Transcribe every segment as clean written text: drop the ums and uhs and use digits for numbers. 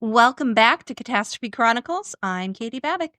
Welcome back to Catastrophe Chronicles. I'm Katie Babbick.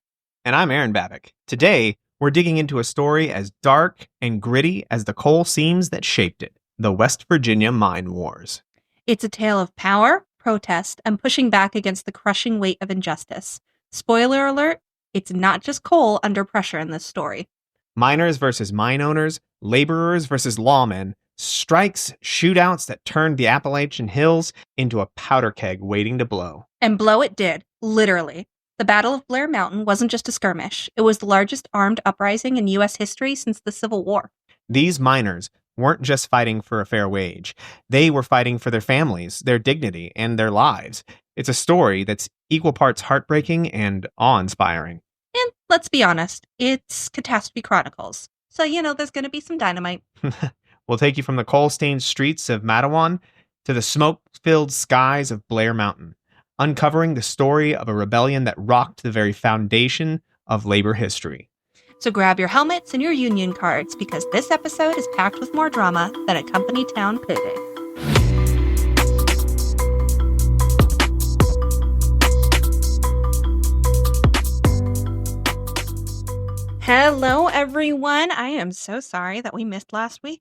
And I'm Arin Babbick. Today, we're digging into a story as dark and gritty as the coal seams that shaped it, the West Virginia Mine Wars. It's a tale of power, protest, and pushing back against the crushing weight of injustice. Spoiler alert, it's not just coal under pressure in this story. Miners versus mine owners, laborers versus lawmen, strikes, shootouts that turned the Appalachian Hills into a powder keg waiting to blow. And blow it did, literally. The Battle of Blair Mountain wasn't just a skirmish. It was the largest armed uprising in U.S. history since the Civil War. These miners weren't just fighting for a fair wage. They were fighting for their families, their dignity, and their lives. It's a story that's equal parts heartbreaking and awe-inspiring. And let's be honest, it's Catastrophe Chronicles. So, there's going to be some dynamite. We'll take you from the coal-stained streets of Mattawan to the smoke-filled skies of Blair Mountain, uncovering the story of a rebellion that rocked the very foundation of labor history. So grab your helmets and your union cards, because this episode is packed with more drama than a company town payday. Hello, everyone. I am so sorry that we missed last week.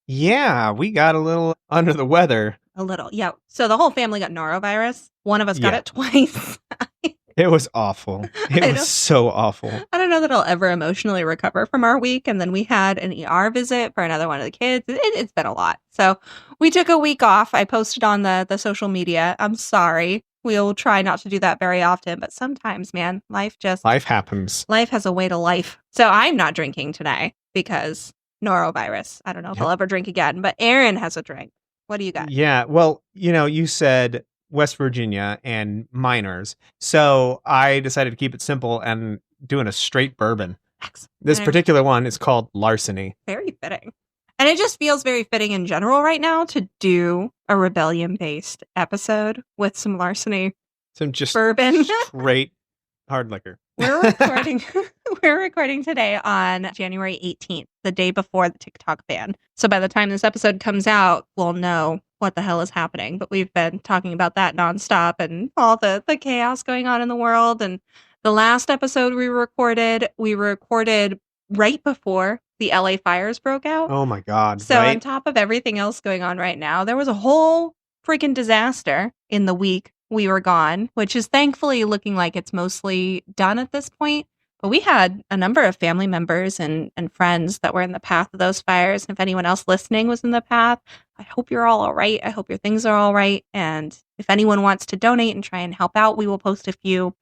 Yeah, we got a little under the weather. A little, yeah. So the whole family got norovirus. One of us got it twice. It was awful. It was so awful. I don't know that I'll ever emotionally recover from our week. And then we had an ER visit for another one of the kids. It's been a lot. So we took a week off. I posted on the social media. I'm sorry. We'll try not to do that very often. But sometimes, man, life happens. Life has a way to life. So I'm not drinking today because norovirus. I don't know if I'll ever drink again. But Arin has a drink. What do you got? Yeah, well, you said West Virginia and miners. So I decided to keep it simple and doing a straight bourbon. Excellent. This particular one is called Larceny. Very fitting. And it just feels very fitting in general right now to do a rebellion-based episode with some larceny. Some just bourbon. Straight hard liquor. We're recording today on January 18th, the day before the TikTok ban. So by the time this episode comes out, we'll know what the hell is happening. But we've been talking about that nonstop and all the chaos going on in the world. And the last episode we recorded right before the LA fires broke out. Oh my God. So on top of everything else going on right now, there was a whole freaking disaster in the week we were gone, which is thankfully looking like it's mostly done at this point. But we had a number of family members and friends that were in the path of those fires. And if anyone else listening was in the path, I hope you're all right. I hope your things are all right. And if anyone wants to donate and try and help out, we will post a few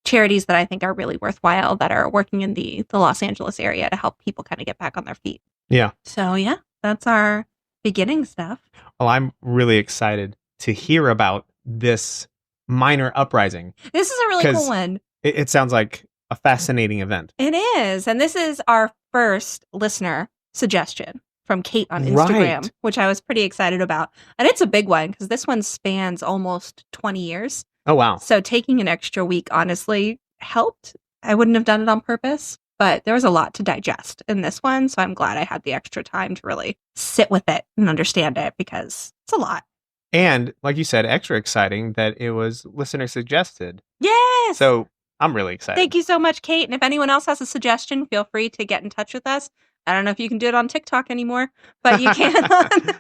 charities that I think are really worthwhile that are working in the Los Angeles area to help people kind of get back on their feet. Yeah. So yeah, that's our beginning stuff. Well, I'm really excited to hear about this minor uprising. This is a really cool one. It sounds like a fascinating event. It is. And this is our first listener suggestion from Kate on Instagram, which I was pretty excited about. And it's a big one because this one spans almost 20 years. Oh, wow. So taking an extra week honestly helped. I wouldn't have done it on purpose, but there was a lot to digest in this one. So I'm glad I had the extra time to really sit with it and understand it because it's a lot. And like you said, extra exciting that it was listener suggested. Yes. So I'm really excited. Thank you so much, Kate. And if anyone else has a suggestion, feel free to get in touch with us. I don't know if you can do it on TikTok anymore, but you can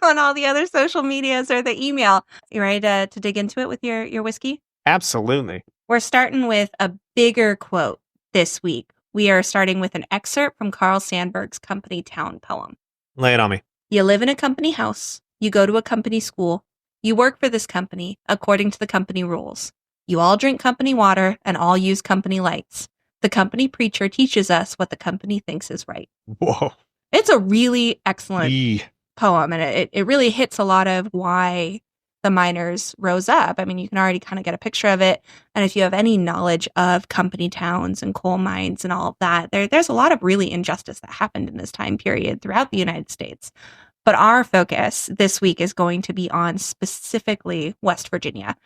on all the other social medias or the email. You ready to dig into it with your whiskey? Absolutely. We're starting with a bigger quote this week. We are starting with an excerpt from Carl Sandburg's Company Town poem. Lay it on me. You live in a company house. You go to a company school. You work for this company according to the company rules. You all drink company water and all use company lights. The company preacher teaches us what the company thinks is right. Whoa. It's a really excellent poem, and it really hits a lot of why the miners rose up. I mean, you can already kind of get a picture of it. And if you have any knowledge of company towns and coal mines and all of that, there's a lot of really injustice that happened in this time period throughout the United States. But our focus this week is going to be on specifically West Virginia,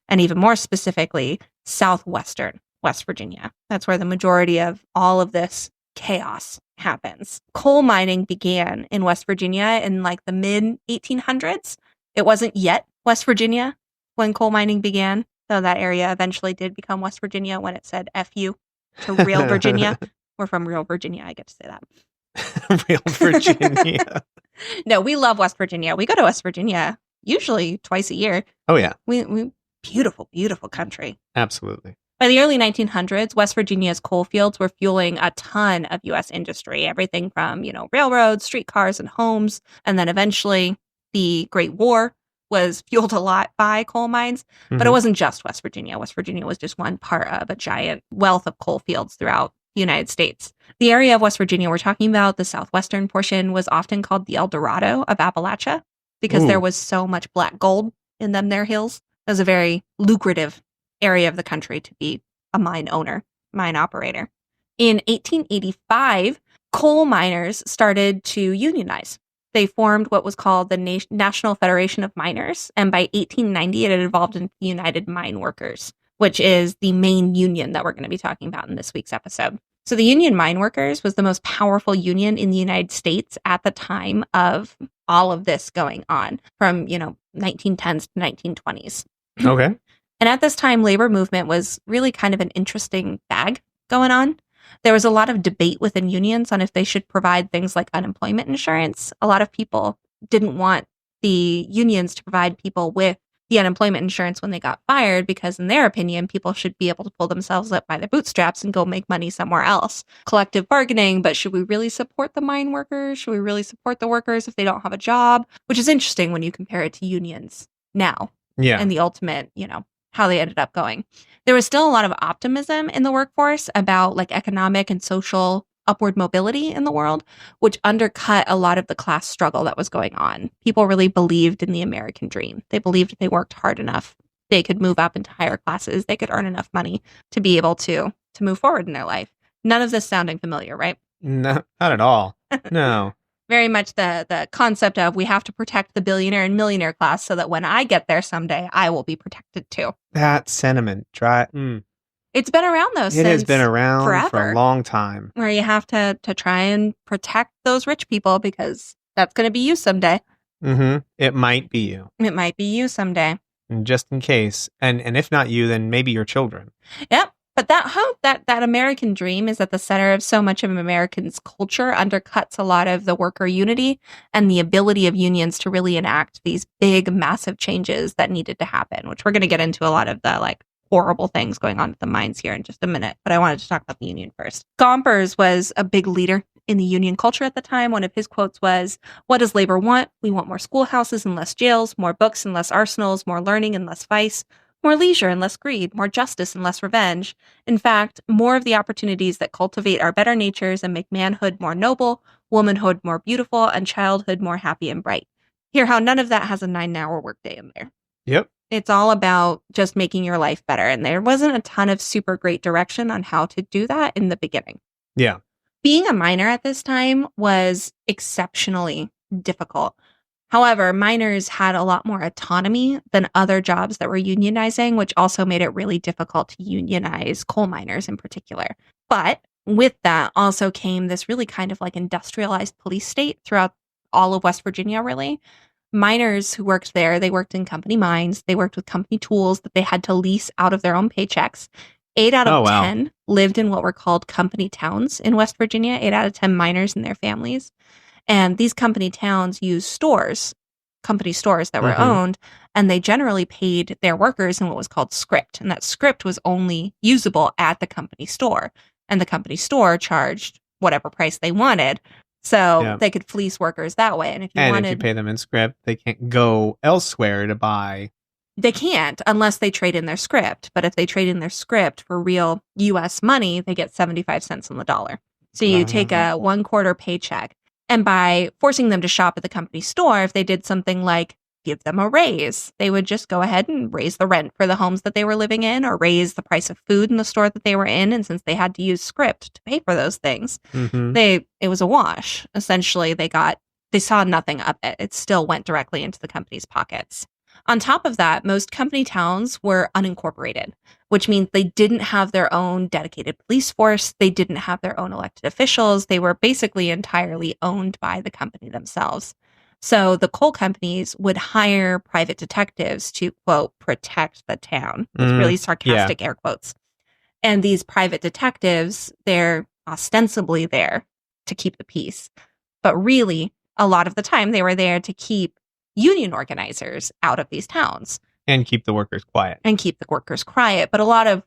and even more specifically, southwestern West Virginia. That's where the majority of all of this chaos happens. Coal mining began in West Virginia in like the mid 1800s. It wasn't yet West Virginia when coal mining began, So that area eventually did become West Virginia when it said F you to real Virginia. We're from real Virginia. I get to say that. Real Virginia. No, we love West Virginia. We go to West Virginia usually twice a year. Oh, yeah. We beautiful, beautiful country. Absolutely. By the early 1900s, West Virginia's coal fields were fueling a ton of U.S. industry, everything from, railroads, streetcars, and homes. And then eventually the Great War was fueled a lot by coal mines. But it wasn't just West Virginia. West Virginia was just one part of a giant wealth of coal fields throughout the United States. The area of West Virginia we're talking about, the southwestern portion, was often called the El Dorado of Appalachia because there was so much black gold in them there hills. It was a very lucrative area of the country to be a mine owner, mine operator. In 1885, coal miners started to unionize. They formed what was called the National Federation of Miners, and by 1890, it had evolved into the United Mine Workers, which is the main union that we're going to be talking about in this week's episode. So the Union Mine Workers was the most powerful union in the United States at the time of all of this going on, from 1910s to 1920s. Okay. And at this time, labor movement was really kind of an interesting bag going on. There was a lot of debate within unions on if they should provide things like unemployment insurance. A lot of people didn't want the unions to provide people with the unemployment insurance when they got fired because, in their opinion, people should be able to pull themselves up by their bootstraps and go make money somewhere else. Collective bargaining, but should we really support the mine workers? Should we really support the workers if they don't have a job? Which is interesting when you compare it to unions now. Yeah. And the ultimate, how they ended up going. There was still a lot of optimism in the workforce about economic and social upward mobility in the world, which undercut a lot of the class struggle that was going on. People really believed in the American dream. They believed if they worked hard enough, they could move up into higher classes. They could earn enough money to be able to move forward in their life. None of this sounding familiar, right? No, not at all. No. Very much the concept of we have to protect the billionaire and millionaire class so that when I get there someday, I will be protected too. That sentiment. It's been around though. It has been around forever, for a long time. Where you have to try and protect those rich people because that's going to be you someday. Mm-hmm. It might be you. It might be you someday. And just in case. And if not you, then maybe your children. Yep. But that hope, that American dream is at the center of so much of Americans' culture, undercuts a lot of the worker unity and the ability of unions to really enact these big, massive changes that needed to happen, which we're going to get into a lot of the horrible things going on at the mines here in just a minute. But I wanted to talk about the union first. Gompers was a big leader in the union culture at the time. One of his quotes was, "What does labor want? We want more schoolhouses and less jails, more books and less arsenals, more learning and less vice, more leisure and less greed, more justice and less revenge. In fact, more of the opportunities that cultivate our better natures and make manhood more noble, womanhood more beautiful, and childhood more happy and bright." Hear how none of that has a 9-hour workday in there. Yep. It's all about just making your life better. And there wasn't a ton of super great direction on how to do that in the beginning. Yeah. Being a miner at this time was exceptionally difficult. However, miners had a lot more autonomy than other jobs that were unionizing, which also made it really difficult to unionize coal miners in particular. But with that also came this really kind of industrialized police state throughout all of West Virginia, really. Miners who worked there, they worked in company mines. They worked with company tools that they had to lease out of their own paychecks. 8 out of 10 lived in what were called company towns in West Virginia, 8 out of 10 miners and their families. And these company towns used company stores that were owned, and they generally paid their workers in what was called script. And that script was only usable at the company store. And the company store charged whatever price they wanted. So they could fleece workers that way. And if you pay them in script, they can't go elsewhere to buy. They can't unless they trade in their script. But if they trade in their script for real U.S. money, they get 75 cents on the dollar. So you take a 1/4 paycheck. And by forcing them to shop at the company store, if they did something like give them a raise, they would just go ahead and raise the rent for the homes that they were living in or raise the price of food in the store that they were in. And since they had to use script to pay for those things, it was a wash. Essentially, they saw nothing of it. It still went directly into the company's pockets. On top of that, most company towns were unincorporated, which means they didn't have their own dedicated police force. They didn't have their own elected officials. They were basically entirely owned by the company themselves. So the coal companies would hire private detectives to, quote, protect the town, with really sarcastic air quotes. And these private detectives, they're ostensibly there to keep the peace. But really, a lot of the time, they were there to keep union organizers out of these towns. And keep the workers quiet. But a lot of,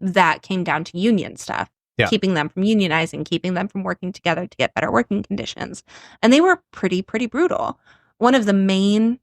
that came down to union stuff. Yeah. Keeping them from unionizing, keeping them from working together to get better working conditions. And they were pretty brutal. One of the main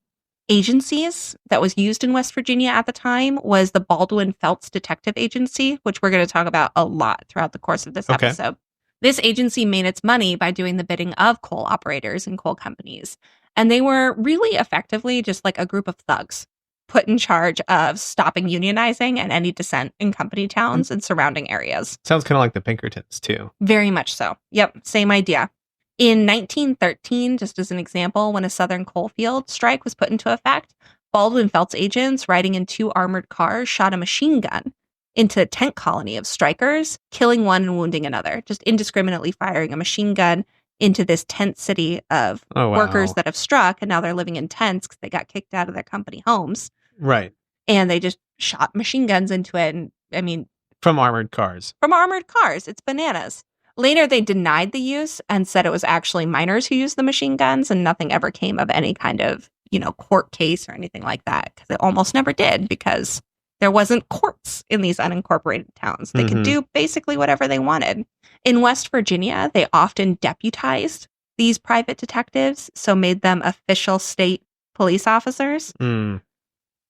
agencies that was used in West Virginia at the time was the Baldwin Felts Detective Agency, which we're going to talk about a lot throughout the course of this episode. This agency made its money by doing the bidding of coal operators and coal companies. And they were really effectively just like a group of thugs put in charge of stopping unionizing and any dissent in company towns and surrounding areas. Sounds kind of like the Pinkertons, too. Very much so. Yep, same idea. In 1913, just as an example, when a Southern coalfield strike was put into effect, Baldwin Felts agents riding in 2 armored cars shot a machine gun into a tent colony of strikers, killing one and wounding another, just indiscriminately firing a machine gun into this tent city of workers that have struck, and now they're living in tents because they got kicked out of their company homes. Right. And they just shot machine guns into it. And I mean, from armored cars. It's bananas. Later, they denied the use and said it was actually miners who used the machine guns, and nothing ever came of any kind of, court case or anything like that. Because it almost never did, because there wasn't courts in these unincorporated towns. They could do basically whatever they wanted. In West Virginia, they often deputized these private detectives, so made them official state police officers.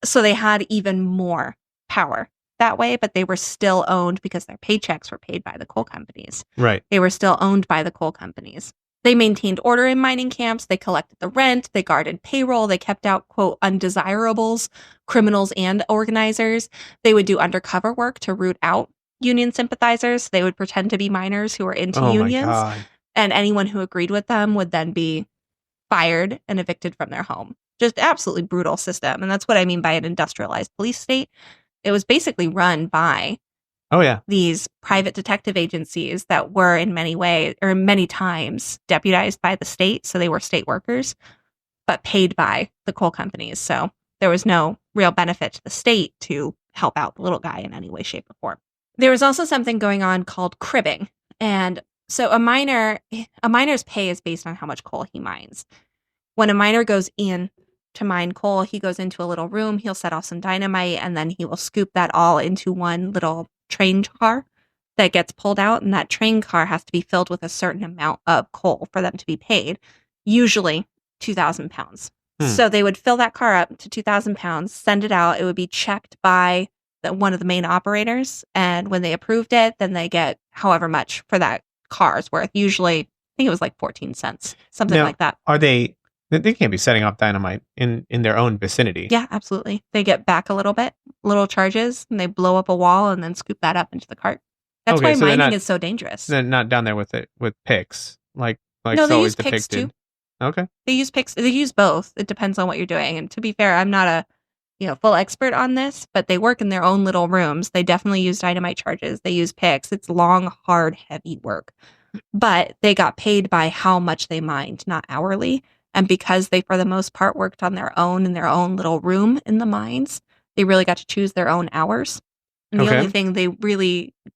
So they had even more power that way, but they were still owned because their paychecks were paid by the coal companies. Right. They were still owned by the coal companies. They maintained order in mining camps. They collected the rent. They guarded payroll. They kept out, quote, undesirables, criminals, and organizers. They would do undercover work to root out union sympathizers. They would pretend to be miners who were into unions. My God. And anyone who agreed with them would then be fired and evicted from their home. Just absolutely brutal system. And that's what I mean by an industrialized police state. It was basically run by these private detective agencies that were in many ways, or many times, deputized by the state. So they were state workers, but paid by the coal companies. So there was no real benefit to the state to help out the little guy in any way, shape, or form. There was also something going on called cribbing. And so a miner's pay is based on how much coal he mines. When a miner goes in to mine coal, he goes into a little room, he'll set off some dynamite, and then he will scoop that all into one little train car that gets pulled out, and that train car has to be filled with a certain amount of coal for them to be paid, usually 2,000 pounds. So they would fill that car up to 2,000 pounds, send it out, it would be checked by one of the main operators, and when they approved it, then they get however much for that car's worth, usually, I think it was like 14 cents, something like that. Are they can't be setting off dynamite in their own vicinity. Yeah, absolutely. They get back a little charges, and they blow up a wall and then scoop that up into the cart. That's why mining is so dangerous. They're not down there with picks, like no, they use picks too. Okay. They use picks. They use both. It depends on what you're doing. And to be fair, I'm not a full expert on this, but they work in their own little rooms. They definitely use dynamite charges. They use picks. It's long, hard, heavy work. But they got paid by how much they mined, not hourly. And because they, for the most part, worked on their own in their own little room in the mines, they really got to choose their own hours. And the only thing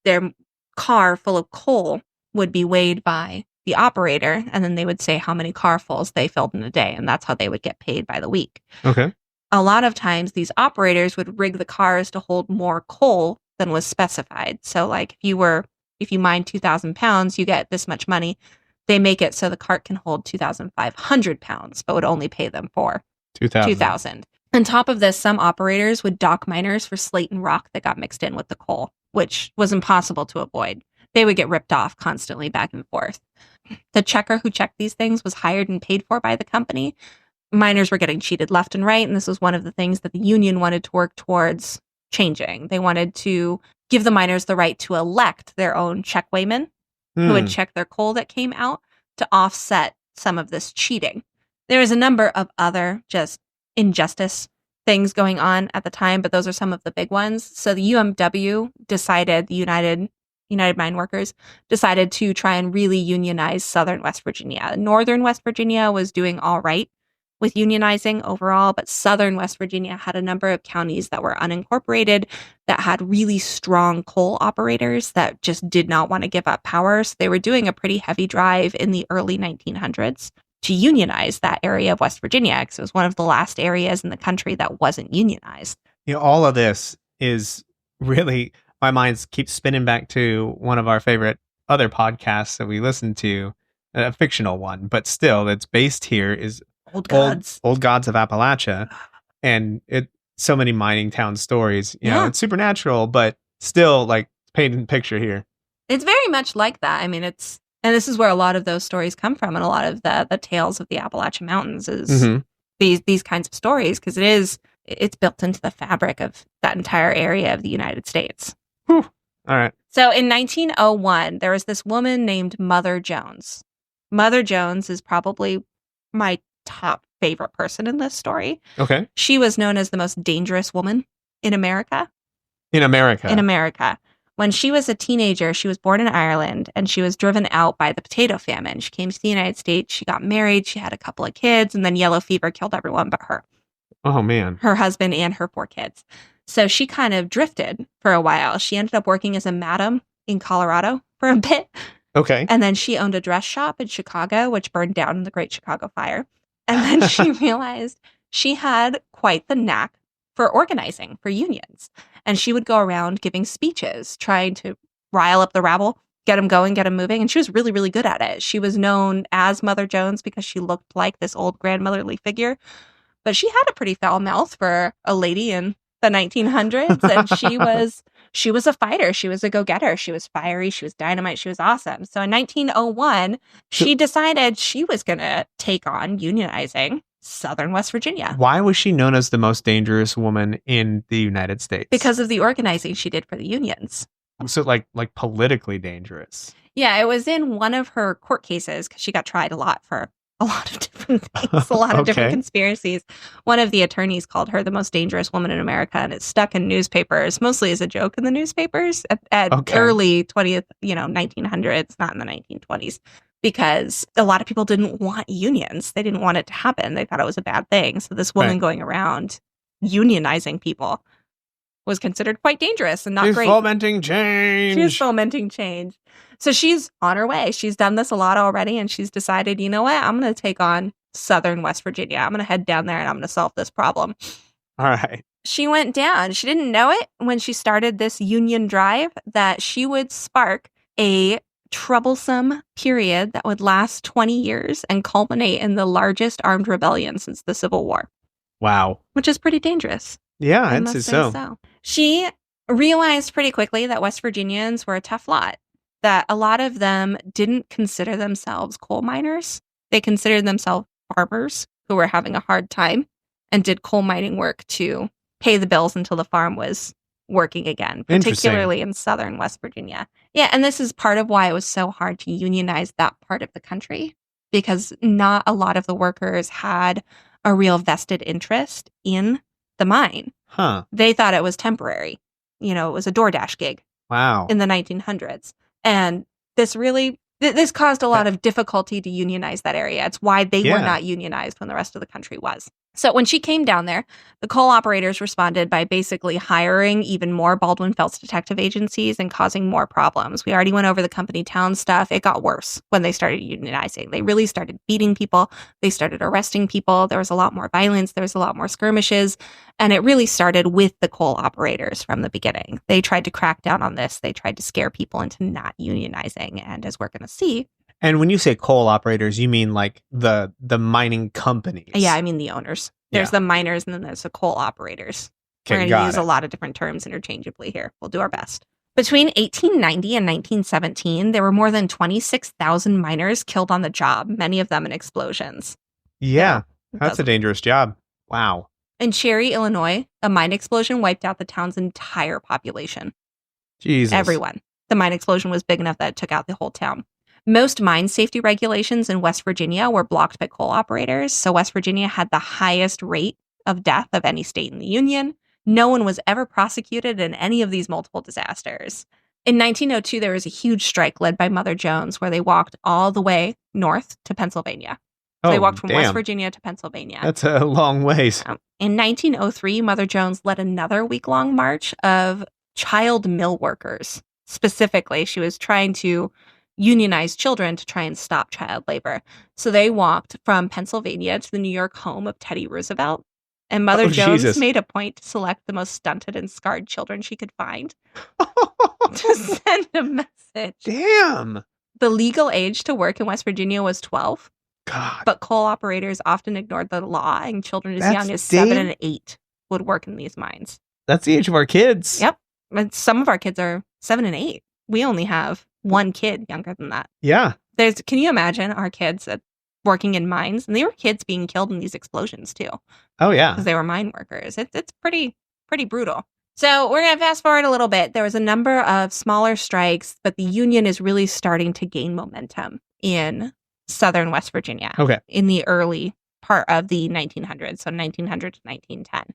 their car full of coal would be weighed by the operator. And then they would say how many carfuls they filled in a day. And that's how they would get paid by the week. Okay. A lot of times these operators would rig the cars to hold more coal than was specified. So like if you mine 2,000 pounds, you get this much money. They make it so the cart can hold 2,500 pounds, but would only pay them for 2,000. On top of this, some operators would dock miners for slate and rock that got mixed in with the coal, which was impossible to avoid. They would get ripped off constantly back and forth. The checker who checked these things was hired and paid for by the company. Miners were getting cheated left and right, and this was one of the things that the union wanted to work towards changing. They wanted to give the miners the right to elect their own checkweighman, who would check their coal that came out to offset some of this cheating. There was a number of other just injustice things going on at the time, but those are some of the big ones. So the UMW decided, the United Mine Workers decided to try and really unionize southern West Virginia. Northern West Virginia was doing all right with unionizing overall, but southern West Virginia had a number of counties that were unincorporated that had really strong coal operators that just did not want to give up power. So they were doing a pretty heavy drive in the early 1900s to unionize that area of West Virginia, because it was one of the last areas in the country that wasn't unionized. All of this is really, my mind keeps spinning back to one of our favorite other podcasts that we listen to, a fictional one, but still, that's based here, is Old Gods of Appalachia, and so many mining town stories. It's supernatural, but still, like, painting picture here. It's very much like that. I mean, and this is where a lot of those stories come from, and a lot of the tales of the Appalachian Mountains is these kinds of stories, because it's built into the fabric of that entire area of the United States. Whew. All right. So in 1901, there was this woman named Mother Jones. Mother Jones is probably my top favorite person in this story. Okay. She was known as the most dangerous woman in America. In America. When she was a teenager, she was born in Ireland, and she was driven out by the potato famine. She came to the United States, she got married, she had a couple of kids, and then yellow fever killed everyone but her. Oh, man. Her husband and her 4 kids. So she kind of drifted for a while. She ended up working as a madam in Colorado for a bit. Okay. And then she owned a dress shop in Chicago, which burned down in the Great Chicago Fire. And then she realized she had quite the knack for organizing for unions. And she would go around giving speeches, trying to rile up the rabble, get them going, get them moving. And she was really, really good at it. She was known as Mother Jones because she looked like this old grandmotherly figure. But she had a pretty foul mouth for a lady in the 1900s. And she was a fighter. She was a go-getter. She was fiery. She was dynamite. She was awesome. So in 1901, she decided she was going to take on unionizing southern West Virginia. Why was she known as the most dangerous woman in the United States? Because of the organizing she did for the unions. So like politically dangerous. Yeah, it was in one of her court cases, because she got tried a lot for a lot of different things, a lot of different conspiracies. One of the attorneys called her the most dangerous woman in America, and it stuck in newspapers, mostly as a joke in the newspapers at early 20th, 1900s, not in the 1920s, because a lot of people didn't want unions. They didn't want it to happen. They thought it was a bad thing. So this woman going around unionizing people was considered quite dangerous and not great. She's fomenting change. She was fomenting change. So she's on her way. She's done this a lot already, and she's decided, you know what? I'm going to take on southern West Virginia. I'm going to head down there, and I'm going to solve this problem. All right. She went down. She didn't know it when she started this union drive that she would spark a troublesome period that would last 20 years and culminate in the largest armed rebellion since the Civil War. Wow. Which is pretty dangerous. Yeah, I'd say so. She realized pretty quickly that West Virginians were a tough lot, that a lot of them didn't consider themselves coal miners. They considered themselves farmers who were having a hard time and did coal mining work to pay the bills until the farm was working again, particularly in southern West Virginia. Yeah, and this is part of why it was so hard to unionize that part of the country, because not a lot of the workers had a real vested interest in the mine. Huh. They thought it was temporary. It was a DoorDash gig. Wow. In the 1900s. And this caused a lot of difficulty to unionize that area. It's why they were not unionized when the rest of the country was. So when she came down there, the coal operators responded by basically hiring even more Baldwin Felts detective agencies and causing more problems. We already went over the company town stuff. It got worse when they started unionizing. They really started beating people. They started arresting people. There was a lot more violence. There was a lot more skirmishes. And it really started with the coal operators from the beginning. They tried to crack down on this. They tried to scare people into not unionizing. And as we're going to see, and when you say coal operators, you mean like the mining companies? Yeah, I mean the owners. There's the miners, and then there's the coal operators. Okay, we're going to use a lot of different terms interchangeably here. We'll do our best. Between 1890 and 1917, there were more than 26,000 miners killed on the job, many of them in explosions. Yeah, that's a dangerous job. Wow. In Cherry, Illinois, a mine explosion wiped out the town's entire population. Jesus. Everyone. The mine explosion was big enough that it took out the whole town. Most mine safety regulations in West Virginia were blocked by coal operators, so West Virginia had the highest rate of death of any state in the Union. No one was ever prosecuted in any of these multiple disasters. In 1902, there was a huge strike led by Mother Jones, where they walked all the way north to Pennsylvania. So they walked from West damn. Virginia to Pennsylvania. That's a long ways. In 1903, Mother Jones led another week-long march of child mill workers. Specifically, she was trying to unionize children to try and stop child labor. So they walked from Pennsylvania to the New York home of Teddy Roosevelt. And Mother Jones made a point to select the most stunted and scarred children she could find to send a message. Damn. The legal age to work in West Virginia was 12. God. But coal operators often ignored the law, and children as young as 7 and 8 would work in these mines. That's the age of our kids. Yep. And some of our kids are 7 and 8. We only have one kid younger than that. Yeah. Can you imagine our kids working in mines? And they were kids being killed in these explosions too. Oh, yeah. Because they were mine workers. It's pretty brutal. So we're going to fast forward a little bit. There was a number of smaller strikes, but the Union is really starting to gain momentum in southern West Virginia. Okay. In the early part of the 1900s, so 1900 to 1910.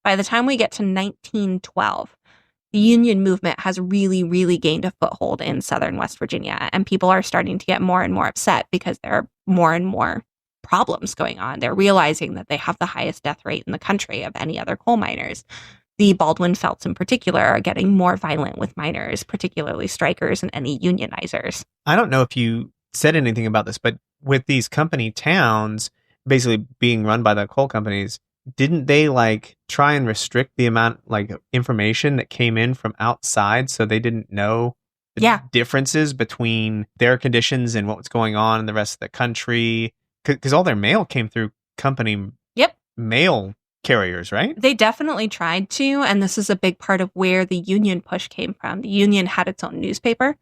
By the time we get to 1912, the Union movement has really, really gained a foothold in southern West Virginia, and people are starting to get more and more upset because there are more and more problems going on. They're realizing that they have the highest death rate in the country of any other coal miners. The Baldwin Felts in particular are getting more violent with miners, particularly strikers and any unionizers. I don't know if you said anything about this, but with these company towns basically being run by the coal companies, didn't they try and restrict the amount information that came in from outside so they didn't know the differences between their conditions and what was going on in the rest of the country? Because all their mail came through company mail carriers, right? They definitely tried to, and this is a big part of where the Union push came from. The Union had its own newspaper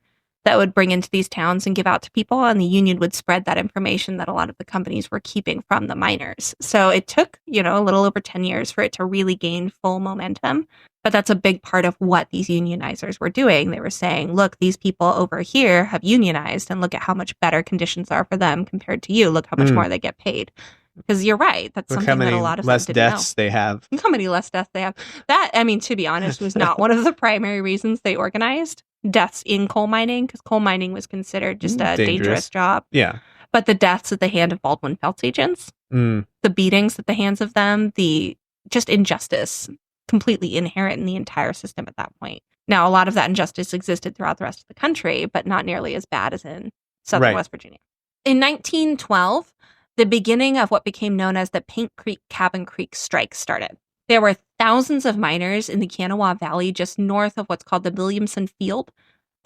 that would bring into these towns and give out to people, and the Union would spread that information that a lot of the companies were keeping from the miners. So it took, a little over 10 years for it to really gain full momentum. But that's a big part of what these unionizers were doing. They were saying, look, these people over here have unionized, and look at how much better conditions are for them compared to you. Look how much more they get paid. Because you're right. That's something that a lot of less them didn't deaths they have. Look how many less deaths they have. That, to be honest, was not one of the primary reasons they organized deaths in coal mining, because coal mining was considered just a dangerous job. Yeah. But the deaths at the hand of Baldwin Felts agents, the beatings at the hands of them, the just injustice completely inherent in the entire system at that point. Now, a lot of that injustice existed throughout the rest of the country, but not nearly as bad as in southern West Virginia. In 1912, the beginning of what became known as the Paint Creek Cabin Creek strike started. There were thousands of miners in the Kanawha Valley just north of what's called the Williamson Field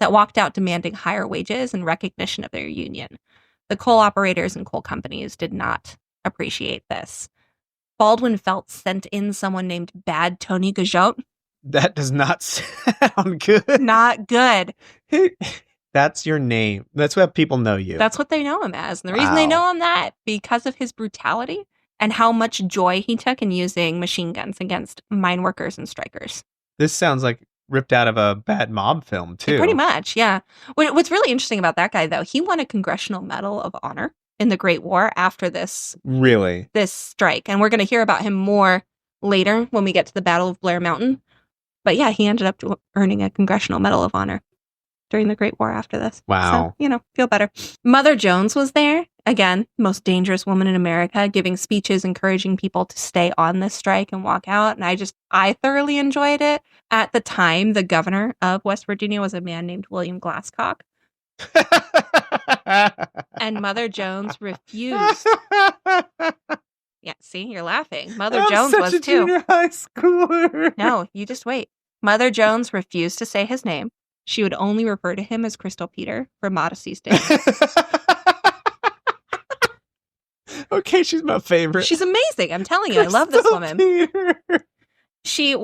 that walked out demanding higher wages and recognition of their union. The coal operators and coal companies did not appreciate this. Baldwin Felts sent in someone named Bad Tony Gajotte. That does not sound good. Not good. That's your name. That's what people know you. That's what they know him as. And the reason they know him that, because of his brutality and how much joy he took in using machine guns against mine workers and strikers. This sounds like ripped out of a bad mob film, too. Pretty much, yeah. What's really interesting about that guy, though, he won a Congressional Medal of Honor in the Great War after this strike. And we're going to hear about him more later when we get to the Battle of Blair Mountain. But yeah, he ended up earning a Congressional Medal of Honor during the Great War after this. Wow. So, feel better. Mother Jones was there. Again, most dangerous woman in America, giving speeches, encouraging people to stay on this strike and walk out. And I thoroughly enjoyed it. At the time, the governor of West Virginia was a man named William Glasscock. And Mother Jones refused. Yeah, see, you're laughing. Mother Jones was too. Junior high schooler. No, you just wait. Mother Jones refused to say his name. She would only refer to him as Crystal Peter for modesty's sake. Okay, she's my favorite. She's amazing. I'm telling you, I love this woman.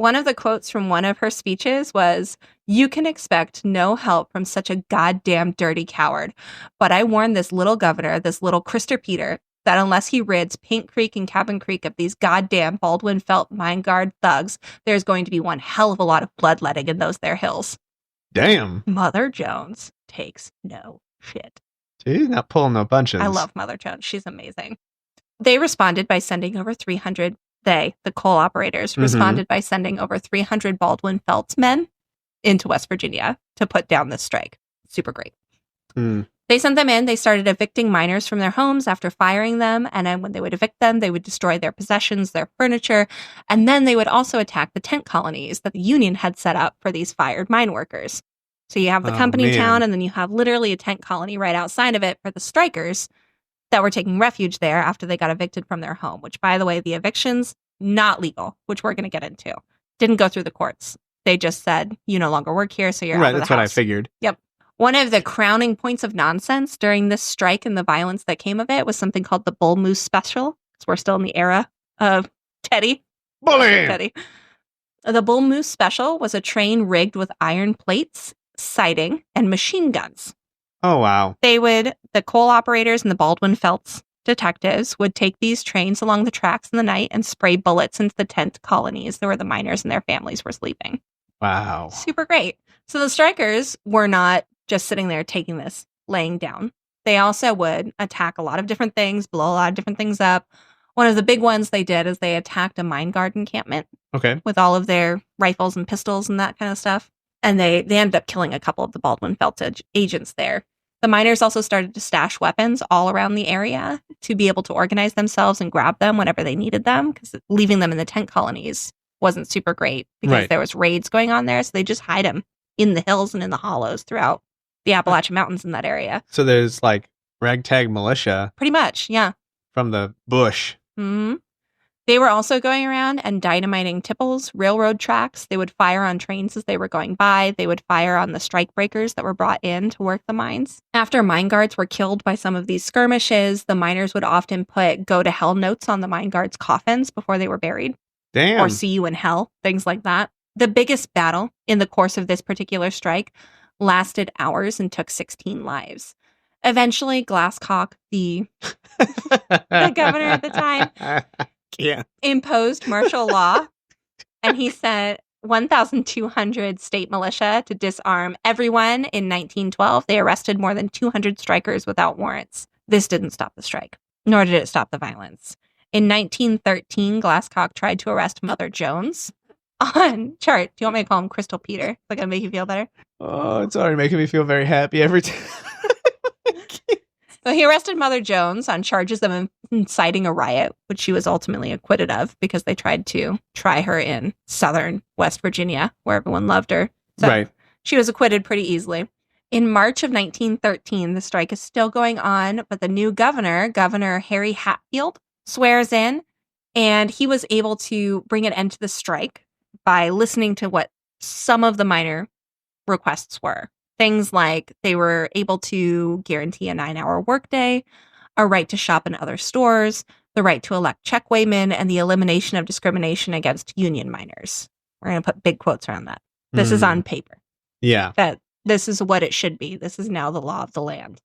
One of the quotes from one of her speeches was, "You can expect no help from such a goddamn dirty coward. But I warn this little governor, this little Crystal Peter, that unless he rids Paint Creek and Cabin Creek of these goddamn Baldwin Felt mine guard thugs, there's going to be one hell of a lot of bloodletting in those there hills." Damn. Mother Jones takes no shit. She's not pulling no punches. I love Mother Jones. She's amazing. They responded by sending over 300, the coal operators, responded by sending over 300 Baldwin Felts men into West Virginia to put down this strike. Super great. They sent them in. They started evicting miners from their homes after firing them. And then when they would evict them, they would destroy their possessions, their furniture. And then they would also attack the tent colonies that the Union had set up for these fired mine workers. So you have the company town, and then you have literally a tent colony right outside of it for the strikers that were taking refuge there after they got evicted from their home, which, by the way, the evictions, not legal, which we're going to get into. Didn't go through the courts. They just said, you no longer work here, so you're out of the house. Right, that's what I figured. Yep. One of the crowning points of nonsense during this strike and the violence that came of it was something called the Bull Moose Special, because we're still in the era of Teddy. Bully! Teddy. The Bull Moose Special was a train rigged with iron plates, siding, and machine guns. Oh, wow. The coal operators and the Baldwin Felts detectives would take these trains along the tracks in the night and spray bullets into the tent colonies where the miners and their families were sleeping. Wow. Super great. So the strikers were not just sitting there taking this, laying down. They also would attack a lot of different things, blow a lot of different things up. One of the big ones they did is they attacked a mine guard encampment. Okay. With all of their rifles and pistols and that kind of stuff. And they ended up killing a couple of the Baldwin Felt agents there. The miners also started to stash weapons all around the area to be able to organize themselves and grab them whenever they needed them, because leaving them in the tent colonies wasn't super great because there was raids going on there. So they just hide them in the hills and in the hollows throughout the Appalachian Mountains in that area. So there's like ragtag militia. Pretty much, yeah. From the bush. Mm-hmm. They were also going around and dynamiting tipples, railroad tracks. They would fire on trains as they were going by. They would fire on the strike breakers that were brought in to work the mines. After mine guards were killed by some of these skirmishes, the miners would often put go to hell notes on the mine guards' coffins before they were buried. Damn. Or see you in hell, things like that. The biggest battle in the course of this particular strike lasted hours and took 16 lives. Eventually, Glasscock, the governor at the time, imposed martial law, and he sent 1,200 state militia to disarm everyone. In 1912, they arrested more than 200 strikers without warrants. This didn't stop the strike, nor did it stop the violence. In 1913, Glasscock tried to arrest Mother Jones on chart. Do you want me to call him Crystal Peter? Is that going to make you feel better? Oh, it's already making me feel very happy every time. So he arrested Mother Jones on charges of inciting a riot, which she was ultimately acquitted of because they tried to try her in southern West Virginia, where everyone loved her. So she was acquitted pretty easily. In March of 1913, the strike is still going on, but the new Governor Harry Hatfield, swears in, and he was able to bring an end to the strike by listening to what some of the minor requests were. Things like they were able to guarantee a 9-hour workday, a right to shop in other stores, the right to elect checkweighmen, and the elimination of discrimination against union miners. We're going to put big quotes around that. This is on paper. Yeah. That this is what it should be. This is now the law of the land.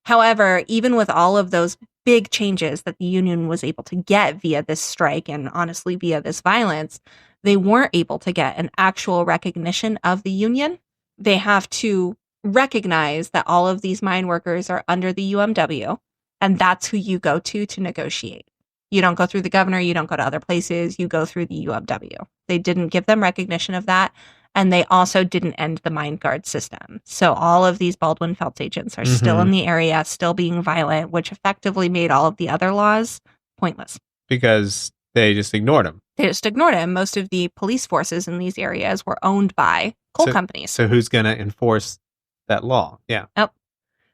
However, even with all of those big changes that the union was able to get via this strike and honestly via this violence, they weren't able to get an actual recognition of the union. They have to recognize that all of these mine workers are under the UMW, and that's who you go to negotiate. You don't go through the governor, you don't go to other places, you go through the UMW. They didn't give them recognition of that, and they also didn't end the mine guard system. So all of these Baldwin Felt agents are still in the area, still being violent, which effectively made all of the other laws pointless. Because they just ignored them. They just ignored him. Most of the police forces in these areas were owned by coal companies. So who's going to enforce that law? Yeah. Oh.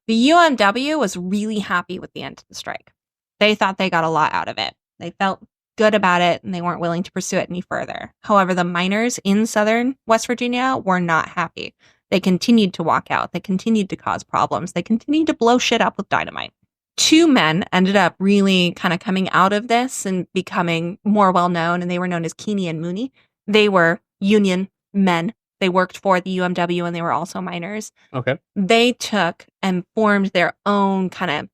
The UMW was really happy with the end of the strike. They thought they got a lot out of it. They felt good about it, and they weren't willing to pursue it any further. However, the miners in southern West Virginia were not happy. They continued to walk out. They continued to cause problems. They continued to blow shit up with dynamite. 2 men ended up really kind of coming out of this and becoming more well-known, and they were known as Keeney and Mooney. They were union men. They worked for the UMW, and they were also miners. Okay. They took and formed their own kind of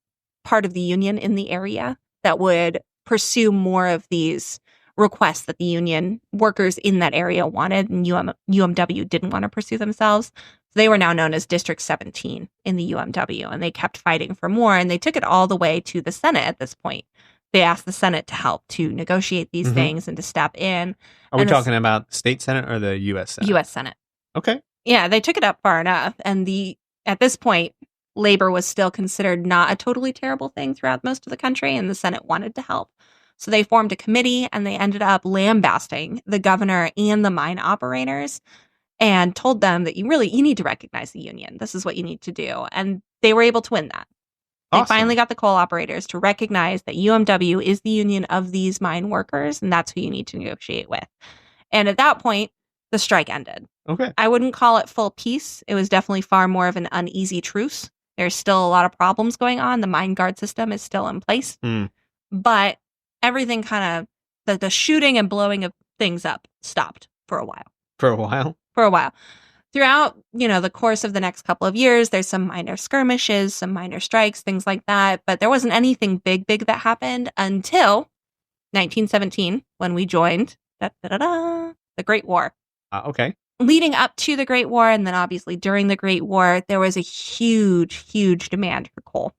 part of the union in the area that would pursue more of these requests that the union workers in that area wanted, and UMW didn't want to pursue themselves. So they were now known as District 17 in the UMW, and they kept fighting for more, and they took it all the way to the Senate at this point. They asked the Senate to help to negotiate these things and to step in. Are we talking about the state Senate or the U.S. Senate? U.S. Senate. Okay. Yeah, they took it up far enough. And at this point, labor was still considered not a totally terrible thing throughout most of the country, and the Senate wanted to help. So they formed a committee, and they ended up lambasting the governor and the mine operators and told them that you need to recognize the union. This is what you need to do. And they were able to win that. They finally got the coal operators to recognize that UMW is the union of these mine workers, and that's who you need to negotiate with. And at that point, the strike ended. Okay. I wouldn't call it full peace. It was definitely far more of an uneasy truce. There's still a lot of problems going on. The mine guard system is still in place. But everything kind of, the shooting and blowing of things up stopped for a while. For a while? For a while. Throughout, the course of the next couple of years, there's some minor skirmishes, some minor strikes, things like that. But there wasn't anything big that happened until 1917, when we joined the Great War. Okay. Leading up to the Great War, and then obviously during the Great War, there was a huge demand for coal.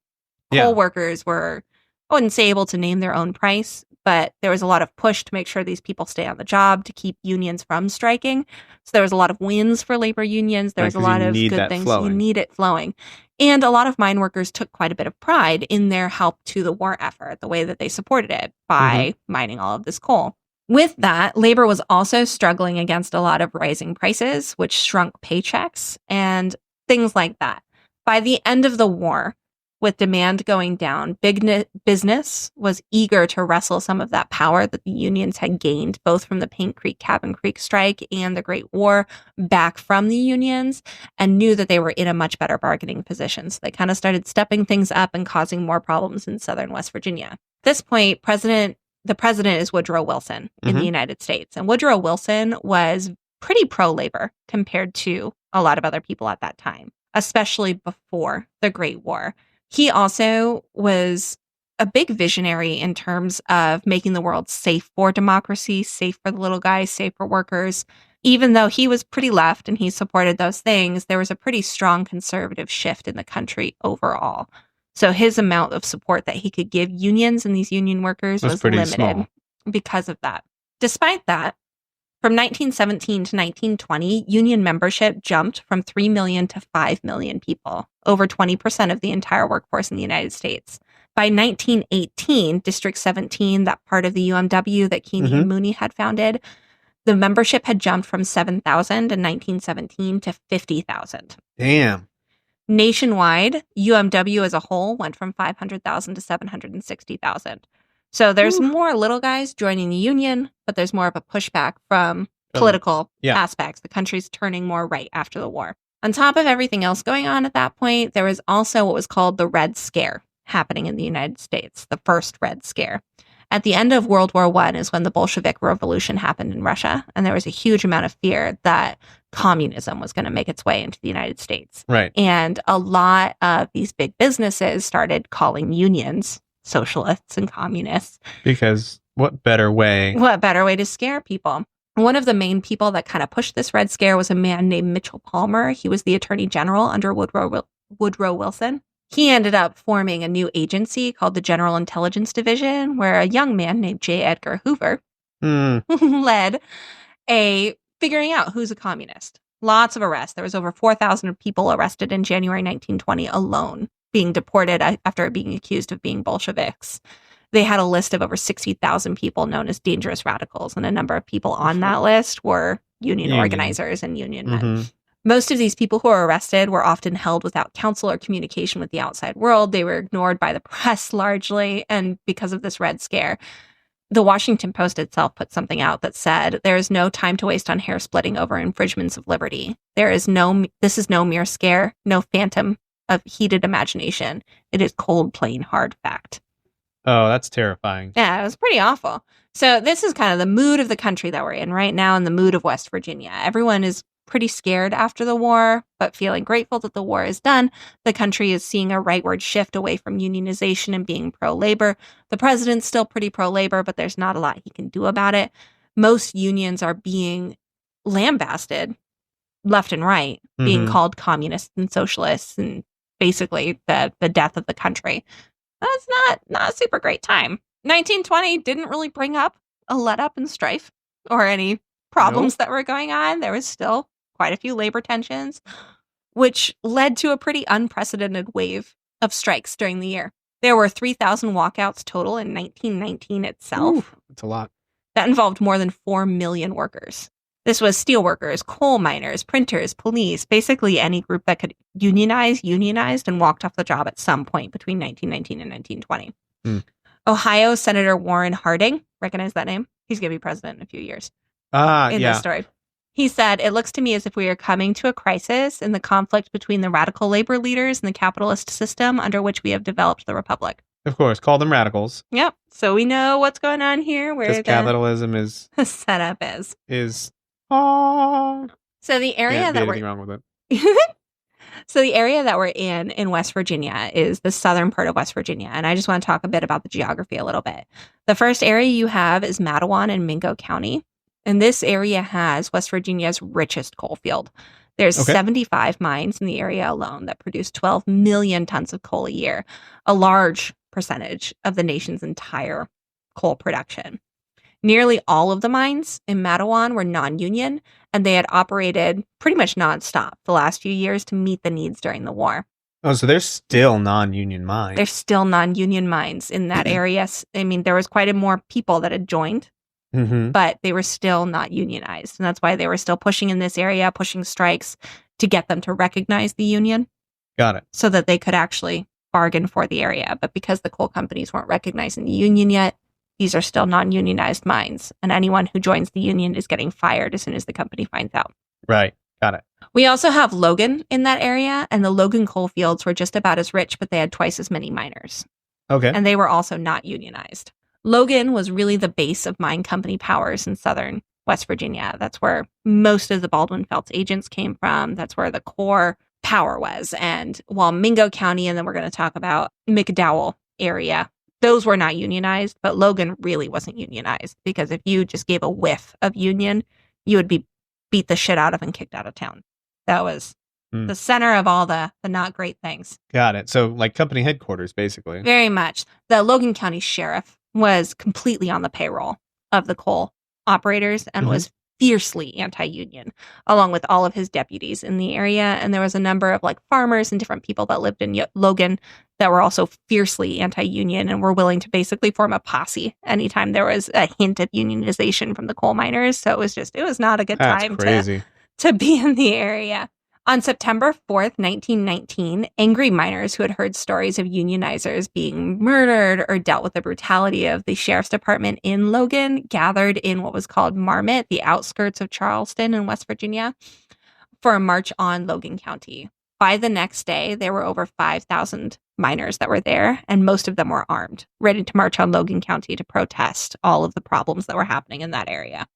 Coal workers were, I wouldn't say able to name their own price, but there was a lot of push to make sure these people stay on the job, to keep unions from striking. So there was a lot of wins for labor unions. There was a lot of good things. You need it flowing. And a lot of mine workers took quite a bit of pride in their help to the war effort, the way that they supported it by mining all of this coal. With that, labor was also struggling against a lot of rising prices, which shrunk paychecks and things like that. By the end of the war, with demand going down, business was eager to wrestle some of that power that the unions had gained, both from the Paint Creek, Cabin Creek strike and the Great War, back from the unions, and knew that they were in a much better bargaining position. So they kind of started stepping things up and causing more problems in southern West Virginia. At this point, the president is Woodrow Wilson in the United States. And Woodrow Wilson was pretty pro-labor compared to a lot of other people at that time, especially before the Great War. He also was a big visionary in terms of making the world safe for democracy, safe for the little guys, safe for workers. Even though he was pretty left and he supported those things, there was a pretty strong conservative shift in the country overall. So his amount of support that he could give unions and these union workers was limited small. Because of that. Despite that, from 1917 to 1920, union membership jumped from 3 million to 5 million people, over 20% of the entire workforce in the United States. By 1918, District 17, that part of the UMW that Keeney and Mooney had founded, the membership had jumped from 7,000 in 1917 to 50,000. Damn. Nationwide, UMW as a whole went from 500,000 to 760,000. So there's more little guys joining the union, but there's more of a pushback from political aspects. The country's turning more right after the war. On top of everything else going on at that point, there was also what was called the Red Scare happening in the United States, the first Red Scare. At the end of World War I is when the Bolshevik Revolution happened in Russia, and there was a huge amount of fear that communism was going to make its way into the United States. Right. And a lot of these big businesses started calling unions socialists and communists. Because what better way to scare people? One of the main people that kind of pushed this Red Scare was a man named Mitchell Palmer. He was the Attorney General under Woodrow Wilson. He ended up forming a new agency called the General Intelligence Division, where a young man named J. Edgar Hoover led figuring out who's a communist. Lots of arrests. There was over 4,000 people arrested in January 1920 alone, being deported after being accused of being Bolsheviks. They had a list of over 60,000 people known as dangerous radicals, and a number of people on that list were union organizers and union men. Most of these people who were arrested were often held without counsel or communication with the outside world. They were ignored by the press largely, and because of this Red Scare, the Washington Post itself put something out that said, "There is no time to waste on hair splitting over infringements of liberty. This is no mere scare, no phantom of heated imagination. It is cold, plain, hard fact." Oh, that's terrifying. Yeah, it was pretty awful. So this is kind of the mood of the country that we're in right now, and the mood of West Virginia. Everyone is pretty scared after the war, but feeling grateful that the war is done. The country is seeing a rightward shift away from unionization and being pro-labor. The president's still pretty pro-labor, but there's not a lot he can do about it. Most unions are being lambasted left and right, being called communists and socialists, and basically the death of the country. That's not a super great time. 1920 didn't really bring up a let-up in strife or any problems that were going on. There was still quite a few labor tensions. which led to a pretty unprecedented wave of strikes during the year. There were 3,000 walkouts total in 1919 itself. Ooh, that's a lot. That involved more than 4 million workers. This was steelworkers, coal miners, printers, police, basically any group that could unionized and walked off the job at some point between 1919 and 1920. Ohio Senator Warren Harding, recognize that name? He's going to be president in a few years. In this story. He said, "It looks to me as if we are coming to a crisis in the conflict between the radical labor leaders and the capitalist system under which we have developed the republic." Of course, call them radicals. Yep. So we know what's going on here. Where capitalism is setup is. So the area that we're wrong with it. So the area that we're in West Virginia is the southern part of West Virginia. And I just want to talk a bit about the geography a little bit. The first area you have is Matawan and Mingo County. And this area has West Virginia's richest coal field. There's 75 mines in the area alone that produce 12 million tons of coal a year, a large percentage of the nation's entire coal production. Nearly all of the mines in Matawan were non-union, and they had operated pretty much nonstop the last few years to meet the needs during the war. Oh, so they're still non-union mines. There's still non-union mines in that area. I mean, there was quite a more people that had joined, but they were still not unionized. And that's why they were still pushing in this area, pushing strikes to get them to recognize the union. Got it. So that they could actually bargain for the area. But because the coal companies weren't recognizing the union yet, these are still non-unionized mines. And anyone who joins the union is getting fired as soon as the company finds out. Right. Got it. We also have Logan in that area. And the Logan coal fields were just about as rich, but they had twice as many miners. Okay. And they were also not unionized. Logan was really the base of mine company powers in southern West Virginia. That's where most of the Baldwin Felts agents came from. That's where the core power was. And while Mingo County, and then we're going to talk about McDowell area, those were not unionized, but Logan really wasn't unionized because if you just gave a whiff of union, you would be beat the shit out of and kicked out of town. That was the center of all the not great things. Got it. So like company headquarters, basically. Very much. The Logan County Sheriff was completely on the payroll of the coal operators and was fiercely anti-union, along with all of his deputies in the area. And there was a number of like farmers and different people that lived in Logan that were also fiercely anti-union and were willing to basically form a posse anytime there was a hint of unionization from the coal miners. So it was not a good time to be in the area. On September 4th, 1919, angry miners who had heard stories of unionizers being murdered or dealt with the brutality of the sheriff's department in Logan gathered in what was called Marmot, the outskirts of Charleston in West Virginia, for a march on Logan County. By the next day, there were over 5,000 miners that were there, and most of them were armed, ready to march on Logan County to protest all of the problems that were happening in that area.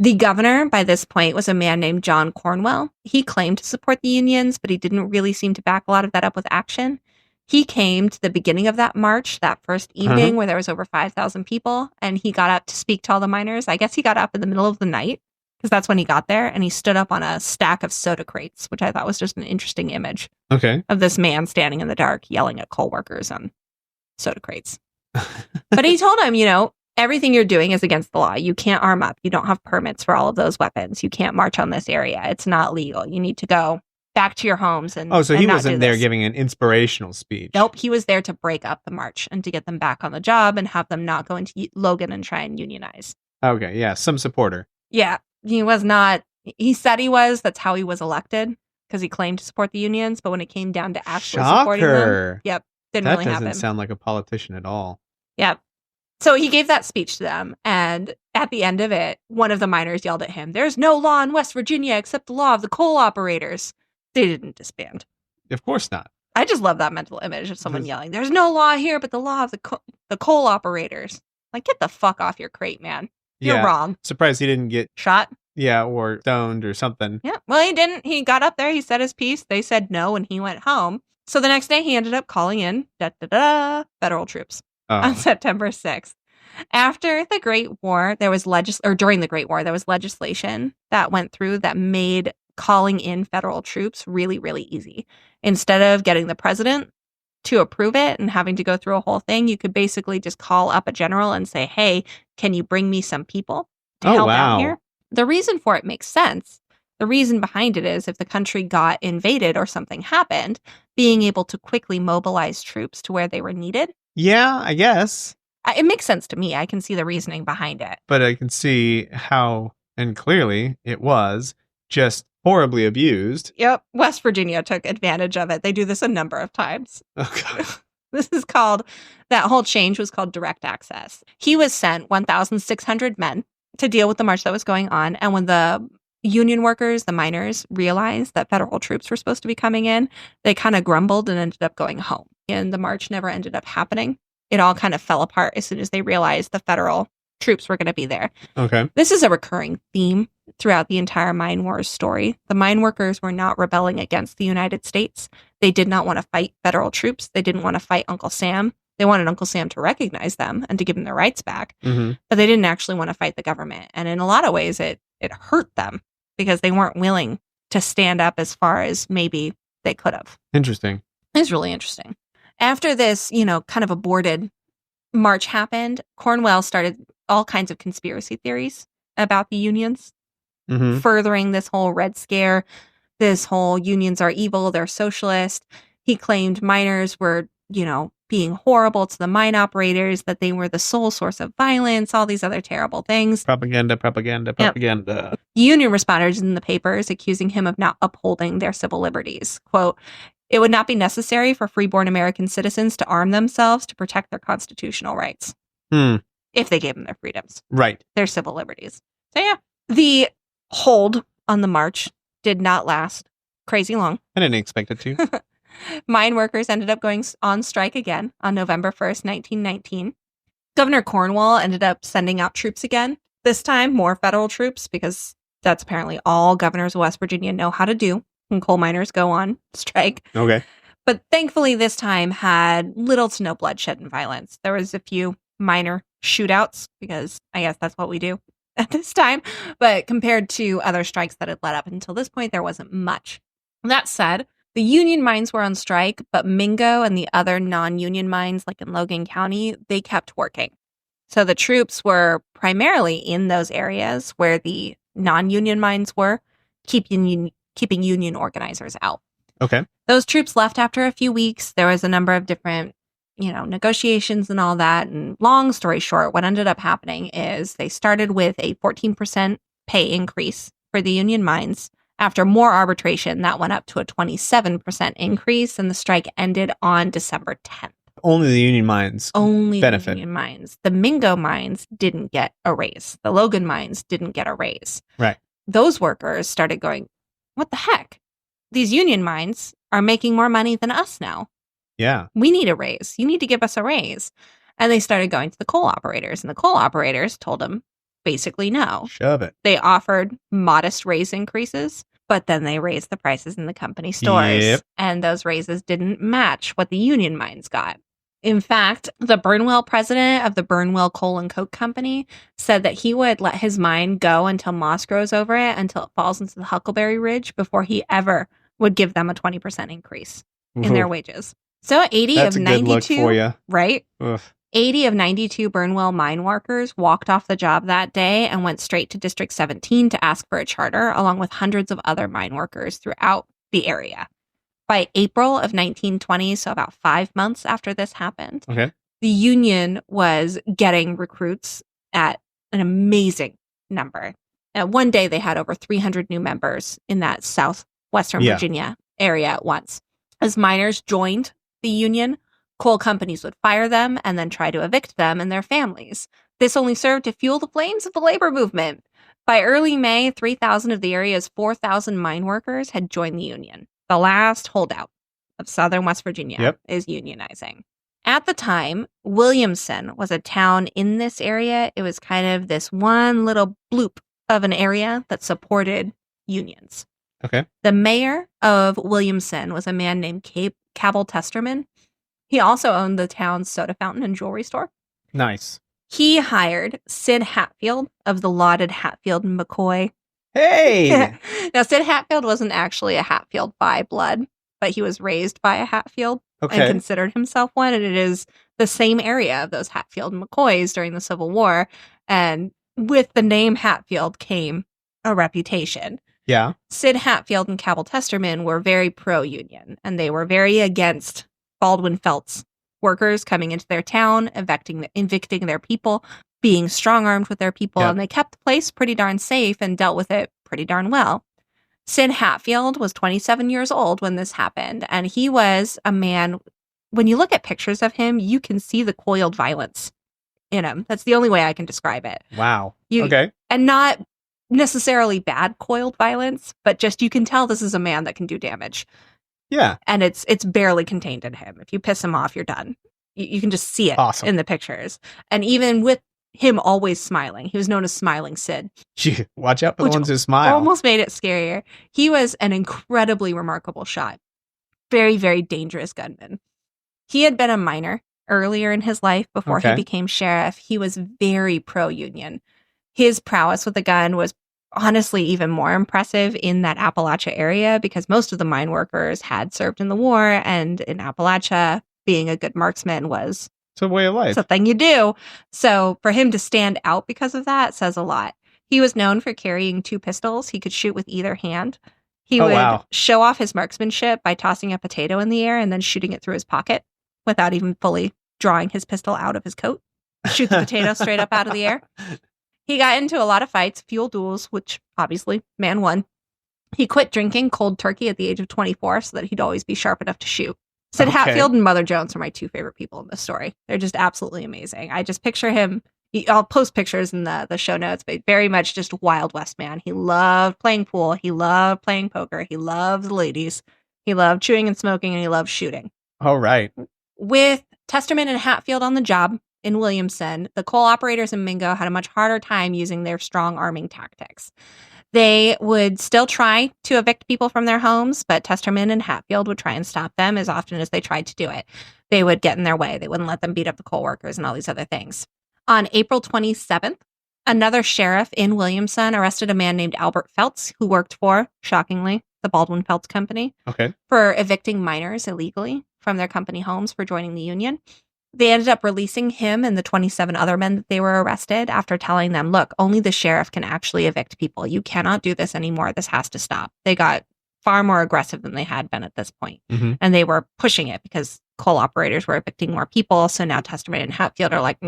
The governor, by this point, was a man named John Cornwell. He claimed to support the unions, but he didn't really seem to back a lot of that up with action. He came to the beginning of that march, that first evening where there was over 5,000 people, and he got up to speak to all the miners. I guess he got up in the middle of the night, because that's when he got there, and he stood up on a stack of soda crates, which I thought was just an interesting image of this man standing in the dark yelling at coal workers on soda crates. But he told him, everything you're doing is against the law. You can't arm up. You don't have permits for all of those weapons. You can't march on this area. It's not legal. You need to go back to your homes and so he wasn't there giving an inspirational speech. Nope. He was there to break up the march and to get them back on the job and have them not go into Logan and try and unionize. Okay. Yeah. Some supporter. Yeah. He was not. He said he was. That's how he was elected because he claimed to support the unions. But when it came down to actually supporting them, didn't really happen. That doesn't sound like a politician at all. Yep. So he gave that speech to them, and at the end of it, one of the miners yelled at him, "There's no law in West Virginia except the law of the coal operators." They didn't disband. Of course not. I just love that mental image of someone yelling, "There's no law here but the law of the coal operators." Like, get the fuck off your crate, man. You're wrong. Surprised he didn't get shot. Yeah, or stoned or something. Yeah, well, he didn't. He got up there, he said his piece, they said no, and he went home. So the next day, he ended up calling in federal troops on September 6th. After the Great War, during the Great War, there was legislation that went through that made calling in federal troops really, really easy. Instead of getting the president to approve it and having to go through a whole thing, you could basically just call up a general and say, "Hey, can you bring me some people to help out here?" The reason for it makes sense The reason behind it is if the country got invaded or something happened, being able to quickly mobilize troops to where they were needed. Yeah, I guess. It makes sense to me. I can see the reasoning behind it. But I can see how, and clearly it was, just horribly abused. Yep. West Virginia took advantage of it. They do this a number of times. Oh, God. That whole change was called direct access. He was sent 1,600 men to deal with the march that was going on. And when the Union workers, the miners, realized that federal troops were supposed to be coming in, they kind of grumbled and ended up going home. And the march never ended up happening. It all kind of fell apart as soon as they realized the federal troops were going to be there. Okay. This is a recurring theme throughout the entire Mine Wars story. The mine workers were not rebelling against the United States. They did not want to fight federal troops. They didn't want to fight Uncle Sam. They wanted Uncle Sam to recognize them and to give them their rights back. Mm-hmm. But they didn't actually want to fight the government. And in a lot of ways, it hurt them because they weren't willing to stand up as far as maybe they could have. Interesting. It's really interesting. After this, kind of aborted march happened, Cornwell started all kinds of conspiracy theories about the unions, furthering this whole Red Scare, this whole unions are evil, they're socialist. He claimed miners were, being horrible to the mine operators, that they were the sole source of violence, all these other terrible things. Propaganda. Yep. Union responded in the papers accusing him of not upholding their civil liberties. Quote, "It would not be necessary for freeborn American citizens to arm themselves to protect their constitutional rights." If they gave them their freedoms. Right. Their civil liberties. So yeah, the hold on the march did not last crazy long. I didn't expect it to. Mine workers ended up going on strike again on November 1st, 1919. Governor Cornwall ended up sending out troops again. This time, more federal troops, because that's apparently all governors of West Virginia know how to do when coal miners go on strike. Okay. But thankfully, this time had little to no bloodshed and violence. There was a few minor shootouts, because I guess that's what we do at this time. But compared to other strikes that had led up until this point, there wasn't much. That said, the Union mines were on strike, but Mingo and the other non-Union mines, like in Logan County, they kept working. So the troops were primarily in those areas where the non-Union mines were, keeping Union organizers out. Okay. Those troops left after a few weeks. There was a number of different, negotiations and all that. And long story short, what ended up happening is they started with a 14% pay increase for the Union mines. After more arbitration, that went up to a 27% increase, and the strike ended on December 10th. Only the Union mines benefit. The Union mines. The Mingo mines didn't get a raise. The Logan mines didn't get a raise. Right. Those workers started going, what the heck? These Union mines are making more money than us now. Yeah. We need a raise. You need to give us a raise. And they started going to the coal operators, and the coal operators told them basically no. Shove it. They offered modest raise increases, but then they raised the prices in the company stores. Yep. And those raises didn't match what the Union mines got. In fact, the Burnwell president of the Burnwell Coal and Coke Company said that he would let his mine go until moss grows over it, until it falls into the Huckleberry Ridge, before he ever would give them a 20% increase in their wages. So 80 That's of a good 92, look for you. Right? Ugh. 80 of 92 Burnwell mine workers walked off the job that day and went straight to District 17 to ask for a charter, along with hundreds of other mine workers throughout the area. By April of 1920, so about 5 months after this happened, okay, the Union was getting recruits at an amazing number. One day they had over 300 new members in that southwestern Virginia area at once. As miners joined the Union, coal companies would fire them and then try to evict them and their families. This only served to fuel the flames of the labor movement. By early May, 3,000 of the area's 4,000 mine workers had joined the Union. The last holdout of southern West Virginia is unionizing. At the time, Williamson was a town in this area. It was kind of this one little bloop of an area that supported unions. Okay. The mayor of Williamson was a man named Cabell Testerman. He also owned the town's soda fountain and jewelry store. Nice. He hired Sid Hatfield of the lauded Hatfield and McCoy. Hey! Now, Sid Hatfield wasn't actually a Hatfield by blood, but he was raised by a Hatfield and considered himself one. And it is the same area of those Hatfield and McCoys during the Civil War. And with the name Hatfield came a reputation. Yeah. Sid Hatfield and Cabell Testerman were very pro-union, and they were very against Baldwin Felts workers coming into their town, evicting their people, being strong-armed with their people, and they kept the place pretty darn safe and dealt with it pretty darn well. Sid Hatfield was 27 years old when this happened, and he was a man, when you look at pictures of him, you can see the coiled violence in him. That's the only way I can describe it. Wow. Okay. And not necessarily bad coiled violence, but just you can tell this is a man that can do damage. Yeah. And it's barely contained in him. If you piss him off, you're done. You can just see it in the pictures. And even with him always smiling, he was known as Smiling Sid. Watch out for the ones who smile. Almost made it scarier. He was an incredibly remarkable shot. Very, very dangerous gunman. He had been a miner earlier in his life before he became sheriff. He was very pro-union. His prowess with a gun was honestly even more impressive in that Appalachia area because most of the mine workers had served in the war, and in Appalachia, being a good marksman was it's a way of life. Something you do. So for him to stand out because of that says a lot. He was known for carrying 2 pistols. He could shoot with either hand. He would show off his marksmanship by tossing a potato in the air and then shooting it through his pocket without even fully drawing his pistol out of his coat. Shoot the potato straight up out of the air. He got into a lot of fights, fuel duels, which obviously man won. He quit drinking cold turkey at the age of 24 so that he'd always be sharp enough to shoot. Sid Hatfield and Mother Jones are my 2 favorite people in this story. They're just absolutely amazing. I just picture him. I'll post pictures in the show notes, but very much just a Wild West man. He loved playing pool. He loved playing poker. He loved the ladies. He loved chewing and smoking, and he loved shooting. Oh, right. With Testerman and Hatfield on the job in Williamson, the coal operators in Mingo had a much harder time using their strong arming tactics. They would still try to evict people from their homes, but Testerman and Hatfield would try and stop them as often as they tried to do it. They would get in their way. They wouldn't let them beat up the coal workers and all these other things. On April 27th, another sheriff in Williamson arrested a man named Albert Felts, who worked for, shockingly, the Baldwin Felts Company, for evicting miners illegally from their company homes for joining the union. They ended up releasing him and the 27 other men that they were arrested after telling them, look, only the sheriff can actually evict people. You cannot do this anymore. This has to stop. They got far more aggressive than they had been at this point. And they were pushing it because coal operators were evicting more people. So now Testerman and Hatfield are like,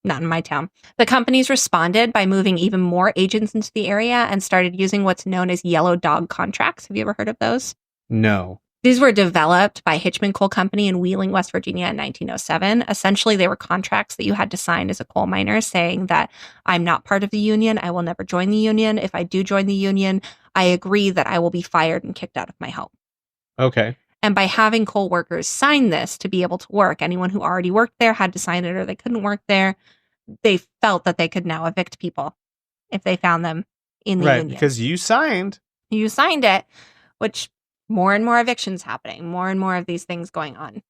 not in my town. The companies responded by moving even more agents into the area and started using what's known as yellow dog contracts. Have you ever heard of those? No. These were developed by Hitchman Coal Company in Wheeling, West Virginia in 1907. Essentially, they were contracts that you had to sign as a coal miner saying that I'm not part of the union. I will never join the union. If I do join the union, I agree that I will be fired and kicked out of my home. Okay. And by having coal workers sign this to be able to work, anyone who already worked there had to sign it or they couldn't work there. They felt that they could now evict people if they found them in the union. Right, because you signed. You signed it, which... more and more evictions happening, more and more of these things going on.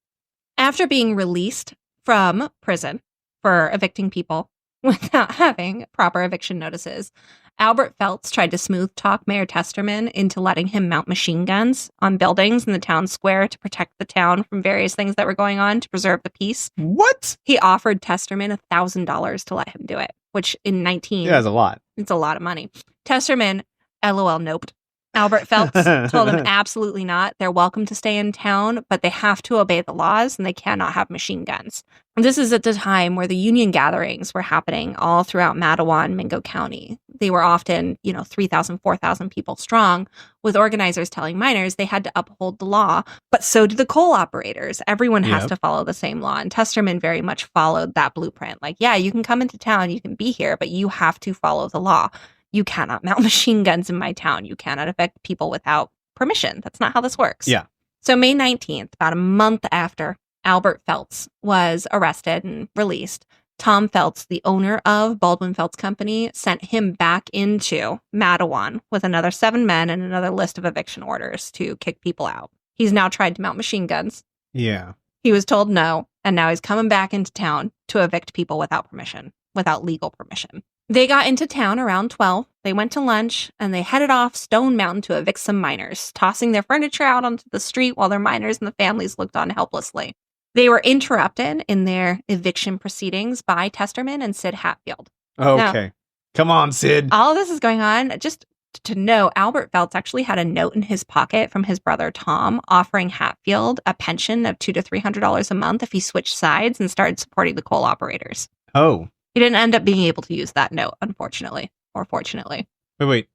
After being released from prison for evicting people without having proper eviction notices, Albert Felts tried to smooth talk Mayor Testerman into letting him mount machine guns on buildings in the town square to protect the town from various things that were going on to preserve the peace. What? He offered Testerman $1,000 to let him do it, which in 19... yeah, that's a lot. It's a lot of money. Testerman, LOL, noped. Albert Felts told him absolutely not. They're welcome to stay in town, but they have to obey the laws and they cannot have machine guns. And this is at the time where the union gatherings were happening all throughout Matawan, Mingo County. They were often, 3,000, 4,000 people strong, with organizers telling miners they had to uphold the law. But so do the coal operators. Everyone has to follow the same law. And Testerman very much followed that blueprint. Like, yeah, you can come into town, you can be here, but you have to follow the law. You cannot mount machine guns in my town. You cannot evict people without permission. That's not how this works. Yeah. So May 19th, about a month after Albert Felts was arrested and released, Tom Felts, the owner of Baldwin Felts Company, sent him back into Matawan with another 7 men and another list of eviction orders to kick people out. He's now tried to mount machine guns. Yeah. He was told no, and now he's coming back into town to evict people without permission, without legal permission. They got into town around 12. They went to lunch and they headed off Stone Mountain to evict some miners, tossing their furniture out onto the street while their miners and the families looked on helplessly. They were interrupted in their eviction proceedings by Testerman and Sid Hatfield. Okay. Now, come on, Sid. All of this is going on just to know, Albert Phelps actually had a note in his pocket from his brother Tom offering Hatfield a pension of $200 to $300 a month if he switched sides and started supporting the coal operators. Oh. He didn't end up being able to use that note, unfortunately, or fortunately. Wait.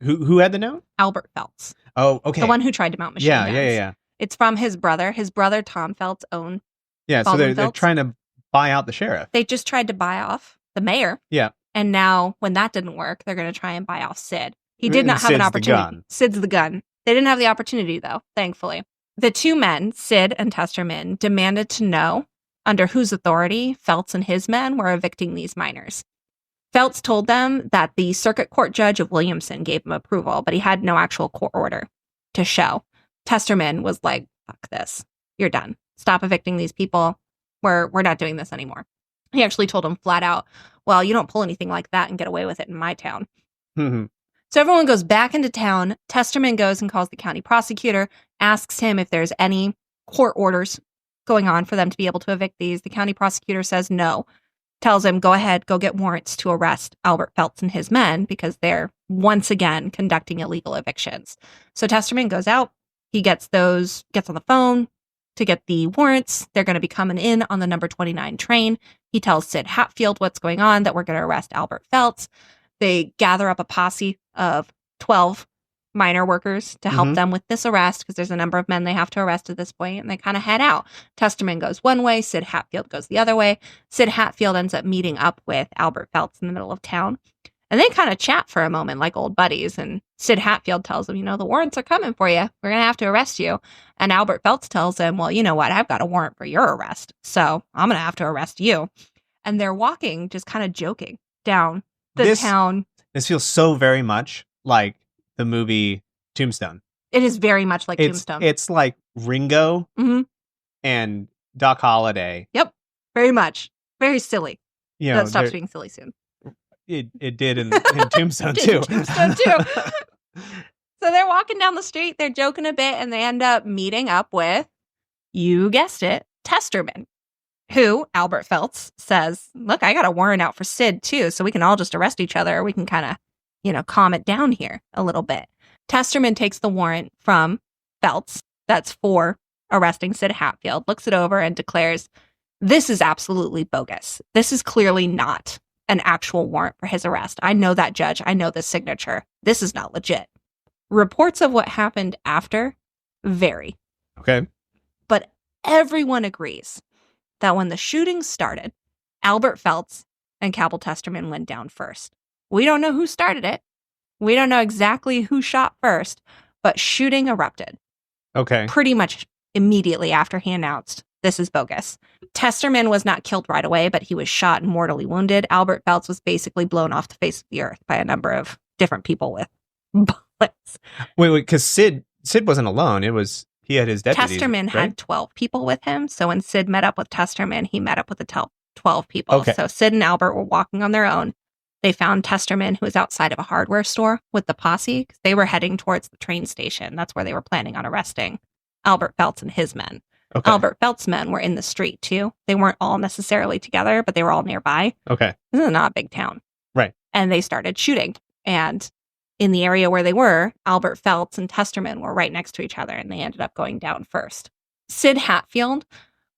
Who had the note? Albert Phelps. Oh, okay. The one who tried to mount machine guns. Yeah. It's from his brother. His brother Tom Phelps owned. Yeah, so they're trying to buy out the sheriff. They just tried to buy off the mayor. Yeah. And now, when that didn't work, they're going to try and buy off Sid. He did not have an opportunity. Sid's the gun. They didn't have the opportunity, though, thankfully. The two men, Sid and Testerman, demanded to know under whose authority Phelps and his men were evicting these miners. Phelps told them that the circuit court judge of Williamson gave him approval, but he had no actual court order to show. Testerman was like, fuck this. You're done. Stop evicting these people. We're not doing this anymore. He actually told him flat out, well, you don't pull anything like that and get away with it in my town. Mm-hmm. So everyone goes back into town. Testerman goes and calls the county prosecutor, asks him if there's any court orders going on for them to be able to evict these. The county prosecutor says no. Tells him, go ahead, go get warrants to arrest Albert Phelps and his men because they're once again conducting illegal evictions. So Testerman goes out. He gets on the phone to get the warrants. They're going to be coming in on the number 29 train. He tells Sid Hatfield what's going on, that we're going to arrest Albert Phelps. They gather up a posse of 12 miner workers to help them with this arrest because there's a number of men they have to arrest at this point, and they kind of head out. Testerman goes one way, Sid Hatfield goes the other way. Sid Hatfield ends up meeting up with Albert Phelps in the middle of town, and they kind of chat for a moment like old buddies, and Sid Hatfield tells him, the warrants are coming for you. We're going to have to arrest you. And Albert Phelps tells him, well, you know what? I've got a warrant for your arrest, so I'm going to have to arrest you. And they're walking, just kind of joking down the town. This feels so very much like the movie Tombstone. It is very much like Tombstone. It's like Ringo and Doc Holliday. Yep, very much. Very silly. That stops being silly soon. It did in Tombstone too. So they're walking down the street, they're joking a bit, and they end up meeting up with, you guessed it, Testerman, who, Albert Phelps, says, look, I got a warrant out for Sid too, so we can all just arrest each other. We can kind of, calm it down here a little bit. Testerman takes the warrant from Phelps, that's for arresting Sid Hatfield, looks it over and declares, this is absolutely bogus. This is clearly not an actual warrant for his arrest. I know that judge. I know this signature. This is not legit. Reports of what happened after vary. Okay. But everyone agrees that when the shooting started, Albert Phelps and Cabell Testerman went down first. We don't know who started it. We don't know exactly who shot first, but shooting erupted. Okay. Pretty much immediately after he announced, this is bogus. Testerman was not killed right away, but he was shot and mortally wounded. Albert Phelps was basically blown off the face of the earth by a number of different people with bullets. Wait, because Sid wasn't alone. He had his deputies. Testerman right? had 12 people with him. So when Sid met up with Testerman, he met up with the 12 people. Okay. So Sid and Albert were walking on their own. They found Testerman, who was outside of a hardware store with the posse. They were heading towards the train station. That's where they were planning on arresting Albert Phelps and his men. Okay. Albert Phelps' men were in the street, too. They weren't all necessarily together, but they were all nearby. Okay. This is not a big town. Right. And they started shooting. And in the area where they were, Albert Phelps and Testerman were right next to each other, and they ended up going down first. Sid Hatfield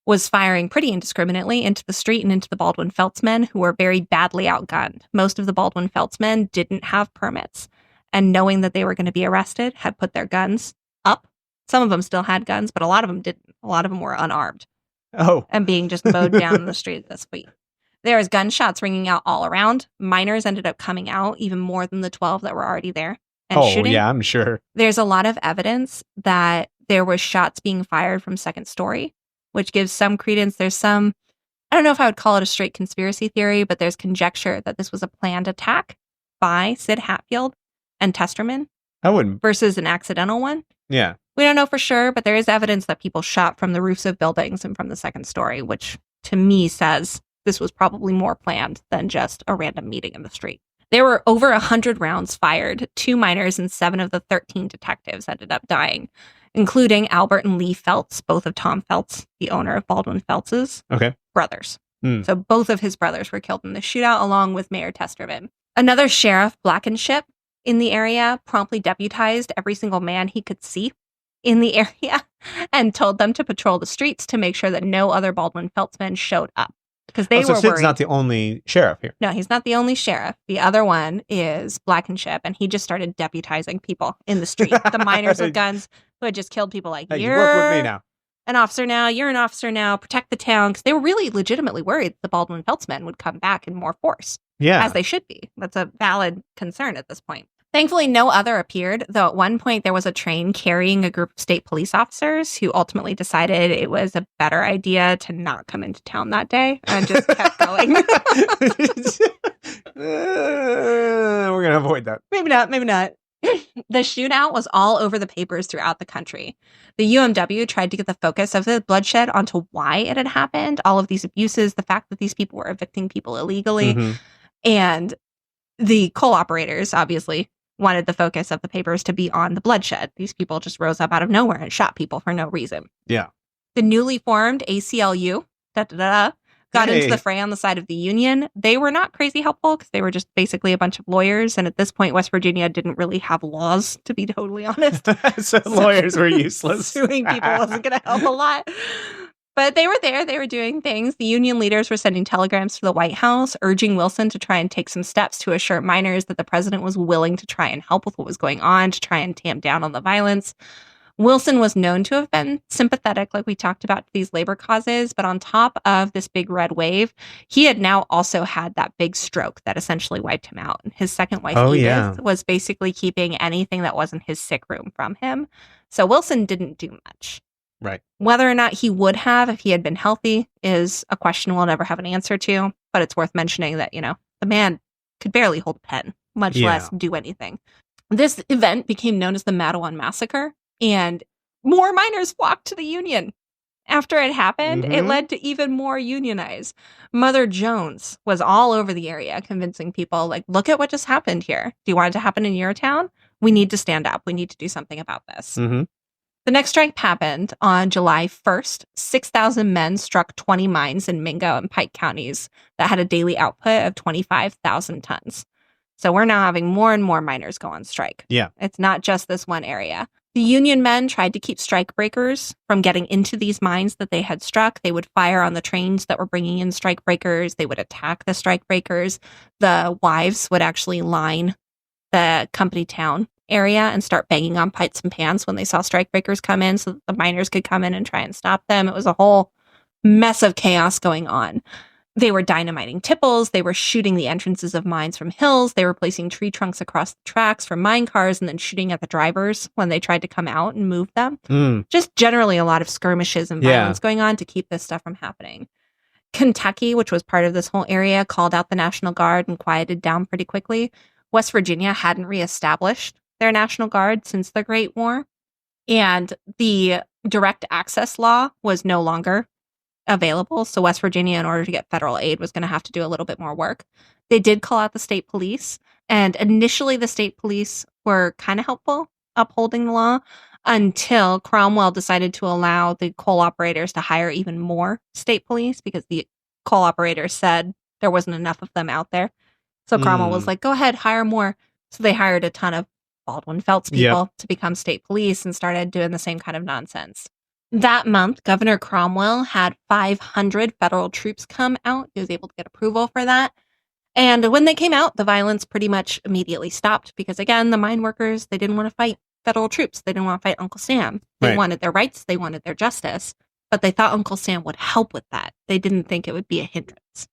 was firing pretty indiscriminately into the street and into the Baldwin Phelps men, who were very badly outgunned. Most of the Baldwin Phelps men didn't have permits, and knowing that they were going to be arrested, had put their guns up. Some of them still had guns, but a lot of them didn't. A lot of them were unarmed. Oh. And being just mowed down in the street this week. There was gunshots ringing out all around. Miners ended up coming out, even more than the 12 that were already there, and shooting. Yeah, I'm sure. There's a lot of evidence that there was shots being fired from second story, which gives some credence. There's some, I don't know if I would call it a straight conspiracy theory, but there's conjecture that this was a planned attack by Sid Hatfield and Testerman. I wouldn't. Versus an accidental one. Yeah. We don't know for sure, but there is evidence that people shot from the roofs of buildings and from the second story, which to me says this was probably more planned than just a random meeting in the street. There were over 100 rounds fired. 2 miners and 7 of the 13 detectives ended up dying, including Albert and Lee Phelps, both of Tom Phelps, the owner of Baldwin Phelps's brothers. So both of his brothers were killed in the shootout, along with Mayor Testerman. Another sheriff, Blankenship, in the area promptly deputized every single man he could see in the area and told them to patrol the streets to make sure that no other Baldwin Felts men showed up. Because they were Sid's worried. Not the only sheriff here. No, he's not the only sheriff. The other one is Blankenship, and he just started deputizing people in the street. The miners with guns who had just killed people, like, Hey, you're you work with me now. an officer now, you're an officer now, protect the town. Because they were really legitimately worried the Baldwin Felts men would come back in more force. Yeah. As they should be. That's a valid concern at this point. Thankfully, no other appeared, though at one point there was a train carrying a group of state police officers who ultimately decided it was a better idea to not come into town that day and just kept going. We're going to avoid that. Maybe not. The shootout was all over the papers throughout the country. The UMW tried to get the focus of the bloodshed onto why it had happened, all of these abuses, the fact that these people were evicting people illegally, and the coal operators, obviously, wanted the focus of the papers to be on the bloodshed. These people just rose up out of nowhere and shot people for no reason. Yeah. The newly formed ACLU got into the fray on the side of the Union. They were not crazy helpful because they were just basically a bunch of lawyers. And at this point, West Virginia didn't really have laws, to be totally honest. So lawyers were useless. Suing people wasn't going to help a lot. But they were there. They were doing things. The Union leaders were sending telegrams to the White House, urging Wilson to try and take some steps to assure miners that the president was willing to try and help with what was going on, to try and tamp down on the violence. Wilson was known to have been sympathetic, like we talked about, to these labor causes. But on top of this big red wave, he had now also had that big stroke that essentially wiped him out. His second wife, Edith, was basically keeping anything that wasn't his sick room from him. So Wilson didn't do much. Right. Whether or not he would have if he had been healthy is a question we'll never have an answer to. But it's worth mentioning that, the man could barely hold a pen, much less do anything. This event became known as the Mattawan Massacre, and more miners flocked to the Union. After it happened, it led to even more unionize. Mother Jones was all over the area convincing people, like, look at what just happened here. Do you want it to happen in your town? We need to stand up. We need to do something about this. The next strike happened on July 1st. 6,000 men struck 20 mines in Mingo and Pike counties that had a daily output of 25,000 tons. So we're now having more and more miners go on strike. Yeah. It's not just this one area. The Union men tried to keep strikebreakers from getting into these mines that they had struck. They would fire on the trains that were bringing in strikebreakers. They would attack the strikebreakers. The wives would actually line the company town area and start banging on pipes and pans when they saw strikebreakers come in so that the miners could come in and try and stop them. It was a whole mess of chaos going on. They were dynamiting tipples. They were shooting the entrances of mines from hills. They were placing tree trunks across the tracks for mine cars and then shooting at the drivers when they tried to come out and move them. Just generally a lot of skirmishes and violence going on to keep this stuff from happening. Kentucky, which was part of this whole area, called out the National Guard and quieted down pretty quickly. West Virginia hadn't reestablished their National Guard since the Great War, and the direct access law was no longer available. So West Virginia, in order to get federal aid, was going to have to do a little bit more work. They did call out the state police, and initially the state police were kind of helpful upholding the law until Cromwell decided to allow the coal operators to hire even more state police because the coal operators said there wasn't enough of them out there. So Cromwell was like, go ahead, hire more. So they hired a ton of Baldwin Felts people to become state police and started doing the same kind of nonsense. That month, Governor Cromwell had 500 federal troops come out. He was able to get approval for that. And when they came out, the violence pretty much immediately stopped because, again, the mine workers, they didn't want to fight federal troops. They didn't want to fight Uncle Sam. They wanted their rights. They wanted their justice. But they thought Uncle Sam would help with that. They didn't think it would be a hindrance.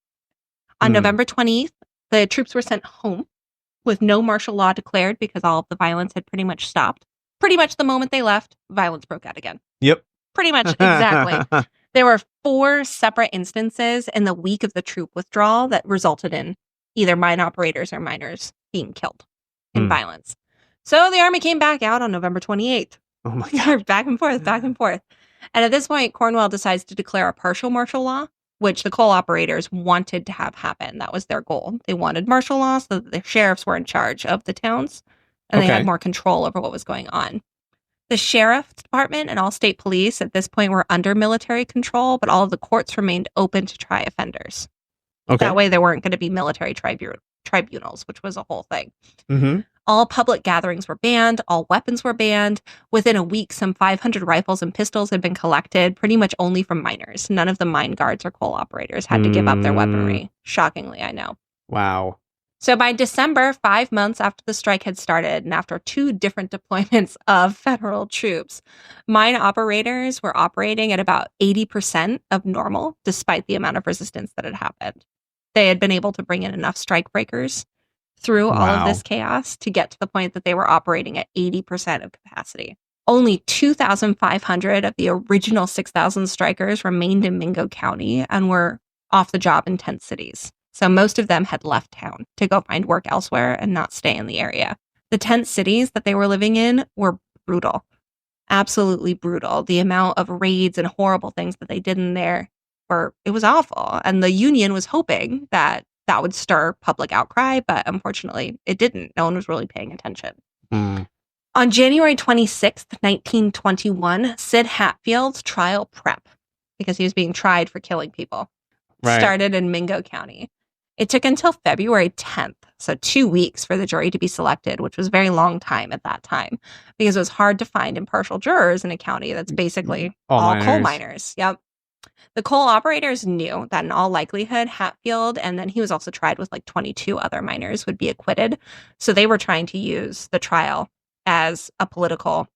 On November 20th, the troops were sent home with no martial law declared because all of the violence had pretty much stopped. Pretty much the moment they left, violence broke out again. Yep. Pretty much, exactly. There were 4 separate instances in the week of the troop withdrawal that resulted in either mine operators or miners being killed in violence. So the army came back out on November 28th. Oh my God. Back and forth, back and forth. And at this point, Cornwell decides to declare a partial martial law, which the coal operators wanted to have happen. That was their goal. They wanted martial law so that the sheriffs were in charge of the towns and they had more control over what was going on. The sheriff's department and all state police at this point were under military control, but all of the courts remained open to try offenders. That way there weren't going to be military tribunals, which was a whole thing. All public gatherings were banned. All weapons were banned. Within a week, some 500 rifles and pistols had been collected, pretty much only from miners. None of the mine guards or coal operators had to give up their weaponry. Shockingly, I know. Wow. So by December, 5 months after the strike had started, and after 2 different deployments of federal troops, mine operators were operating at about 80% of normal, despite the amount of resistance that had happened. They had been able to bring in enough strike breakers through all of this chaos to get to the point that they were operating at 80% of capacity. Only 2,500 of the original 6,000 strikers remained in Mingo County and were off the job in tent cities. So most of them had left town to go find work elsewhere and not stay in the area. The tent cities that they were living in were brutal, absolutely brutal. The amount of raids and horrible things that they did in there it was awful. And the Union was hoping that that would stir public outcry, but unfortunately it didn't. No one was really paying attention. On January 26th, 1921, Sid Hatfield's trial prep, because he was being tried for killing people, started in Mingo County. It took until February 10th, so 2 weeks, for the jury to be selected, which was a very long time at that time, because it was hard to find impartial jurors in a county that's basically all coal miners. Yep. The coal operators knew that in all likelihood, Hatfield, and then he was also tried with like 22 other miners, would be acquitted. So they were trying to use the trial as a political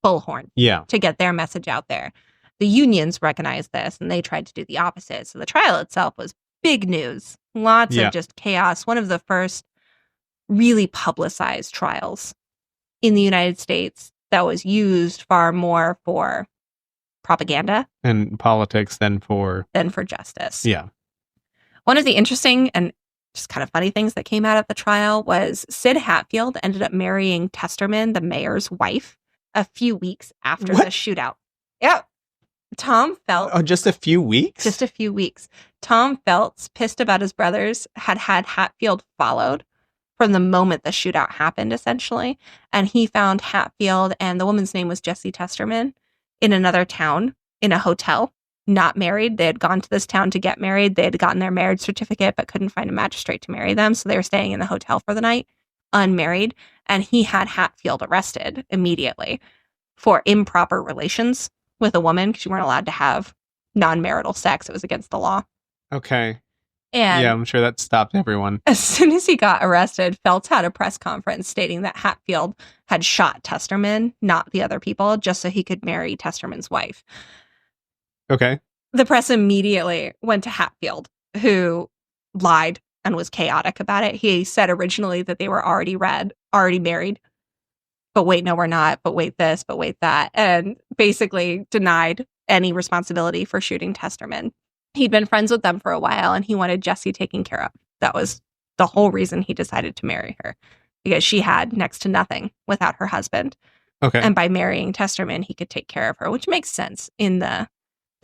bullhorn to get their message out there. The unions recognized this, and they tried to do the opposite. So the trial itself was big news. Lots of just chaos. One of the first really publicized trials in the United States that was used far more for propaganda and politics than for justice. Yeah. One of the interesting and just kind of funny things that came out of the trial was Sid Hatfield ended up marrying Testerman, the mayor's wife, a few weeks after the shootout. Yep. Tom Feltz. Oh, just a few weeks? Just a few weeks. Tom Feltz, pissed about his brothers, had Hatfield followed from the moment the shootout happened, essentially. And he found Hatfield, and the woman's name was Jessie Testerman, in another town, in a hotel, not married. They had gone to this town to get married. They had gotten their marriage certificate, but couldn't find a magistrate to marry them. So they were staying in the hotel for the night, unmarried. And he had Hatfield arrested immediately for improper relations with a woman, because you weren't allowed to have non-marital sex. It was against the law. Okay. And yeah, I'm sure that stopped everyone. As soon as he got arrested, Feltz had a press conference stating that Hatfield had shot Testerman, not the other people, just so he could marry Testerman's wife. Okay. The press immediately went to Hatfield, who lied and was chaotic about it. He said originally that they were already married. But wait, no, we're not. But wait this, but wait that. And basically denied any responsibility for shooting Testerman. He'd been friends with them for a while, and he wanted Jessie taken care of. That was the whole reason he decided to marry her, because she had next to nothing without her husband. Okay. And by marrying Testerman, he could take care of her, which makes sense in the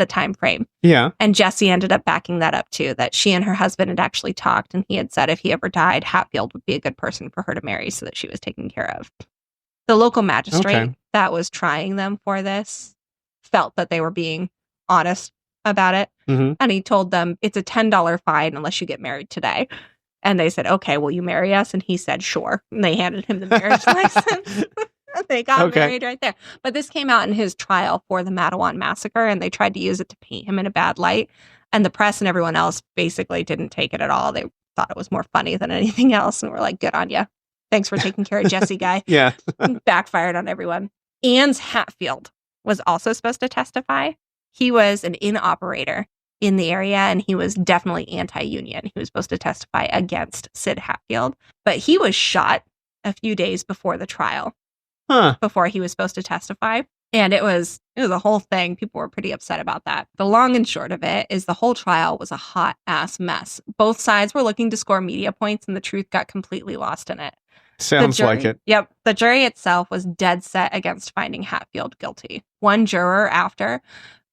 time frame. Yeah. And Jessie ended up backing that up too, that she and her husband had actually talked, and he had said if he ever died, Hatfield would be a good person for her to marry so that she was taken care of. The local magistrate that was trying them for this felt that they were being honest about it. Mm-hmm. And he told them it's a $10 fine unless you get married today. And they said, okay, will you marry us? And he said, sure. And they handed him the marriage license. They got married right there. But this came out in his trial for the Matawan massacre, and they tried to use it to paint him in a bad light. And the press and everyone else basically didn't take it at all. They thought it was more funny than anything else. And were like, good on you. Thanks for taking care of Jessie, guy. Yeah. Backfired on everyone. Ans Hatfield was also supposed to testify. He was an inn operator in the area, and he was definitely anti-union. He was supposed to testify against Sid Hatfield. But he was shot a few days before the trial, before he was supposed to testify. And it was a whole thing. People were pretty upset about that. The long and short of it is the whole trial was a hot ass mess. Both sides were looking to score media points, and the truth got completely lost in it. Sounds like it. Yep. The jury itself was dead set against finding Hatfield guilty. One juror after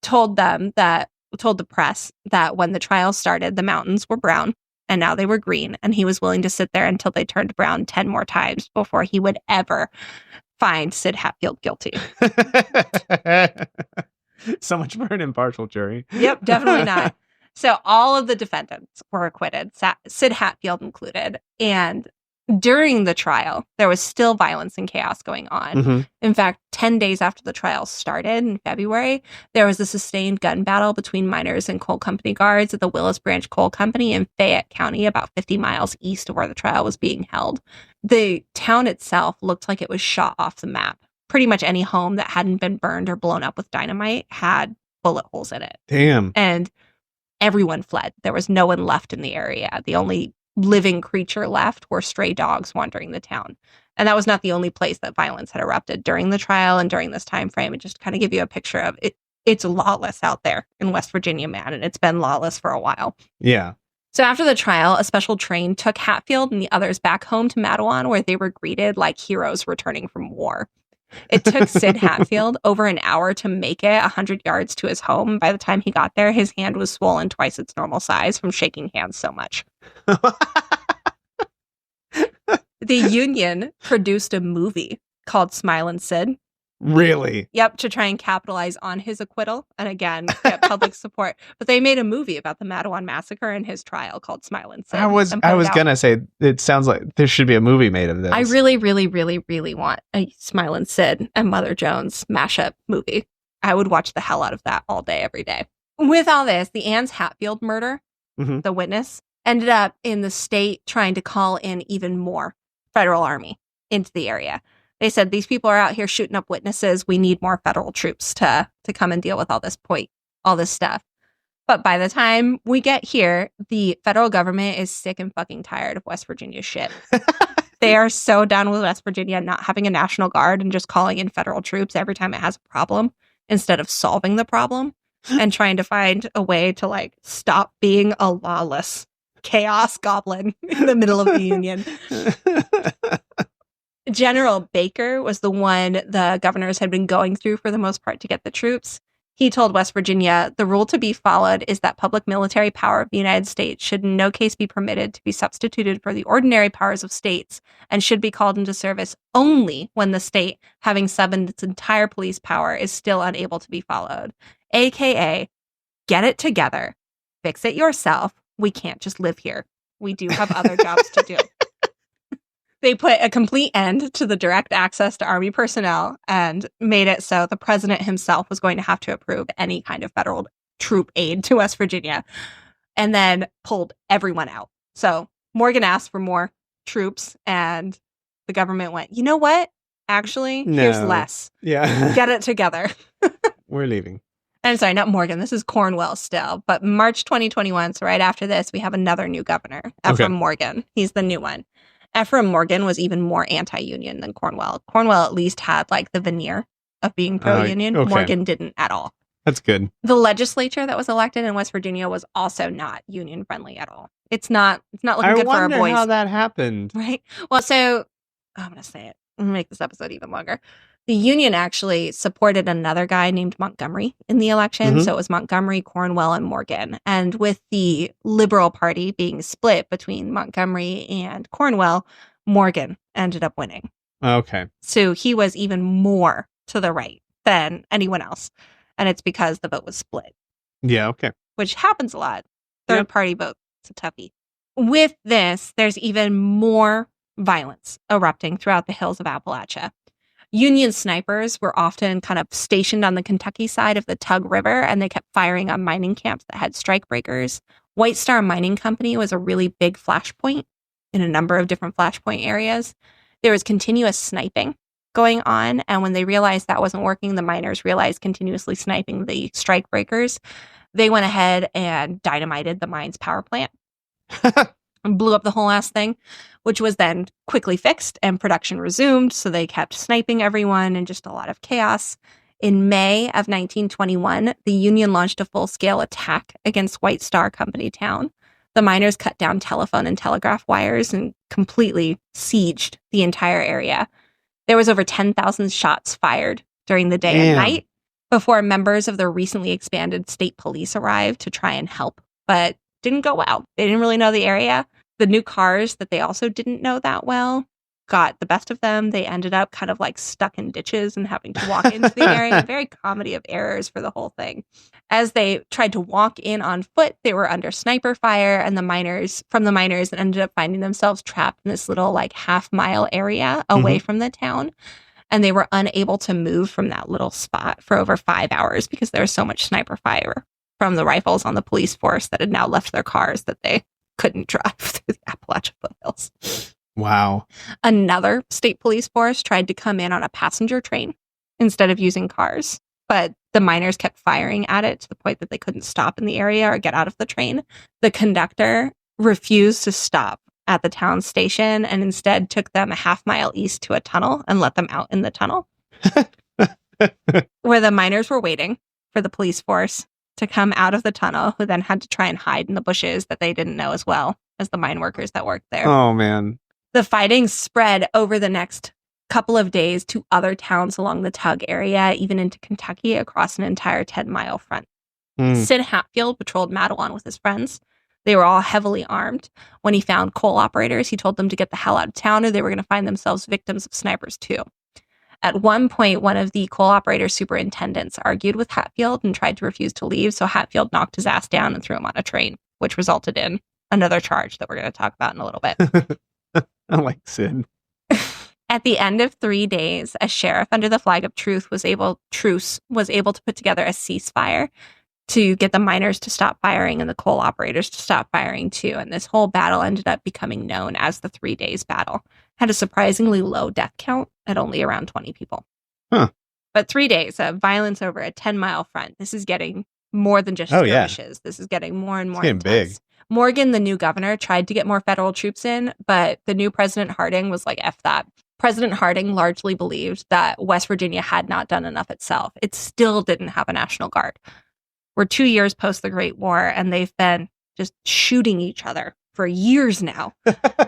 told the press that when the trial started, the mountains were brown and now they were green, and he was willing to sit there until they turned brown 10 more times before he would ever find Sid Hatfield guilty. So much for an impartial jury. Yep, definitely not. So all of the defendants were acquitted, Sid Hatfield included, and During the trial, there was still violence and chaos going on. Mm-hmm. In fact, 10 days after the trial started in February, there was a sustained gun battle between miners and coal company guards at the Willis Branch Coal Company in Fayette County, about 50 miles east of where the trial was being held. The town itself looked like it was shot off the map. Pretty much any home that hadn't been burned or blown up with dynamite had bullet holes in it. Damn. And everyone fled. There was no one left in the area. The only living creature left were stray dogs wandering the town. And that was not the only place that violence had erupted during the trial and during this time frame. It just kind of give you a picture of it. It's lawless out there in West Virginia, man, and it's been lawless for a while. Yeah. So after the trial, a special train took Hatfield and the others back home to Matawan, where they were greeted like heroes returning from war. It took Sid Hatfield over an hour to make it 100 yards to his home. By the time he got there, his hand was swollen twice its normal size from shaking hands so much. The Union produced a movie called Smilin' Sid. Really? Yep, to try and capitalize on his acquittal and again get public support. But they made a movie about the Matawan massacre and his trial called Smilin' Sid. I was gonna say it sounds like there should be a movie made of this. I really, really, really, really want a Smilin' Sid and Mother Jones mashup movie. I would watch the hell out of that all day, every day. With all this, the Ann's Hatfield murder, the witness, ended up in the state trying to call in even more federal army into the area. They said, these people are out here shooting up witnesses. We need more federal troops to come and deal with all this stuff. But by the time we get here, the federal government is sick and fucking tired of West Virginia shit. They are so done with West Virginia not having a National Guard and just calling in federal troops every time it has a problem instead of solving the problem and trying to find a way to like stop being a lawless chaos goblin in the middle of the Union. General Baker was the one the governors had been going through for the most part to get the troops. He told West Virginia, the rule to be followed is that public military power of the United States should in no case be permitted to be substituted for the ordinary powers of states and should be called into service only when the state, having summoned its entire police power, is still unable to be followed. AKA, get it together, fix it yourself. We can't just live here. We do have other jobs to do. They put a complete end to the direct access to Army personnel and made it so the president himself was going to have to approve any kind of federal troop aid to West Virginia, and then pulled everyone out. So Morgan asked for more troops, and the government went, you know what? Actually, here's less. Yeah. Get it together. We're leaving. I'm sorry, not Morgan. This is Cornwell still. But March 2021, so right after this, we have another new governor, Ephraim Morgan. He's the new one. Ephraim Morgan was even more anti-union than Cornwell. Cornwell at least had like the veneer of being pro-union. Morgan didn't at all. That's good. The legislature that was elected in West Virginia was also not union friendly at all. It's not looking good for our boys. I wonder how that happened. Right? Well, so I'm going to say it. I'm going to make this episode even longer. The Union actually supported another guy named Montgomery in the election. So it was Montgomery, Cornwell, and Morgan. And with the Liberal Party being split between Montgomery and Cornwell, Morgan ended up winning. Okay. So he was even more to the right than anyone else. And it's because the vote was split. Yeah, okay. Which happens a lot. Third party vote. It's a toughie. With this, there's even more violence erupting throughout the hills of Appalachia. Union snipers were often kind of stationed on the Kentucky side of the Tug River, and they kept firing on mining camps that had strike breakers. White Star Mining Company was a really big flashpoint in a number of different flashpoint areas. There was continuous sniping going on, and when they realized that wasn't working, the miners realized continuously sniping the strike breakers. They went ahead and dynamited the mine's power plant. And blew up the whole ass thing, which was then quickly fixed and production resumed. So they kept sniping everyone and just a lot of chaos. In May of 1921, the Union launched a full-scale attack against White Star Company Town. The miners cut down telephone and telegraph wires and completely sieged the entire area. There was over 10,000 shots fired during the day and night before members of the recently expanded state police arrived to try and help, but didn't go well. They didn't really know the area. The new cars that they also didn't know that well got the best of them. They ended up kind of like stuck in ditches and having to walk into the area. Very comedy of errors for the whole thing. As they tried to walk in on foot, they were under sniper fire and the miners and ended up finding themselves trapped in this little like half-mile area away from the town. And they were unable to move from that little spot for over 5 hours because there was so much sniper fire from the rifles on the police force that had now left their cars that they couldn't drive through the Appalachian foothills. Wow. Another state police force tried to come in on a passenger train instead of using cars, but the miners kept firing at it to the point that they couldn't stop in the area or get out of the train. The conductor refused to stop at the town station and instead took them a half-mile east to a tunnel and let them out in the tunnel where the miners were waiting for the police force to come out of the tunnel, who then had to try and hide in the bushes that they didn't know as well as the mine workers that worked there. Oh, man. The fighting spread over the next couple of days to other towns along the Tug area, even into Kentucky, across an entire 10-mile front. Sid Hatfield patrolled Matawan with his friends. They were all heavily armed. When he found coal operators, he told them to get the hell out of town or they were going to find themselves victims of snipers too. At one point, one of the coal operator superintendents argued with Hatfield and tried to refuse to leave, so Hatfield knocked his ass down and threw him on a train, which resulted in another charge that we're going to talk about in a little bit. I like Sid. At the end of 3 days, a sheriff under the flag of truce was able to put together a ceasefire to get the miners to stop firing and the coal operators to stop firing too. And this whole battle ended up becoming known as the 3 Days Battle. Had a surprisingly low death count at only around 20 people. Huh. But 3 days of violence over a 10-mile front. This is getting more than just skirmishes. This is getting more and more intense. Big. Morgan, the new governor, tried to get more federal troops in, but the new President Harding was like, F that. President Harding largely believed that West Virginia had not done enough itself. It still didn't have a National Guard. We're 2 years post the Great War, and they've been just shooting each other for years now.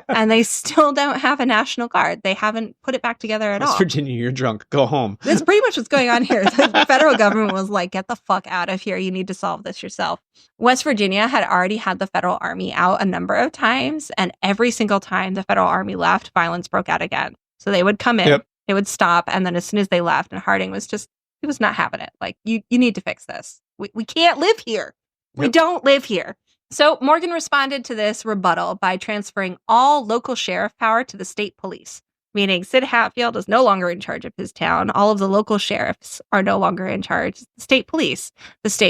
And they still don't have a National Guard. They haven't put it back together at all. West Virginia, you're drunk. Go home. That's pretty much what's going on here. The federal government was like, get the fuck out of here. You need to solve this yourself. West Virginia had already had the federal army out a number of times, and every single time the federal army left, violence broke out again. So they would come in, they would stop, and then as soon as they left, and Harding was just, he was not having it. Like, you need to fix this. We can't live here. We don't live here. So Morgan responded to this rebuttal by transferring all local sheriff power to the state police, meaning Sid Hatfield is no longer in charge of his town. All of the local sheriffs are no longer in charge. The state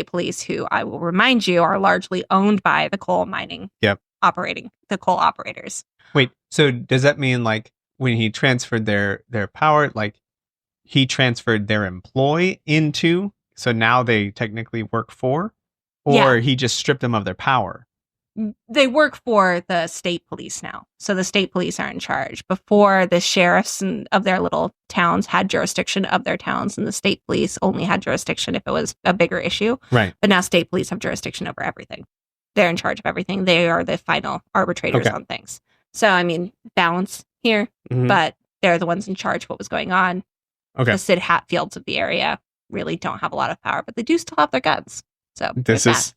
police, who I will remind you are largely owned by the coal mining the coal operators. Wait, so does that mean like when he transferred their power, like he transferred their employee into, so now they technically work for? Or he just stripped them of their power? They work for the state police now. So the state police are in charge. Before, the sheriffs of their little towns had jurisdiction of their towns, and the state police only had jurisdiction if it was a bigger issue. Right. But now state police have jurisdiction over everything. They're in charge of everything. They are the final arbitrators on things. So, I mean, balance here, but they're the ones in charge of what was going on. Okay. The Sid Hatfields of the area really don't have a lot of power, but they do still have their guns. So this is,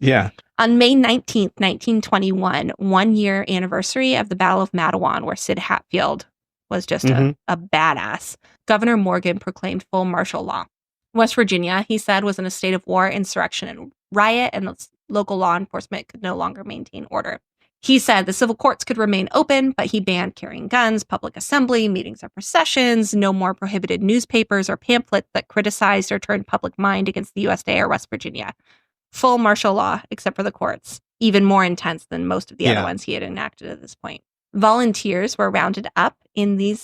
On May 19th, 1921, 1 year anniversary of the Battle of Matawan, where Sid Hatfield was just a badass, Governor Morgan proclaimed full martial law. West Virginia, he said, was in a state of war, insurrection, and riot, and local law enforcement could no longer maintain order. He said the civil courts could remain open, but he banned carrying guns, public assembly, meetings or processions, no more prohibited newspapers or pamphlets that criticized or turned public mind against the USA or West Virginia. Full martial law, except for the courts, even more intense than most of the other ones he had enacted at this point. Volunteers were rounded up in these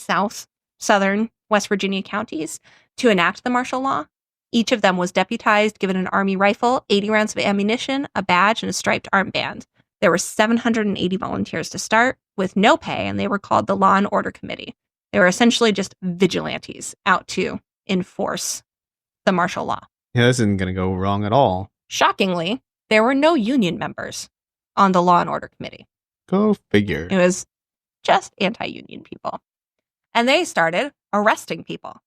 southern West Virginia counties to enact the martial law. Each of them was deputized, given an army rifle, 80 rounds of ammunition, a badge, and a striped armband. There were 780 volunteers to start, with no pay, and they were called the Law and Order Committee. They were essentially just vigilantes out to enforce the martial law. Yeah, this isn't going to go wrong at all. Shockingly, there were no union members on the Law and Order Committee. Go figure. It was just anti-union people. And they started arresting people.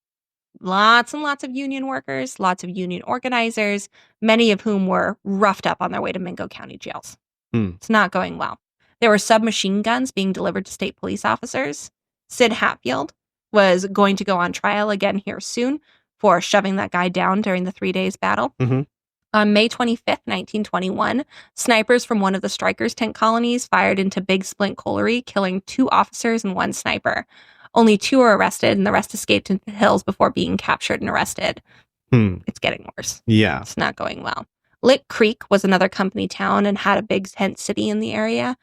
Lots and lots of union workers, lots of union organizers, many of whom were roughed up on their way to Mingo County jails. It's not going well. There were submachine guns being delivered to state police officers. Sid Hatfield was going to go on trial again here soon for shoving that guy down during the 3 days battle. Mm-hmm. On May 25th, 1921, snipers from one of the strikers' tent colonies fired into Big Splint Colliery, killing 2 officers and 1 sniper. Only 2 were arrested, and the rest escaped into the hills before being captured and arrested. It's getting worse. Yeah. It's not going well. Lick Creek was another company town and had a big tent city in the area.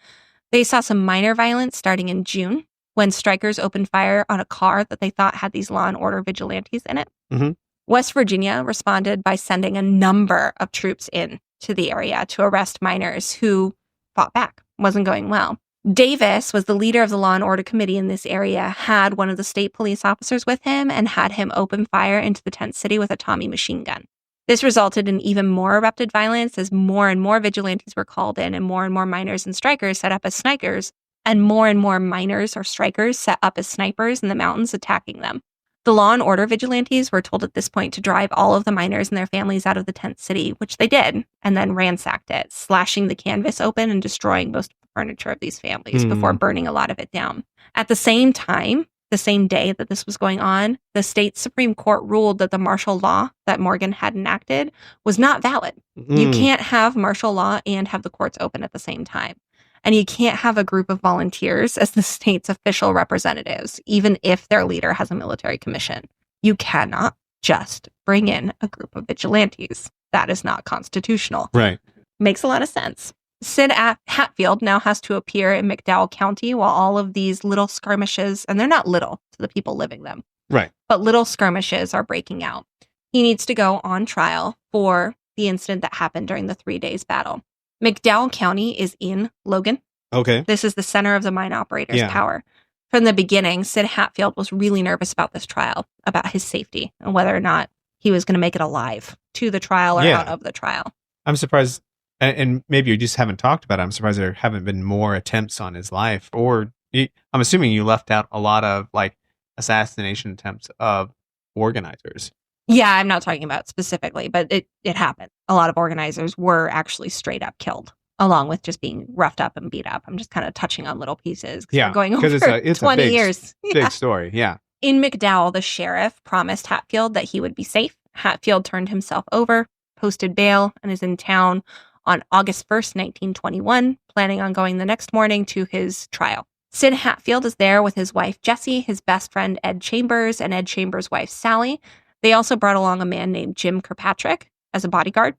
They saw some minor violence starting in June when strikers opened fire on a car that they thought had these law and order vigilantes in it. Mm-hmm. West Virginia responded by sending a number of troops in to the area to arrest miners who fought back. Wasn't going well. Davis was the leader of the Law and Order Committee in this area, had one of the state police officers with him, and had him open fire into the tent city with a Tommy machine gun. This resulted in even more erupted violence as more and more vigilantes were called in and more miners and strikers set up as snipers, and more miners or strikers set up as snipers in the mountains attacking them. The Law and Order vigilantes were told at this point to drive all of the miners and their families out of the tent city, which they did, and then ransacked it, slashing the canvas open and destroying most of the furniture of these families before burning a lot of it down. At the same time, the same day that this was going on, the state Supreme Court ruled that the martial law that Morgan had enacted was not valid. You can't have martial law and have the courts open at the same time. And you can't have a group of volunteers as the state's official representatives, even if their leader has a military commission. You cannot just bring in a group of vigilantes. That is not constitutional. Right. Makes a lot of sense. Sid Hatfield now has to appear in McDowell County while all of these little skirmishes, and they're not little to the people living them, right, but little skirmishes are breaking out. He needs to go on trial for the incident that happened during the 3 days battle. McDowell County is in Logan. Okay. This is the center of the mine operator's power. From the beginning, Sid Hatfield was really nervous about this trial, about his safety, and whether or not he was going to make it alive to the trial or out of the trial. I'm surprised, and maybe you just haven't talked about it. I'm surprised there haven't been more attempts on his life. Or I'm assuming you left out a lot of like assassination attempts of organizers. Yeah, I'm not talking about specifically, but it happened. A lot of organizers were actually straight up killed, along with just being roughed up and beat up. I'm just kind of touching on little pieces. Yeah, going over it's 20 a big, years. Big story, yeah. In McDowell, the sheriff promised Hatfield that he would be safe. Hatfield turned himself over, posted bail, and is in town on August 1st, 1921, planning on going the next morning to his trial. Sid Hatfield is there with his wife, Jessie, his best friend, Ed Chambers, and Ed Chambers' wife, Sally. They also brought along a man named Jim Kirkpatrick as a bodyguard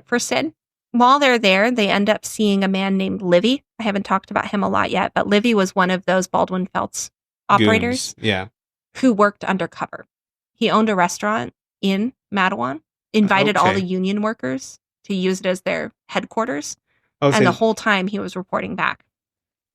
for Sid. While they're there, they end up seeing a man named Livy. I haven't talked about him a lot yet, but Livy was one of those Baldwin Felts operators who worked undercover. He owned a restaurant in Matawan, invited all the union workers to use it as their headquarters, and the whole time he was reporting back.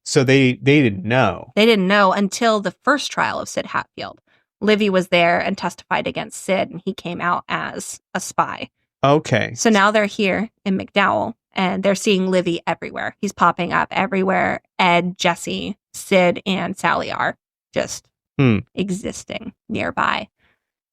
So they didn't know. They didn't know until the first trial of Sid Hatfield. Livy was there and testified against Sid, and he came out as a spy. Okay. So now they're here in McDowell, and they're seeing Livy everywhere. He's popping up everywhere. Ed, Jesse, Sid, and Sally are just existing nearby.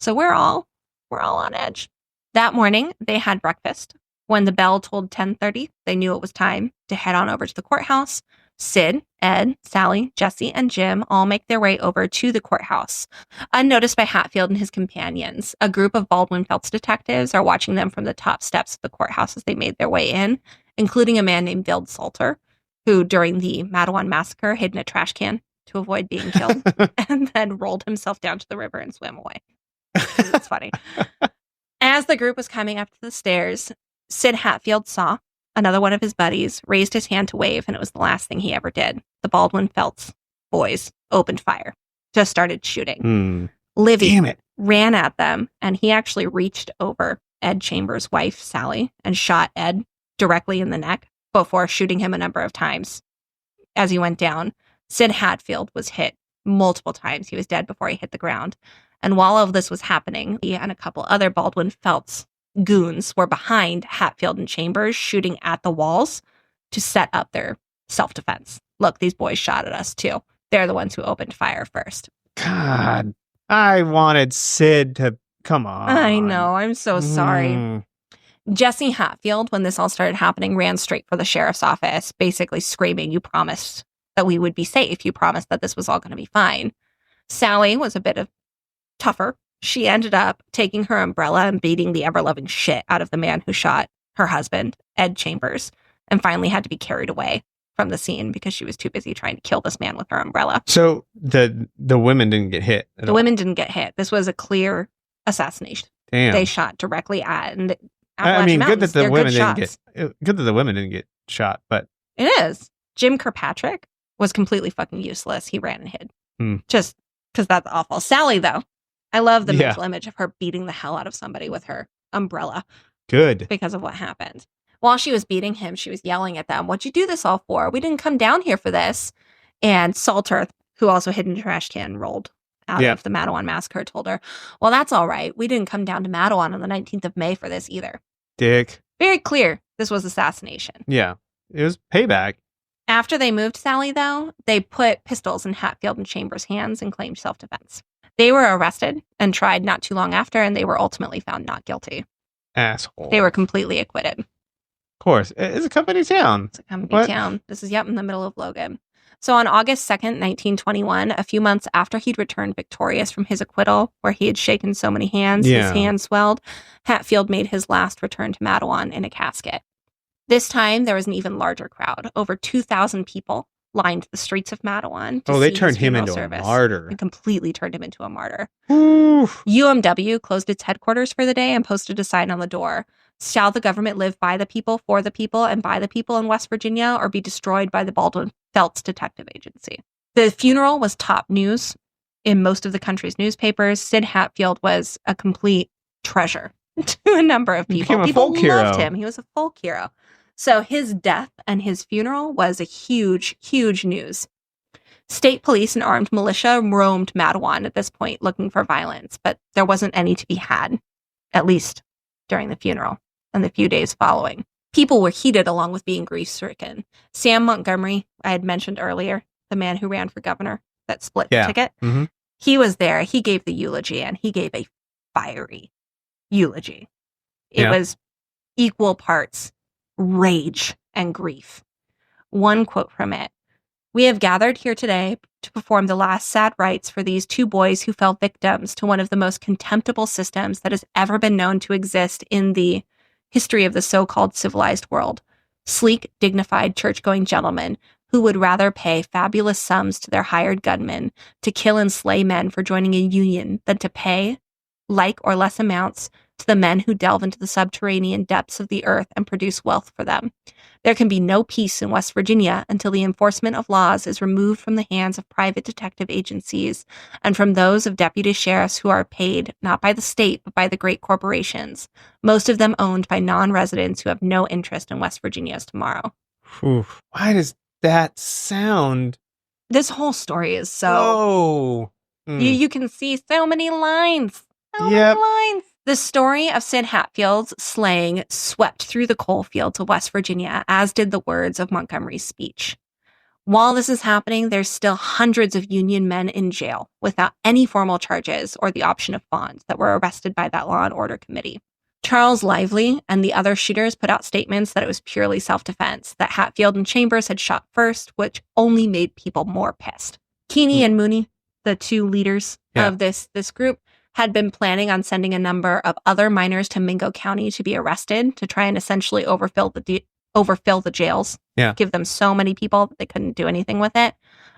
So we're all on edge. That morning, they had breakfast. When the bell told 10:30, they knew it was time to head on over to the courthouse. Sid, Ed, Sally, Jesse, and Jim all make their way over to the courthouse. Unnoticed by Hatfield and his companions, a group of Baldwin Felts detectives are watching them from the top steps of the courthouse as they made their way in, including a man named Bill Salter, who during the Matawan massacre hid in a trash can to avoid being killed and then rolled himself down to the river and swam away. It's funny. As the group was coming up to the stairs, Sid Hatfield saw another one of his buddies, raised his hand to wave, and it was the last thing he ever did. The Baldwin Felts boys opened fire, just started shooting. Livy ran at them, and he actually reached over Ed Chambers' wife, Sally, and shot Ed directly in the neck before shooting him a number of times. As he went down, Sid Hatfield was hit multiple times. He was dead before he hit the ground. And while all of this was happening, he and a couple other Baldwin Felts goons were behind Hatfield and Chambers, shooting at the walls to set up their self-defense. Look, these boys shot at us too. They're the ones who opened fire first. God, I wanted Sid to come on. I know. I'm so sorry. Jesse Hatfield, when this all started happening, ran straight for the sheriff's office, basically screaming, "You promised that we would be safe. You promised that this was all going to be fine." Sally was a bit of tougher. She ended up taking her umbrella and beating the ever-loving shit out of the man who shot her husband, Ed Chambers, and finally had to be carried away from the scene because she was too busy trying to kill this man with her umbrella. So the women didn't get hit at all? Women didn't get hit. This was a clear assassination. Damn. They shot directly at, and I mean, good that the women didn't get shot, but it is. Jim Kirkpatrick was completely fucking useless. He ran and hid. Just because that's awful. Sally, though, I love the mental image of her beating the hell out of somebody with her umbrella. Good. Because of what happened. While she was beating him, she was yelling at them, "What'd you do this all for? We didn't come down here for this." And Salter, who also hid in a trash can, rolled out of the Mattawan massacre, told her, "Well, that's all right. We didn't come down to Mattawan on the 19th of May for this either." Dick. Very clear this was assassination. Yeah. It was payback. After they moved Sally, though, they put pistols in Hatfield and Chambers' hands and claimed self-defense. They were arrested and tried not too long after, and they were ultimately found not guilty. Asshole. They were completely acquitted. Of course. It's a company town. It's a company town. This is, in the middle of Logan. So on August 2nd, 1921, a few months after he'd returned victorious from his acquittal, where he had shaken so many hands, his hands swelled, Hatfield made his last return to Mattawan in a casket. This time, there was an even larger crowd. Over 2,000 people lined the streets of Mattawan. They turned him into a martyr. And completely turned him into a martyr. Oof. UMW closed its headquarters for the day and posted a sign on the door. "Shall the government live by the people, for the people, and by the people in West Virginia, or be destroyed by the Baldwin Felts Detective Agency?" The funeral was top news in most of the country's newspapers. Sid Hatfield was a complete treasure to a number of people. People loved him. He was a folk hero. So his death and his funeral was a huge, huge news. State police and armed militia roamed Mattawan at this point looking for violence, but there wasn't any to be had, at least during the funeral and the few days following. People were heated along with being grief-stricken. Sam Montgomery, I had mentioned earlier, the man who ran for governor that split the ticket, he was there. He gave the eulogy, and he gave a fiery eulogy. It was equal parts rage and grief. One quote from it: "We have gathered here today to perform the last sad rites for these two boys who fell victims to one of the most contemptible systems that has ever been known to exist in the history of the so-called civilized world. Sleek, dignified, church-going gentlemen who would rather pay fabulous sums to their hired gunmen to kill and slay men for joining a union than to pay like or less amounts to the men who delve into the subterranean depths of the earth and produce wealth for them. There can be no peace in West Virginia until the enforcement of laws is removed from the hands of private detective agencies and from those of deputy sheriffs who are paid not by the state but by the great corporations, most of them owned by non-residents who have no interest in West Virginia's tomorrow." Oof. Why does that sound? This whole story is so... You can see so many lines. So many lines. The story of Sid Hatfield's slaying swept through the coal fields of West Virginia, as did the words of Montgomery's speech. While this is happening, there's still hundreds of Union men in jail without any formal charges or the option of bond that were arrested by that Law and Order Committee. Charles Lively and the other shooters put out statements that it was purely self-defense, that Hatfield and Chambers had shot first, which only made people more pissed. Keeney and Mooney, the two leaders of this group, had been planning on sending a number of other miners to Mingo County to be arrested to try and essentially overfill the jails. Give them so many people that they couldn't do anything with it.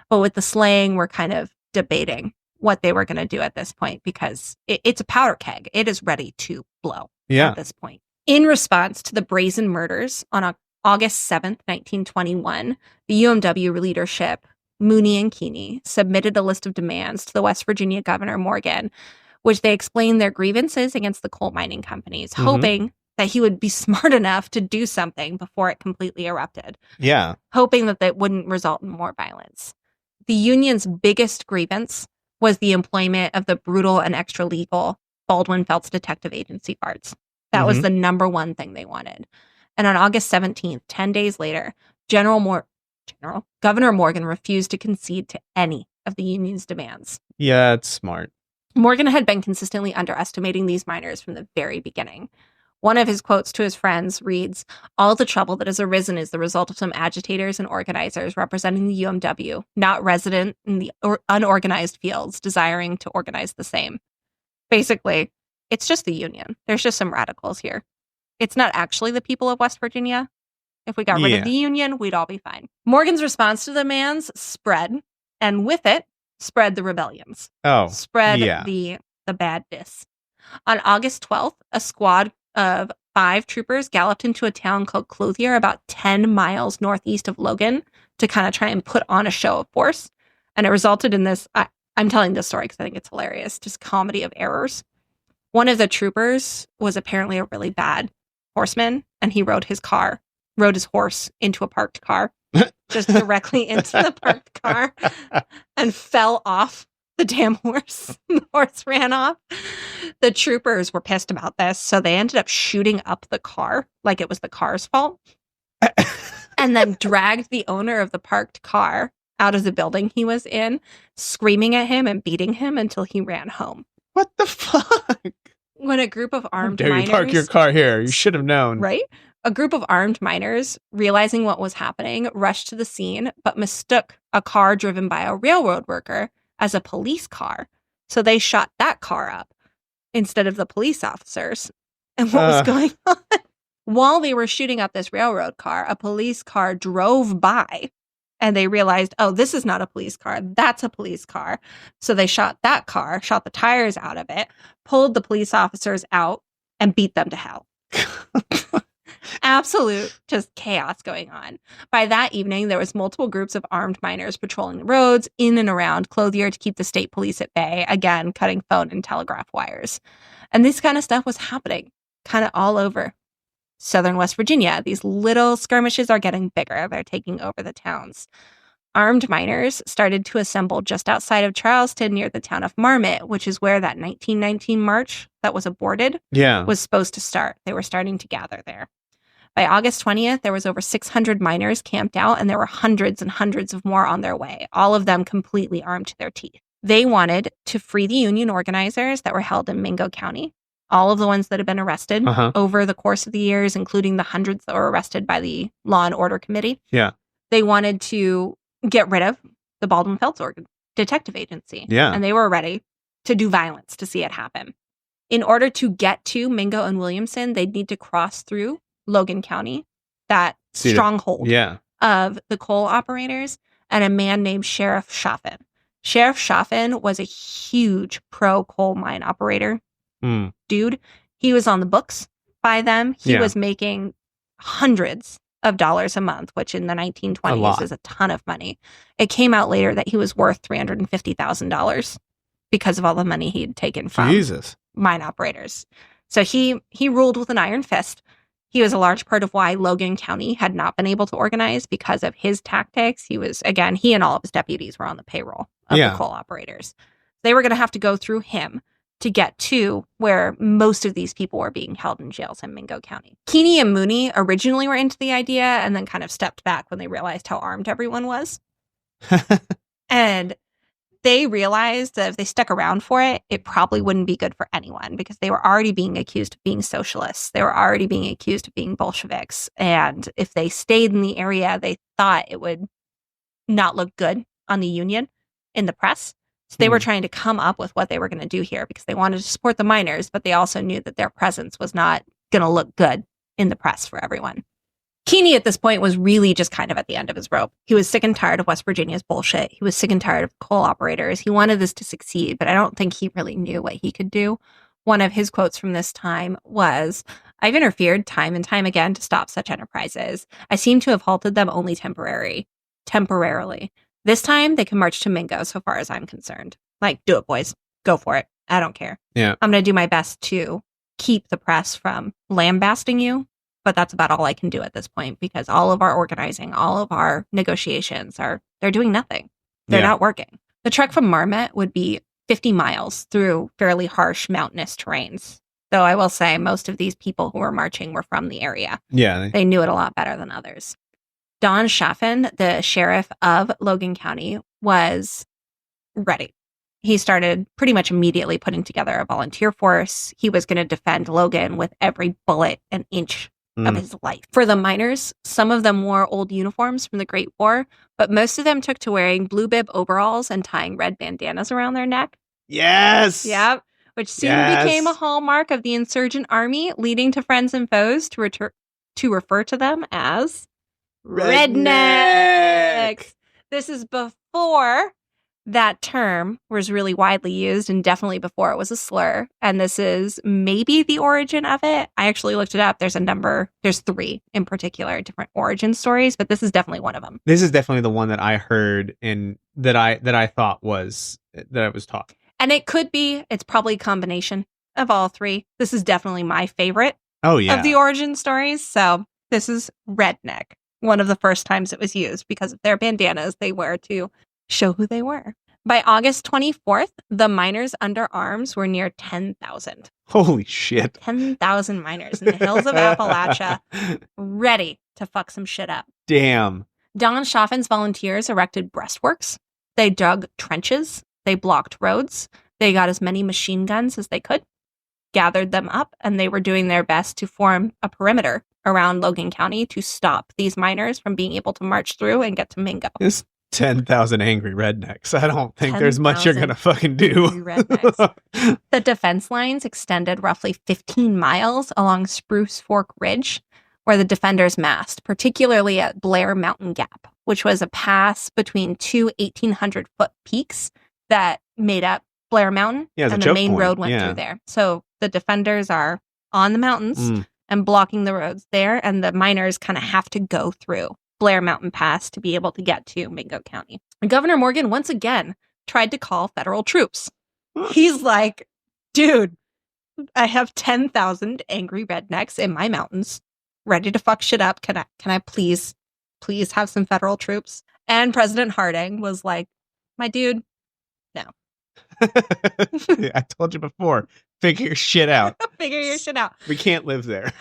But with the slaying, we're kind of debating what they were going to do at this point because it's a powder keg. It is ready to blow at this point. In response to the brazen murders on August 7th, 1921, the UMW leadership, Mooney and Keeney, submitted a list of demands to the West Virginia Governor Morgan, which they explained their grievances against the coal mining companies, hoping that he would be smart enough to do something before it completely erupted. Hoping that that wouldn't result in more violence. The union's biggest grievance was the employment of the brutal and extra-legal Baldwin Felts Detective Agency guards. That was the number one thing they wanted. And on August 17th, 10 days later, Governor Morgan refused to concede to any of the union's demands. Yeah, it's smart. Morgan had been consistently underestimating these miners from the very beginning. One of his quotes to his friends reads, "All the trouble that has arisen is the result of some agitators and organizers representing the UMW, not resident in the unorganized fields, desiring to organize the same." Basically, it's just the Union. There's just some radicals here. It's not actually the people of West Virginia. If we got rid of the Union, we'd all be fine. Morgan's response to the demands spread, and with it, spread the rebellions. Spread the badness. On August 12th, a squad of 5 troopers galloped into a town called Clothier, about 10 miles northeast of Logan, to kind of try and put on a show of force. And it resulted in this, I'm telling this story because I think it's hilarious, just comedy of errors. One of the troopers was apparently a really bad horseman, and he rode his horse into a parked car, just directly into the parked car, and fell off the damn horse. The horse ran off. The troopers were pissed about this, so they ended up shooting up the car like it was the car's fault, and then dragged the owner of the parked car out of the building he was in, screaming at him and beating him until he ran home. What the fuck? When a group of armed miners... How dare you park your car here? You should have known. Right? A group of armed miners, realizing what was happening, rushed to the scene, but mistook a car driven by a railroad worker as a police car. So they shot that car up instead of the police officers. And what was going on? While they were shooting up this railroad car, a police car drove by, and they realized, oh, this is not a police car. That's a police car. So they shot that car, shot the tires out of it, pulled the police officers out, and beat them to hell. Absolute just chaos going on. By that evening, there was multiple groups of armed miners patrolling the roads in and around Clothier to keep the state police at bay, again, cutting phone and telegraph wires. And this kind of stuff was happening kind of all over southern West Virginia. These little skirmishes are getting bigger. They're taking over the towns. Armed miners started to assemble just outside of Charleston near the town of Marmot, which is where that 1919 march that was aborted was supposed to start. They were starting to gather there. By August 20th, there was over 600 miners camped out, and there were hundreds and hundreds of more on their way, all of them completely armed to their teeth. They wanted to free the Union organizers that were held in Mingo County, all of the ones that had been arrested over the course of the years, including the hundreds that were arrested by the Law and Order Committee. Yeah. They wanted to get rid of the Baldwin-Felts Detective Agency. Yeah. And they were ready to do violence to see it happen. In order to get to Mingo and Williamson, they'd need to cross through Logan County, that stronghold of the coal operators, and a man named Sheriff Chaffin. Sheriff Chaffin was a huge pro-coal mine operator dude. He was on the books by them. He was making hundreds of dollars a month, which in the 1920s is a ton of money. It came out later that he was worth $350,000 because of all the money he'd taken from mine operators. So he ruled with an iron fist. He was a large part of why Logan County had not been able to organize because of his tactics. He was, again, he and all of his deputies were on the payroll of the coal operators. They were going to have to go through him to get to where most of these people were being held in jails in Mingo County. Keeney and Mooney originally were into the idea and then kind of stepped back when they realized how armed everyone was. And they realized that if they stuck around for it, it probably wouldn't be good for anyone because they were already being accused of being socialists. They were already being accused of being Bolsheviks. And if they stayed in the area, they thought it would not look good on the Union in the press. So they were trying to come up with what they were going to do here because they wanted to support the miners, but they also knew that their presence was not going to look good in the press for everyone. Keeney at this point was really just kind of at the end of his rope. He was sick and tired of West Virginia's bullshit. He was sick and tired of coal operators. He wanted this to succeed, but I don't think he really knew what he could do. One of his quotes from this time was, "I've interfered time and time again to stop such enterprises. I seem to have halted them only temporarily. This time they can march to Mingo so far as I'm concerned. Like, do it, boys. Go for it. I don't care. Yeah. I'm going to do my best to keep the press from lambasting you. But that's about all I can do at this point because all of our organizing, all of our negotiations they're doing nothing. They're not working." The trek from Marmot would be 50 miles through fairly harsh mountainous terrains. Though I will say most of these people who were marching were from the area. Yeah. They knew it a lot better than others. Don Chaffin, the sheriff of Logan County, was ready. he started pretty much immediately putting together a volunteer force. He was going to defend Logan with every bullet and inch of his life. For the miners, some of them wore old uniforms from the Great War, but most of them took to wearing blue bib overalls and tying red bandanas around their neck. Yes! Yep. Which soon became a hallmark of the insurgent army, leading to friends and foes to refer to them as rednecks. This is before that term was really widely used, and definitely before it was a slur. And this is maybe the origin of it. I actually looked it up. There's 3 in particular different origin stories, but this is definitely one of them. This is definitely the one that I heard and that I thought was that I was taught. And it's probably a combination of all 3. This is definitely my favorite of the origin stories. So this is redneck. One of the first times it was used because of their bandanas they wear to show who they were. By August 24th, the miners under arms were near 10,000. Holy shit. 10,000 miners in the hills of Appalachia, ready to fuck some shit up. Damn. Don Chaffin's volunteers erected breastworks. They dug trenches. They blocked roads. They got as many machine guns as they could, gathered them up, and they were doing their best to form a perimeter around Logan County to stop these miners from being able to march through and get to Mingo. There's 10,000 angry rednecks. I don't think there's much you're going to fucking do. The defense lines extended roughly 15 miles along Spruce Fork Ridge, where the defenders massed, particularly at Blair Mountain Gap, which was a pass between 2 1,800-foot peaks that made up Blair Mountain, and the main road went through there. So the defenders are on the mountains and blocking the roads there, and the miners kind of have to go through Blair Mountain Pass to be able to get to Mingo County. And Governor Morgan once again tried to call federal troops. He's like, dude, I have 10,000 angry rednecks in my mountains ready to fuck shit up. Can I please have some federal troops? And President Harding was like, my dude, no. I told you before. Figure your shit out. Figure your shit out. We can't live there.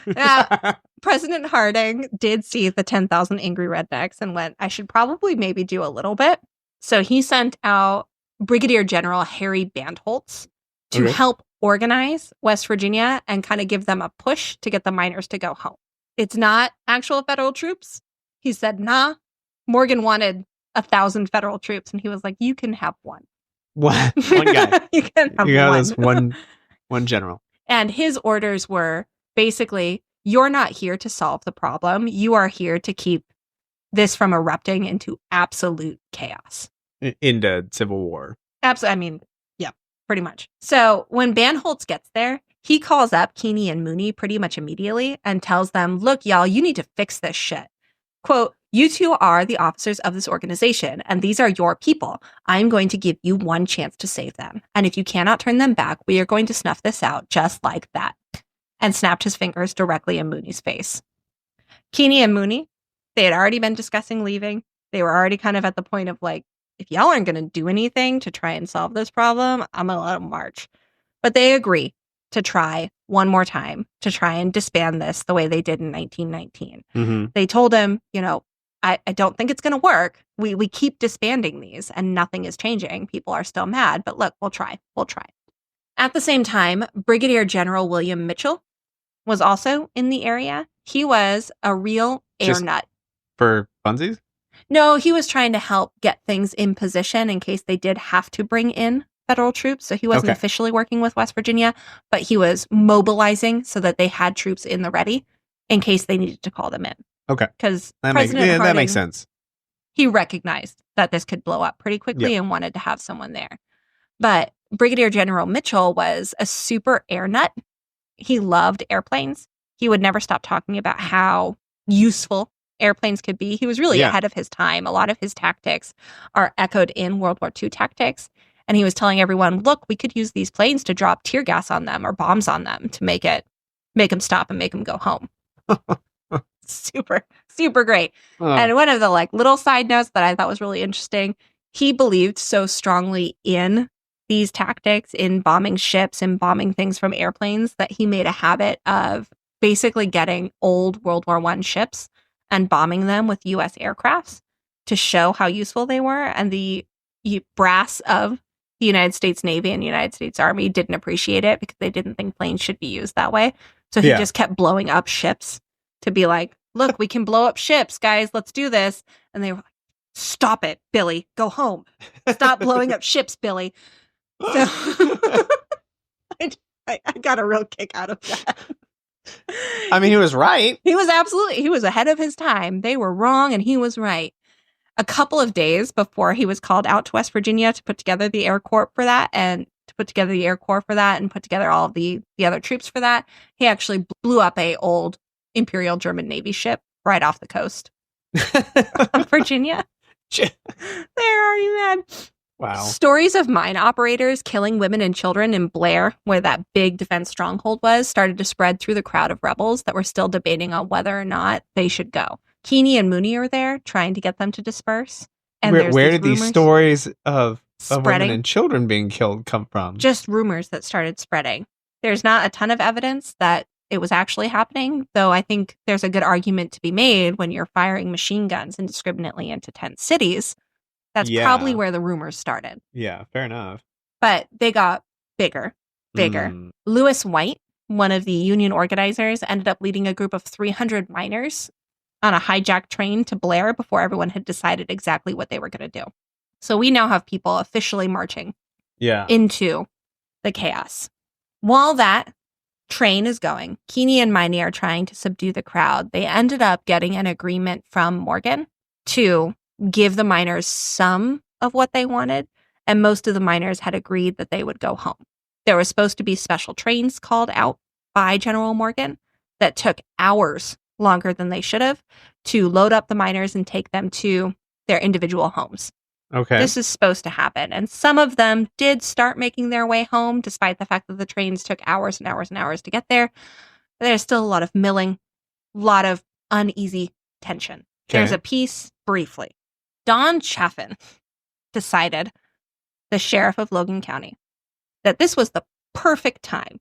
President Harding did see the 10,000 angry rednecks and went, I should probably maybe do a little bit. So he sent out Brigadier General Harry Bandholtz to help organize West Virginia and kind of give them a push to get the miners to go home. It's not actual federal troops. He said, nah. Morgan wanted 1,000 federal troops, and he was like, you can have one. One guy. You can have one general. And his orders were basically, you're not here to solve the problem. You are here to keep this from erupting into absolute chaos. Into civil war. Absolutely. I mean, yeah, pretty much. So when Bandholtz gets there, he calls up Keeney and Mooney pretty much immediately and tells them, look, y'all, you need to fix this shit. Quote, you two are the officers of this organization, and these are your people. I'm going to give you one chance to save them. And if you cannot turn them back, we are going to snuff this out just like that. And snapped his fingers directly in Mooney's face. Keeney and Mooney, they had already been discussing leaving. They were already kind of at the point of like, if y'all aren't going to do anything to try and solve this problem, I'm going to let them march. But they agree to try one more time to try and disband this the way they did in 1919. Mm-hmm. They told him, I don't think it's going to work. We keep disbanding these and nothing is changing. People are still mad, but look, we'll try. At the same time, Brigadier General William Mitchell was also in the area. He was a real air nut. For funsies? No, he was trying to help get things in position in case they did have to bring in federal troops. So he wasn't officially working with West Virginia, but he was mobilizing so that they had troops in the ready in case they needed to call them in. Okay. Because that makes sense. He recognized that this could blow up pretty quickly and wanted to have someone there. But Brigadier General Mitchell was a super air nut. He loved airplanes. He would never stop talking about how useful airplanes could be. He was really ahead of his time. A lot of his tactics are echoed in World War II tactics. And he was telling everyone, look, we could use these planes to drop tear gas on them or bombs on them to make them stop and make them go home. Super, super great. And one of the little side notes that I thought was really interesting, he believed so strongly in these tactics, in bombing ships and bombing things from airplanes, that he made a habit of basically getting old World War I ships and bombing them with U.S. aircrafts to show how useful they were. And the brass of the United States Navy and the United States Army didn't appreciate it because they didn't think planes should be used that way. So he just kept blowing up ships to be like, look, we can blow up ships, guys. Let's do this. And they were like, stop it, Billy. Go home. Stop blowing up ships, Billy. So I got a real kick out of that. I mean, he was right. He was ahead of his time. They were wrong and he was right. A couple of days before he was called out to West Virginia to put together the Air Corps for that and put together all of the other troops for that, he actually blew up a old Imperial German Navy ship right off the coast of Virginia. There are you, man. Wow. Stories of mine operators killing women and children in Blair, where that big defense stronghold was, started to spread through the crowd of rebels that were still debating on whether or not they should go. Keeney and Mooney are there trying to get them to disperse. And where did these stories of women and children being killed come from? Just rumors that started spreading. There's not a ton of evidence that it was actually happening, though I think there's a good argument to be made when you're firing machine guns indiscriminately into 10 cities. That's probably where the rumors started. Yeah, fair enough. But they got bigger. Lewis White, one of the union organizers, ended up leading a group of 300 miners on a hijacked train to Blair before everyone had decided exactly what they were going to do. So we now have people officially marching into the chaos. While that train is going, Keeney and Miney are trying to subdue the crowd. They ended up getting an agreement from Morgan to give the miners some of what they wanted, and most of the miners had agreed that they would go home. There were supposed to be special trains called out by General Morgan that took hours longer than they should have to load up the miners and take them to their individual homes. Okay. This is supposed to happen, and some of them did start making their way home, despite the fact that the trains took hours and hours and hours to get there. But there's still a lot of milling, a lot of uneasy tension. Okay. There's a peace, briefly. Don Chaffin decided, the sheriff of Logan County, that this was the perfect time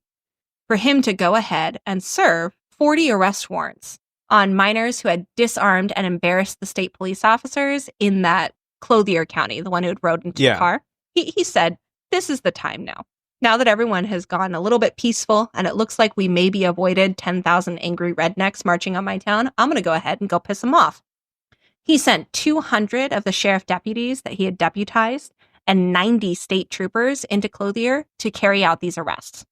for him to go ahead and serve 40 arrest warrants on miners who had disarmed and embarrassed the state police officers in that Clothier County, the one who had rode into the car. He said, this is the time now. Now that everyone has gone a little bit peaceful and it looks like we maybe avoided 10,000 angry rednecks marching on my town, I'm going to go ahead and go piss them off. He sent 200 of the sheriff deputies that he had deputized and 90 state troopers into Clothier to carry out these arrests.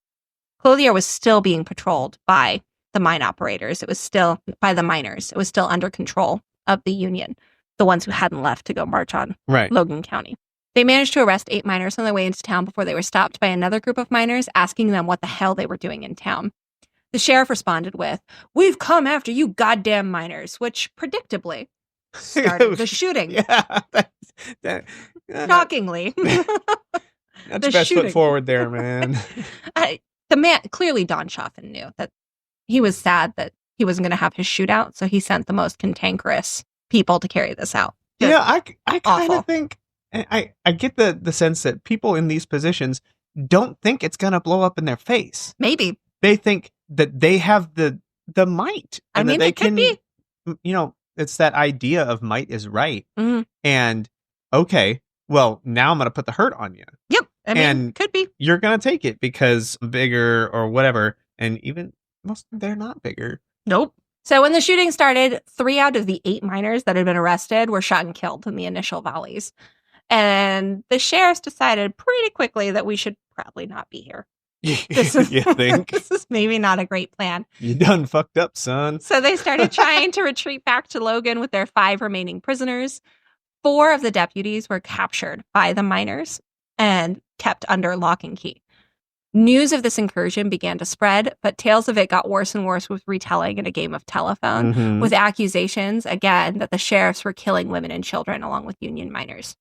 Clothier was still being patrolled by the mine operators. It was still by the miners. It was still under control of the Union, the ones who hadn't left to go march on Logan County. They managed to arrest 8 miners on their way into town before they were stopped by another group of miners asking them what the hell they were doing in town. The sheriff responded with, "We've come after you goddamn miners," which predictably started the shooting. Shockingly. That's your best foot forward there, man. Clearly Don Chaffin knew that he was sad that he wasn't going to have his shootout, so he sent the most cantankerous people to carry this out. I kind of think, I get the sense that people in these positions don't think it's going to blow up in their face. Maybe. They think that they have the might. And that they could be. It's that idea of might is right. Mm-hmm. And, okay, well, now I'm going to put the hurt on you. Yep. Could be. You're going to take it because I'm bigger or whatever. And even most they're not bigger. Nope. So when the shooting started, 3 out of the 8 miners that had been arrested were shot and killed in the initial volleys. And the sheriffs decided pretty quickly that we should probably not be here. This is maybe not a great plan. You done fucked up, son. So they started trying to retreat back to Logan with their 5 remaining prisoners. 4 of the deputies were captured by the miners and kept under lock and key. News of this incursion began to spread, but tales of it got worse and worse with retelling in a game of telephone, with accusations, again, that the sheriffs were killing women and children along with Union miners.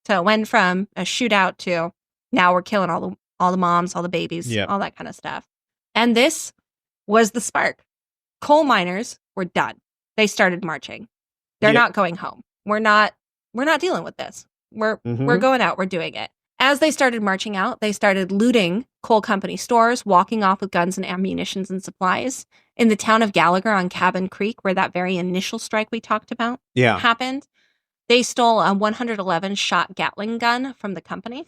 So it went from a shootout to now we're killing all the moms, all the babies, all that kind of stuff. And this was the spark. Coal miners were done. They started marching. They're not going home. We're not dealing with this. We're going out. We're doing it. As they started marching out, they started looting coal company stores, walking off with guns and ammunitions and supplies. In the town of Gallagher on Cabin Creek, where that very initial strike we talked about happened, They stole a 111-shot Gatling gun from the company.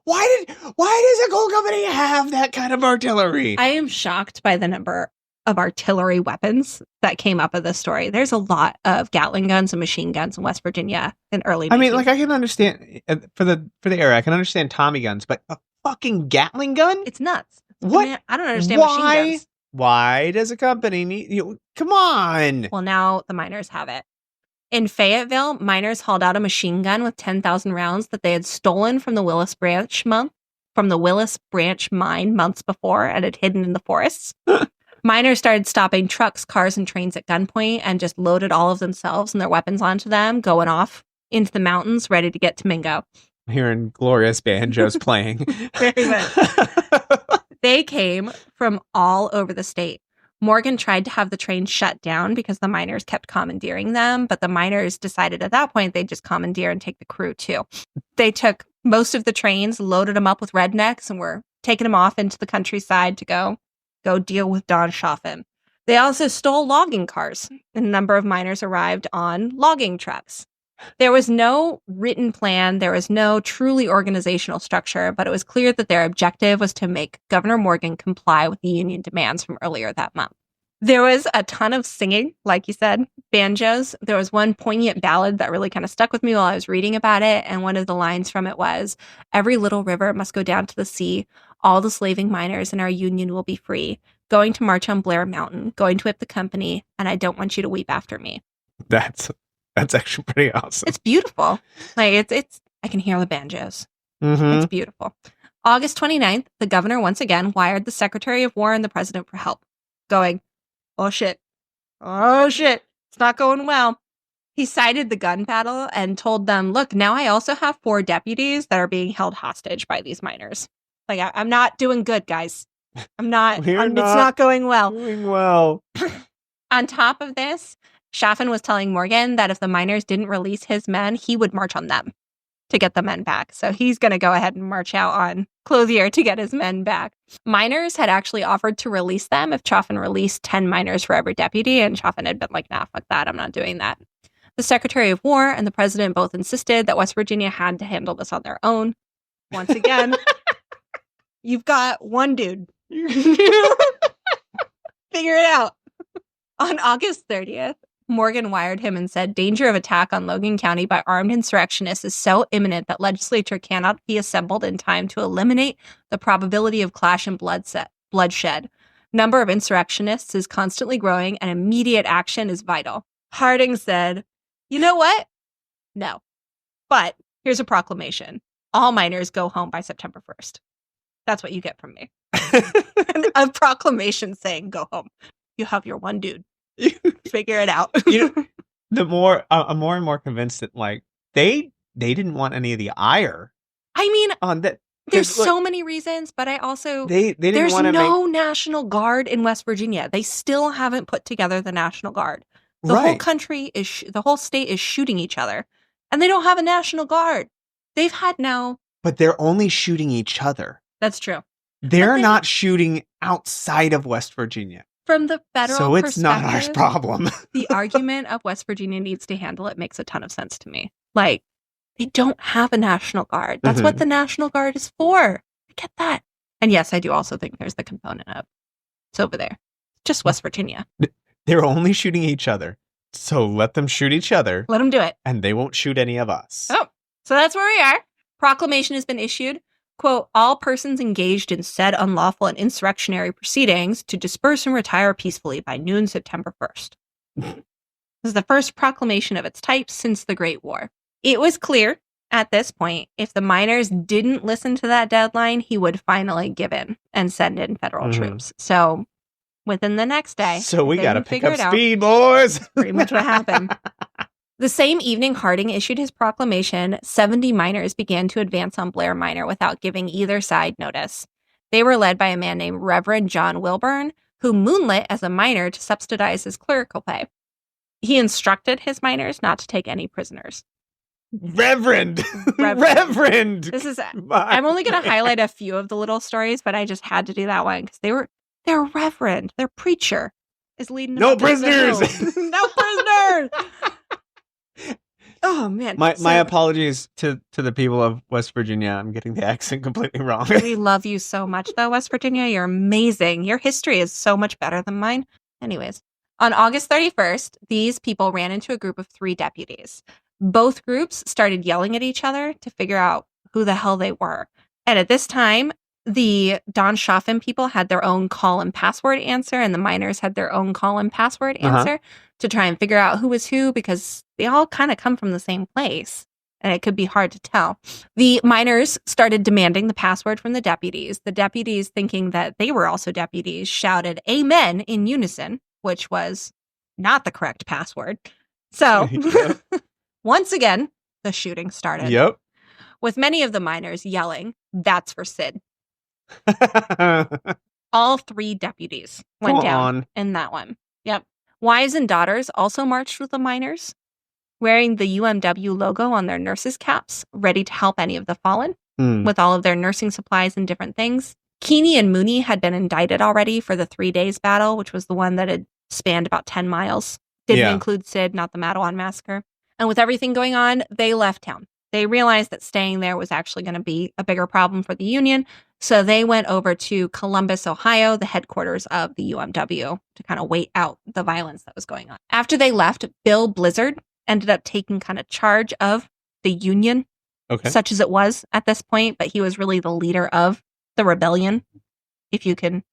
Why does a coal company have that kind of artillery? I am shocked by the number of artillery weapons that came up in this story. There's a lot of Gatling guns and machine guns in West Virginia in early 19th. I mean, like, I can understand for the era, I can understand Tommy guns, but a fucking Gatling gun? It's nuts. What? I don't understand machine guns. Why does a company need you? Come on. Well, now the miners have it. In Fayetteville, miners hauled out a machine gun with 10,000 rounds that they had stolen from the Willis Branch mine months before and had hidden in the forests. Miners started stopping trucks, cars, and trains at gunpoint and just loaded all of themselves and their weapons onto them, going off into the mountains, ready to get to Mingo. Hearing glorious banjos playing. Very much. They came from all over the state. Morgan tried to have the train shut down because the miners kept commandeering them, but the miners decided at that point they'd just commandeer and take the crew too. They took most of the trains, loaded them up with rednecks, and were taking them off into the countryside to go deal with Don Shoffin. They also stole logging cars, and a number of miners arrived on logging trucks. There was no written plan, there was no truly organizational structure, but it was clear that their objective was to make Governor Morgan comply with the union demands from earlier that month. There was a ton of singing, like you said, banjos. There was one poignant ballad that really kind of stuck with me while I was reading about it, and one of the lines from it was, "Every little river must go down to the sea. All the slaving miners in our union will be free. Going to march on Blair Mountain, going to whip the company, and I don't want you to weep after me." That's actually pretty awesome. It's beautiful. Like it's I can hear the banjos. Mm-hmm. It's beautiful. August 29th, the governor once again wired the Secretary of War and the president for help, going, "Oh shit. It's not going well." He cited the gun battle and told them, "Look, now I also have 4 deputies that are being held hostage by these miners. Like, I'm not doing good, guys. It's not going well." Doing well. On top of this, Shoffin was telling Morgan that if the miners didn't release his men, he would march on them to get the men back. So he's going to go ahead and march out on Clothier to get his men back. Miners had actually offered to release them if Shoffin released 10 miners for every deputy, and Shoffin had been like, "Nah, fuck that, I'm not doing that." The Secretary of War and the president both insisted that West Virginia had to handle this on their own. Once again, you've got one dude. Figure it out. On August 30th, Morgan wired him and said, "Danger of attack on Logan County by armed insurrectionists is so imminent that legislature cannot be assembled in time to eliminate the probability of clash and bloodshed. Number of insurrectionists is constantly growing and immediate action is vital." Harding said, "You know what? No. But here's a proclamation. All miners go home by September 1st. That's what you get from me." A proclamation saying go home. You have your one dude. Figure it out. The more I'm more and more convinced that like they didn't want any of the ire. I mean, on that. There's so many reasons, but I also they didn't there's want to no National Guard in West Virginia. They still haven't put together the National Guard. The whole country the whole state is shooting each other, and they don't have a National Guard. They've had now, but they're only shooting each other. That's true. They're not shooting outside of West Virginia. From the federal so it's not our problem. The argument of West Virginia needs to handle it makes a ton of sense to me. Like, they don't have a National Guard. That's what the National Guard is for. I get that. And yes, I do also think there's the component of it's over there. Just West Virginia. They're only shooting each other. So let them shoot each other. Let them do it. And they won't shoot any of us. Oh, so that's where we are. Proclamation has been issued. Quote, "All persons engaged in said unlawful and insurrectionary proceedings to disperse and retire peacefully by noon September 1st. This is the first proclamation of its type since the Great War. It was clear at this point, if the miners didn't listen to that deadline, he would finally give in and send in federal troops. So within the next day. So we got to pick up speed, boys. Pretty much what happened. The same evening Harding issued his proclamation, 70 miners began to advance on Blair Minor without giving either side notice. They were led by a man named Reverend John Wilburn, who moonlit as a miner to subsidize his clerical pay. He instructed his miners not to take any prisoners. Reverend. This is. I'm only going to highlight a few of the little stories, but I just had to do that one because they're reverend. Their preacher is leading. No prisoners. No prisoners. Oh, man. My apologies to the people of West Virginia. I'm getting the accent completely wrong. We love you so much, though, West Virginia. You're amazing. Your history is so much better than mine. Anyways, on August 31st, these people ran into a group of 3 deputies. Both groups started yelling at each other to figure out who the hell they were. And at this time, the Don Schaffen people had their own call and password answer, and the miners had their own call and password answer to try and figure out who was who, because they all kind of come from the same place, and it could be hard to tell. The miners started demanding the password from the deputies. The deputies, thinking that they were also deputies, shouted "Amen" in unison, which was not the correct password. So, once again, the shooting started. Yep. With many of the miners yelling, "That's for Sid." All 3 deputies went down in that one. Yep. Wives and daughters also marched with the miners, wearing the UMW logo on their nurses' caps, ready to help any of the fallen with all of their nursing supplies and different things. Keeney and Mooney had been indicted already for the 3 days battle, which was the one that had spanned about 10 miles. Didn't include Sid, not the Matawan massacre. And with everything going on, they left town. They realized that staying there was actually going to be a bigger problem for the Union, so they went over to Columbus, Ohio, the headquarters of the UMW, to kind of wait out the violence that was going on. After they left, Bill Blizzard ended up taking kind of charge of the Union, such as it was at this point, but he was really the leader of the rebellion, if you can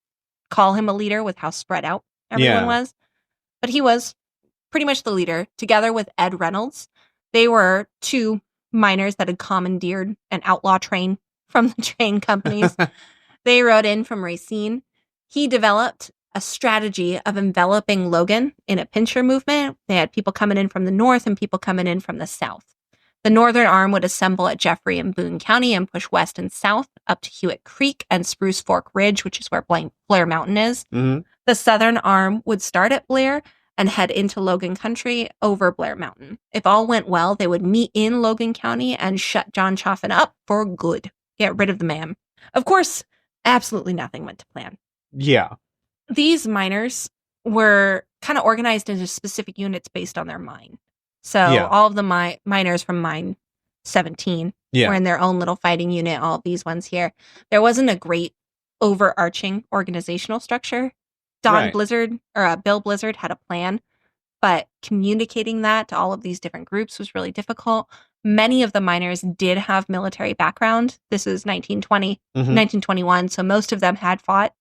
call him a leader with how spread out everyone was. But he was pretty much the leader, together with Ed Reynolds. They were 2 miners that had commandeered an outlaw train from the train companies. They rode in from Racine. He developed a strategy of enveloping Logan in a pincher movement. They had people coming in from the north and people coming in from the south. The northern arm would assemble at Jeffrey and Boone County and push west and south up to Hewitt Creek and Spruce Fork Ridge, which is where Blair Mountain is. The southern arm would start at Blair and head into Logan Country over Blair Mountain. If all went well, they would meet in Logan County and shut John Chaffin up for good. Get rid of the man. Of course, absolutely nothing went to plan. Yeah. These miners were kind of organized into specific units based on their mine. So all of the miners from Mine 17 were in their own little fighting unit, all of these ones here. There wasn't a great overarching organizational structure. Bill Blizzard had a plan, but communicating that to all of these different groups was really difficult. Many of the miners did have military background. This is 1920, 1921. So most of them had fought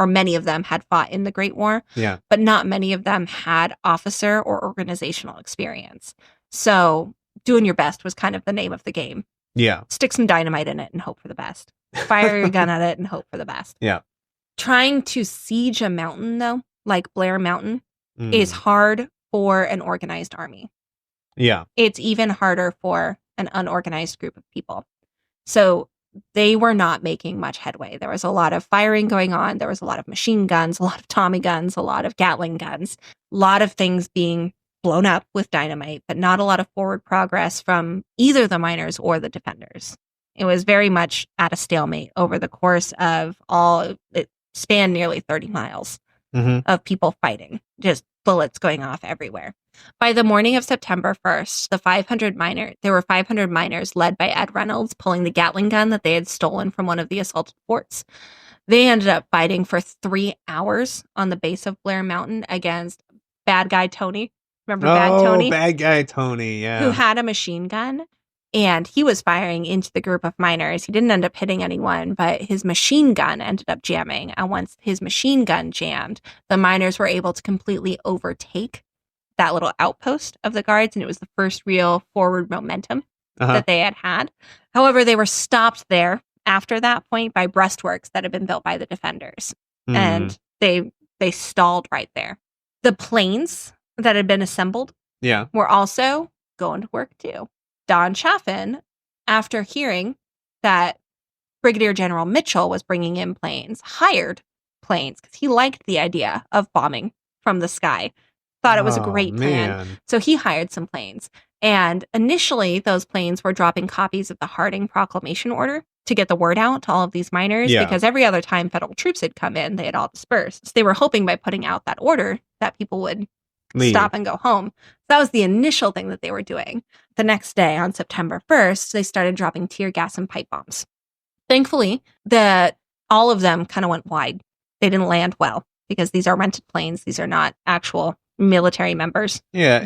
many of them had fought in the Great War, but not many of them had officer or organizational experience. So doing your best was kind of the name of the game. Yeah. Stick some dynamite in it and hope for the best. Fire your gun at it and hope for the best. Yeah. Trying to siege a mountain, though, like Blair Mountain, is hard for an organized army. Yeah. It's even harder for an unorganized group of people. So they were not making much headway. There was a lot of firing going on. There was a lot of machine guns, a lot of Tommy guns, a lot of Gatling guns, a lot of things being blown up with dynamite, but not a lot of forward progress from either the miners or the defenders. It was very much at a stalemate over the course of it spanned nearly 30 miles of people fighting, just bullets going off everywhere. By the morning of September 1st, there were 500 miners led by Ed Reynolds pulling the Gatling gun that they had stolen from one of the assaulted forts. They ended up fighting for 3 hours on the base of Blair Mountain against Bad Guy Tony. Remember Bad Tony? Oh, Bad Guy Tony, yeah. Who had a machine gun. And he was firing into the group of miners. He didn't end up hitting anyone, but his machine gun ended up jamming. And once his machine gun jammed, the miners were able to completely overtake that little outpost of the guards. And it was the first real forward momentum that they had had. However, they were stopped there after that point by breastworks that had been built by the defenders. And they stalled right there. The planes that had been assembled were also going to work too. Don Chaffin, after hearing that Brigadier General Mitchell was bringing in planes, hired planes because he liked the idea of bombing from the sky. Thought it was a great plan. So he hired some planes. And initially, those planes were dropping copies of the Harding Proclamation Order to get the word out to all of these miners because every other time federal troops had come in, they had all dispersed. So they were hoping by putting out that order that people would stop and go home. That was the initial thing that they were doing. The next day, on September 1st, they started dropping tear gas and pipe bombs. Thankfully, all of them kind of went wide. They didn't land well because these are rented planes. These are not actual military members. Yeah,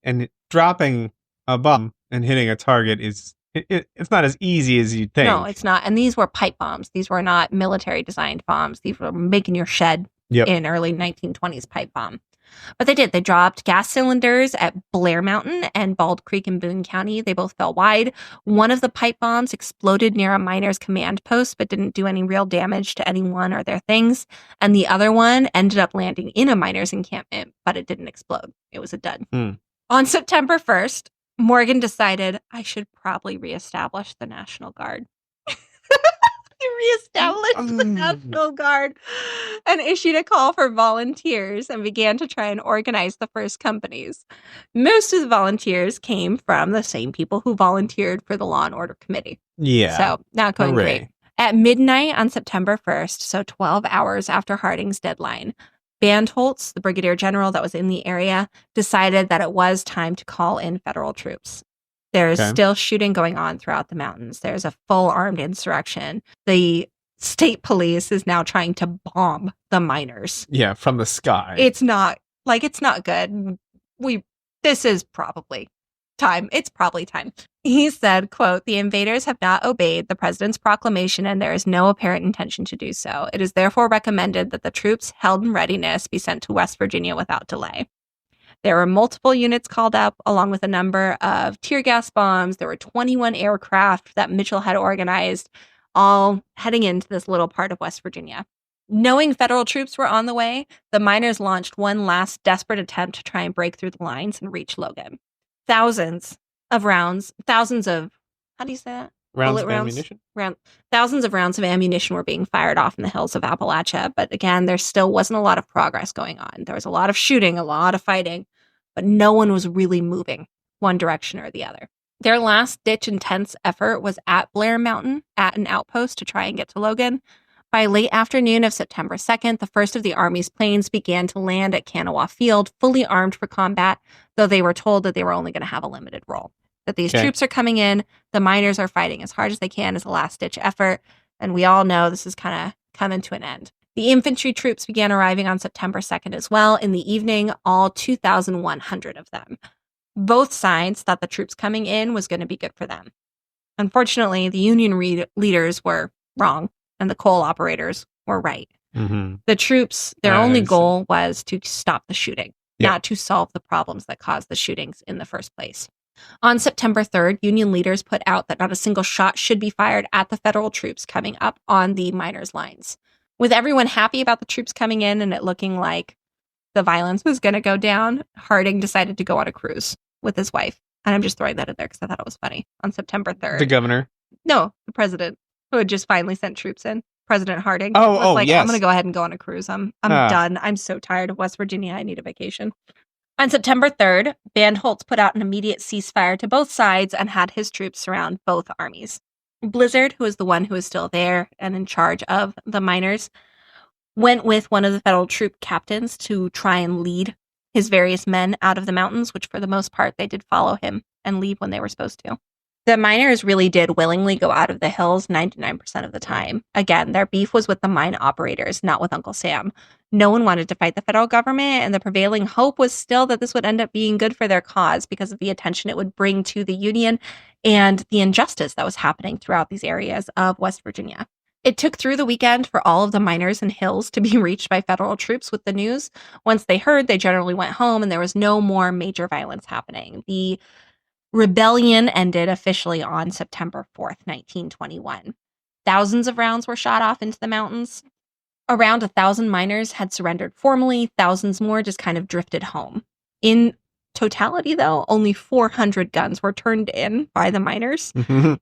and dropping a bomb and hitting a target is it's not as easy as you'd think. No, it's not. And these were pipe bombs. These were not military designed bombs. These were making your shed in early 1920s pipe bomb. But they did. They dropped gas cylinders at Blair Mountain and Bald Creek in Boone County. They both fell wide. One of the pipe bombs exploded near a miner's command post, but didn't do any real damage to anyone or their things. And the other one ended up landing in a miner's encampment, but it didn't explode. It was a dud. On September 1st, Morgan decided, I should probably reestablish the National Guard. He reestablished the National Guard and issued a call for volunteers and began to try and organize the first companies. Most of the volunteers came from the same people who volunteered for the Law and Order Committee. Yeah. So not going great. At midnight on September 1st, so 12 hours after Harding's deadline, Bandholtz, the brigadier general that was in the area, decided that it was time to call in federal troops. There's still shooting going on throughout the mountains. There's a full armed insurrection. The state police is now trying to bomb the miners. Yeah, from the sky. It's not good. This is probably time. It's probably time. He said, quote, "The invaders have not obeyed the president's proclamation and there is no apparent intention to do so. It is therefore recommended that the troops held in readiness be sent to West Virginia without delay." There were multiple units called up, along with a number of tear gas bombs. There were 21 aircraft that Mitchell had organized, all heading into this little part of West Virginia. Knowing federal troops were on the way, the miners launched one last desperate attempt to try and break through the lines and reach Logan. Thousands of rounds, how do you say that? Rounds of ammunition? Thousands of rounds of ammunition were being fired off in the hills of Appalachia. But again, there still wasn't a lot of progress going on. There was a lot of shooting, a lot of fighting, but no one was really moving one direction or the other. Their last-ditch intense effort was at Blair Mountain, at an outpost to try and get to Logan. By late afternoon of September 2nd, the first of the Army's planes began to land at Kanawha Field, fully armed for combat, though they were told that they were only going to have a limited role. That these troops are coming in, the miners are fighting as hard as they can as a last-ditch effort, and we all know this is kind of coming to an end. The infantry troops began arriving on September 2nd as well. In the evening, all 2,100 of them. Both sides thought the troops coming in was going to be good for them. Unfortunately, the Union leaders were wrong, and the coal operators were right. Mm-hmm. The troops, their only goal was to stop the shooting, not to solve the problems that caused the shootings in the first place. On September 3rd, Union leaders put out that not a single shot should be fired at the federal troops coming up on the miners' lines. With everyone happy about the troops coming in and it looking like the violence was going to go down, Harding decided to go on a cruise with his wife. And I'm just throwing that in there because I thought it was funny. On September 3rd. The governor? No, the president, who had just finally sent troops in. President Harding. Yes. I'm going to go ahead and go on a cruise. I'm done. I'm so tired of West Virginia. I need a vacation. On September 3rd, Bandholtz put out an immediate ceasefire to both sides and had his troops surround both armies. Blizzard, who was the one who was still there and in charge of the miners, went with one of the federal troop captains to try and lead his various men out of the mountains, which for the most part, they did follow him and leave when they were supposed to. The miners really did willingly go out of the hills 99% of the time. Again, their beef was with the mine operators, not with Uncle Sam. No one wanted to fight the federal government, and the prevailing hope was still that this would end up being good for their cause because of the attention it would bring to the Union and the injustice that was happening throughout these areas of West Virginia. It took through the weekend for all of the miners and hills to be reached by federal troops with the news. Once they heard, they generally went home, and there was no more major violence happening. The rebellion ended officially on September 4th, 1921. Thousands of rounds were shot off into the mountains. Around 1,000 miners had surrendered formally. Thousands more just kind of drifted home. In totality, though, only 400 guns were turned in by the miners,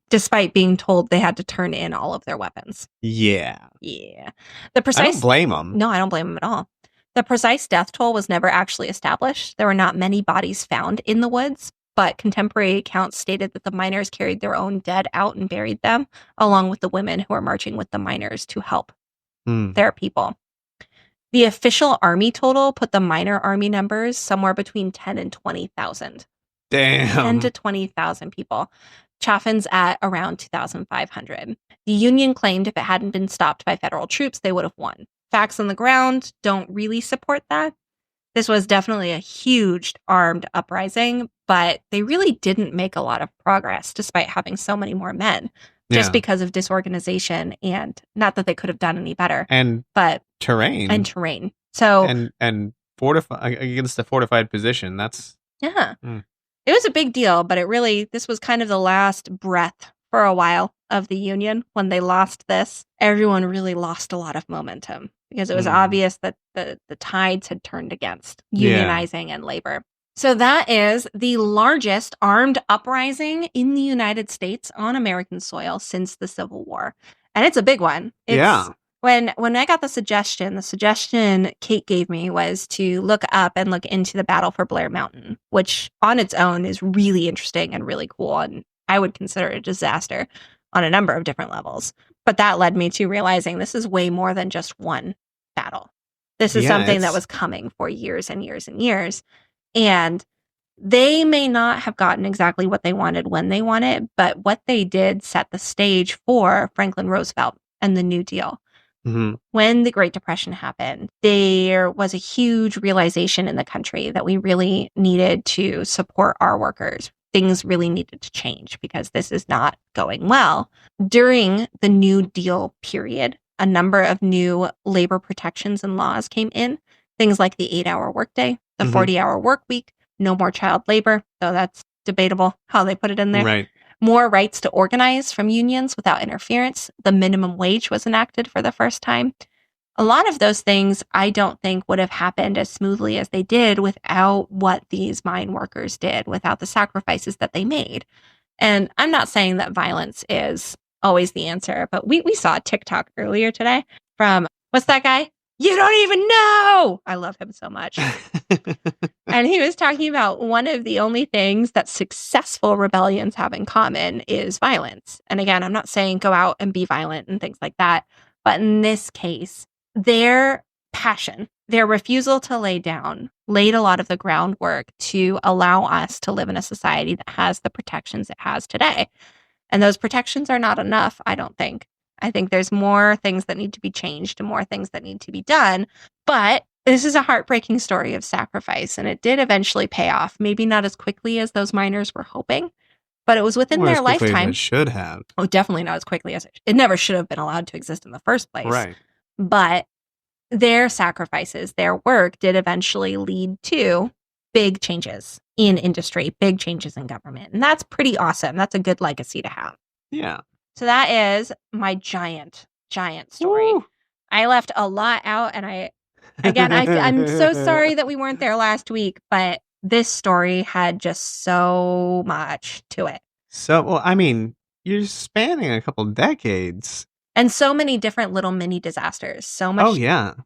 despite being told they had to turn in all of their weapons. Yeah. I don't blame them. No, I don't blame them at all. The precise death toll was never actually established. There were not many bodies found in the woods, but contemporary accounts stated that the miners carried their own dead out and buried them, along with the women who were marching with the miners to help their people. The official army total put the miner army numbers somewhere between 10 and 20,000. Damn. 10 to 20,000 people. Chaffin's at around 2,500. The Union claimed if it hadn't been stopped by federal troops, they would have won. Facts on the ground don't really support that. This was definitely a huge armed uprising, but they really didn't make a lot of progress despite having so many more men, just because of disorganization, and not that they could have done any better. But terrain. So and fortify against a fortified position. That's It was a big deal, but this was kind of the last breath for a while of the Union. When they lost this, everyone really lost a lot of momentum because it was obvious that the tides had turned against unionizing and labor. So that is the largest armed uprising in the United States on American soil since the Civil War. And it's a big one. When I got the suggestion Kate gave me was to look up and look into the Battle for Blair Mountain, which on its own is really interesting and really cool. And I would consider it a disaster on a number of different levels. But that led me to realizing this is way more than just one battle. This is something that was coming for years and years and years. And they may not have gotten exactly what they wanted when they wanted, but what they did set the stage for Franklin Roosevelt and the New Deal. When the Great Depression happened, there was a huge realization in the country that we really needed to support our workers. Things really needed to change because this is not going well. During the New Deal period, a number of new labor protections and laws came in. Things like the 8-hour workday, the 40-hour work week, no more child labor, though that's debatable how they put it in there. Right. More rights to organize from unions without interference. The minimum wage was enacted for the first time. A lot of those things I don't think would have happened as smoothly as they did without what these mine workers did, without the sacrifices that they made. And I'm not saying that violence is always the answer, but we saw a TikTok earlier today from, what's that guy? You don't even know! I love him so much. And he was talking about one of the only things that successful rebellions have in common is violence. And again, I'm not saying go out and be violent and things like that. But in this case, their passion, their refusal to lay down, laid a lot of the groundwork to allow us to live in a society that has the protections it has today. And those protections are not enough, I don't think. I think there's more things that need to be changed and more things that need to be done. But this is a heartbreaking story of sacrifice, and it did eventually pay off. Maybe not as quickly as those miners were hoping, but it was within their lifetime. It should have. Oh, definitely not as quickly as it never should have been allowed to exist in the first place. Right. But their sacrifices, their work did eventually lead to big changes in industry, big changes in government. And that's pretty awesome. That's a good legacy to have. Yeah. So that is my giant story. Woo. I left a lot out, and I'm so sorry that we weren't there last week, but this story had just so much to it. So, well, I mean, you're spanning a couple decades. And so many different little mini disasters. So much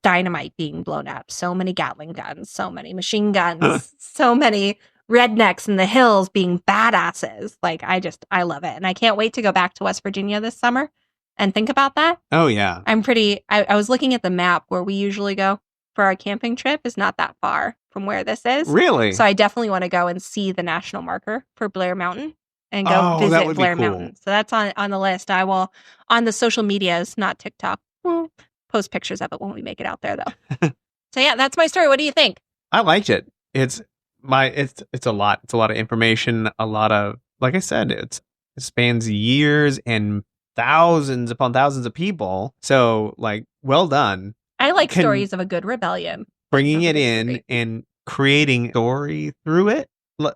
dynamite being blown up. So many Gatling guns. So many machine guns. So many rednecks in the hills being badasses. Like, I love it. And I can't wait to go back to West Virginia this summer and think about that. Oh, yeah. I was looking at the map where we usually go for our camping trip is not that far from where this is. Really? So I definitely want to go and see the national marker for Blair Mountain and go visit Blair Mountain. So that's on the list. I will, on the social medias, not TikTok, post pictures of it when we make it out there, though. So yeah, that's my story. What do you think? I liked it. It's a lot. It's a lot of information. A lot of, like I said, it spans years and thousands upon thousands of people. So, like, well done. I like stories of a good rebellion. Bringing it in and creating story through it.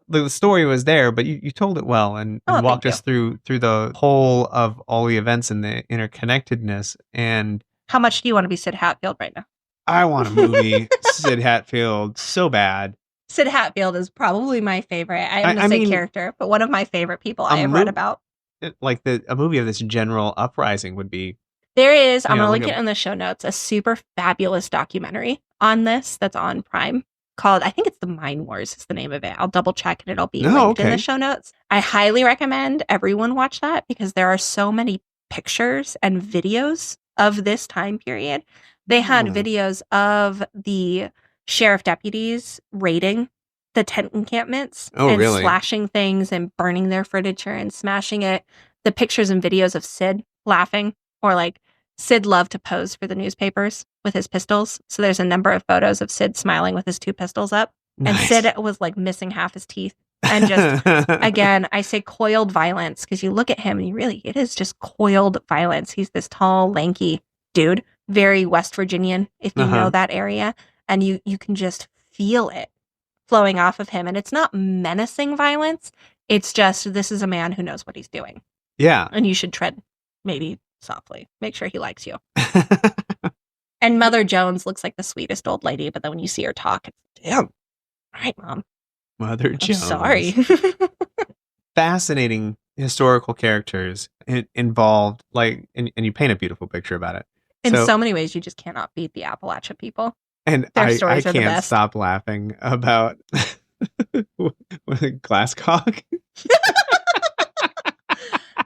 The story was there, but you told it well and walked us through the whole of all the events and the interconnectedness. And how much do you want to be Sid Hatfield right now? I want a movie Sid Hatfield so bad. Sid Hatfield is probably my favorite. I'm going to say character, but one of my favorite people I have read about. Like a movie of this general uprising would be. There is, I'm going to link it in the show notes, a super fabulous documentary on this that's on Prime called, I think it's The Mine Wars is the name of it. I'll double check and it'll be linked in the show notes. I highly recommend everyone watch that because there are so many pictures and videos of this time period They had videos of the sheriff deputies raiding the tent encampments and really? slashing things and burning their furniture and smashing it. The pictures and videos of Sid laughing, or like Sid loved to pose for the newspapers with his pistols. So there's a number of photos of Sid smiling with his 2 pistols up. Nice. And Sid was like missing half his teeth. And just, again, I say coiled violence because you look at him and it is just coiled violence. He's this tall, lanky dude, very West Virginian, if you know that area. And you can just feel it flowing off of him. And it's not menacing violence. It's just, this is a man who knows what he's doing. Yeah. And you should tread maybe softly. Make sure he likes you. And Mother Jones looks like the sweetest old lady, but then when you see her talk, it's, damn. All right, Mom. Mother Jones. Sorry. Fascinating historical characters involved, like, and you paint a beautiful picture about it. In so many ways, you just cannot beat the Appalachian people. And Their I stories are the can't best. stop laughing about Glasscock.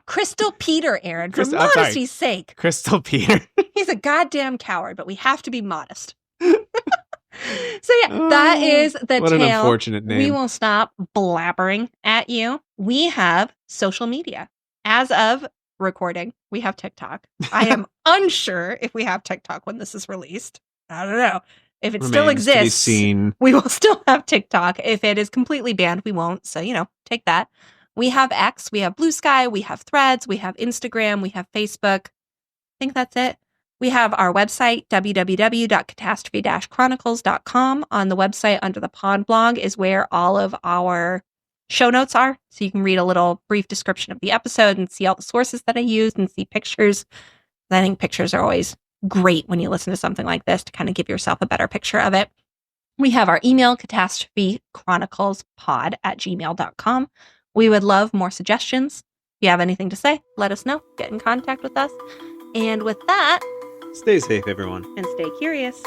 Crystal Peter, Aaron, for modesty's sake. Crystal Peter. He's a goddamn coward, but we have to be modest. So yeah, that is the what tale. An unfortunate name. We will stop blabbering at you. We have social media. As of recording, we have TikTok. I am unsure if we have TikTok when this is released. I don't know. If it still exists, we will still have TikTok. If it is completely banned, we won't. So, take that. We have X, we have Blue Sky, we have Threads, we have Instagram, we have Facebook. I think that's it. We have our website, www.catastrophe-chronicles.com. On the website, under the pod blog, is where all of our show notes are. So you can read a little brief description of the episode and see all the sources that I used and see pictures. I think pictures are always great when you listen to something like this to kind of give yourself a better picture of it. We have our email, catastrophechroniclespod@gmail.com. We would love more suggestions. If you have anything to say, let us know. Get in contact with us. And with that, stay safe, everyone. And stay curious.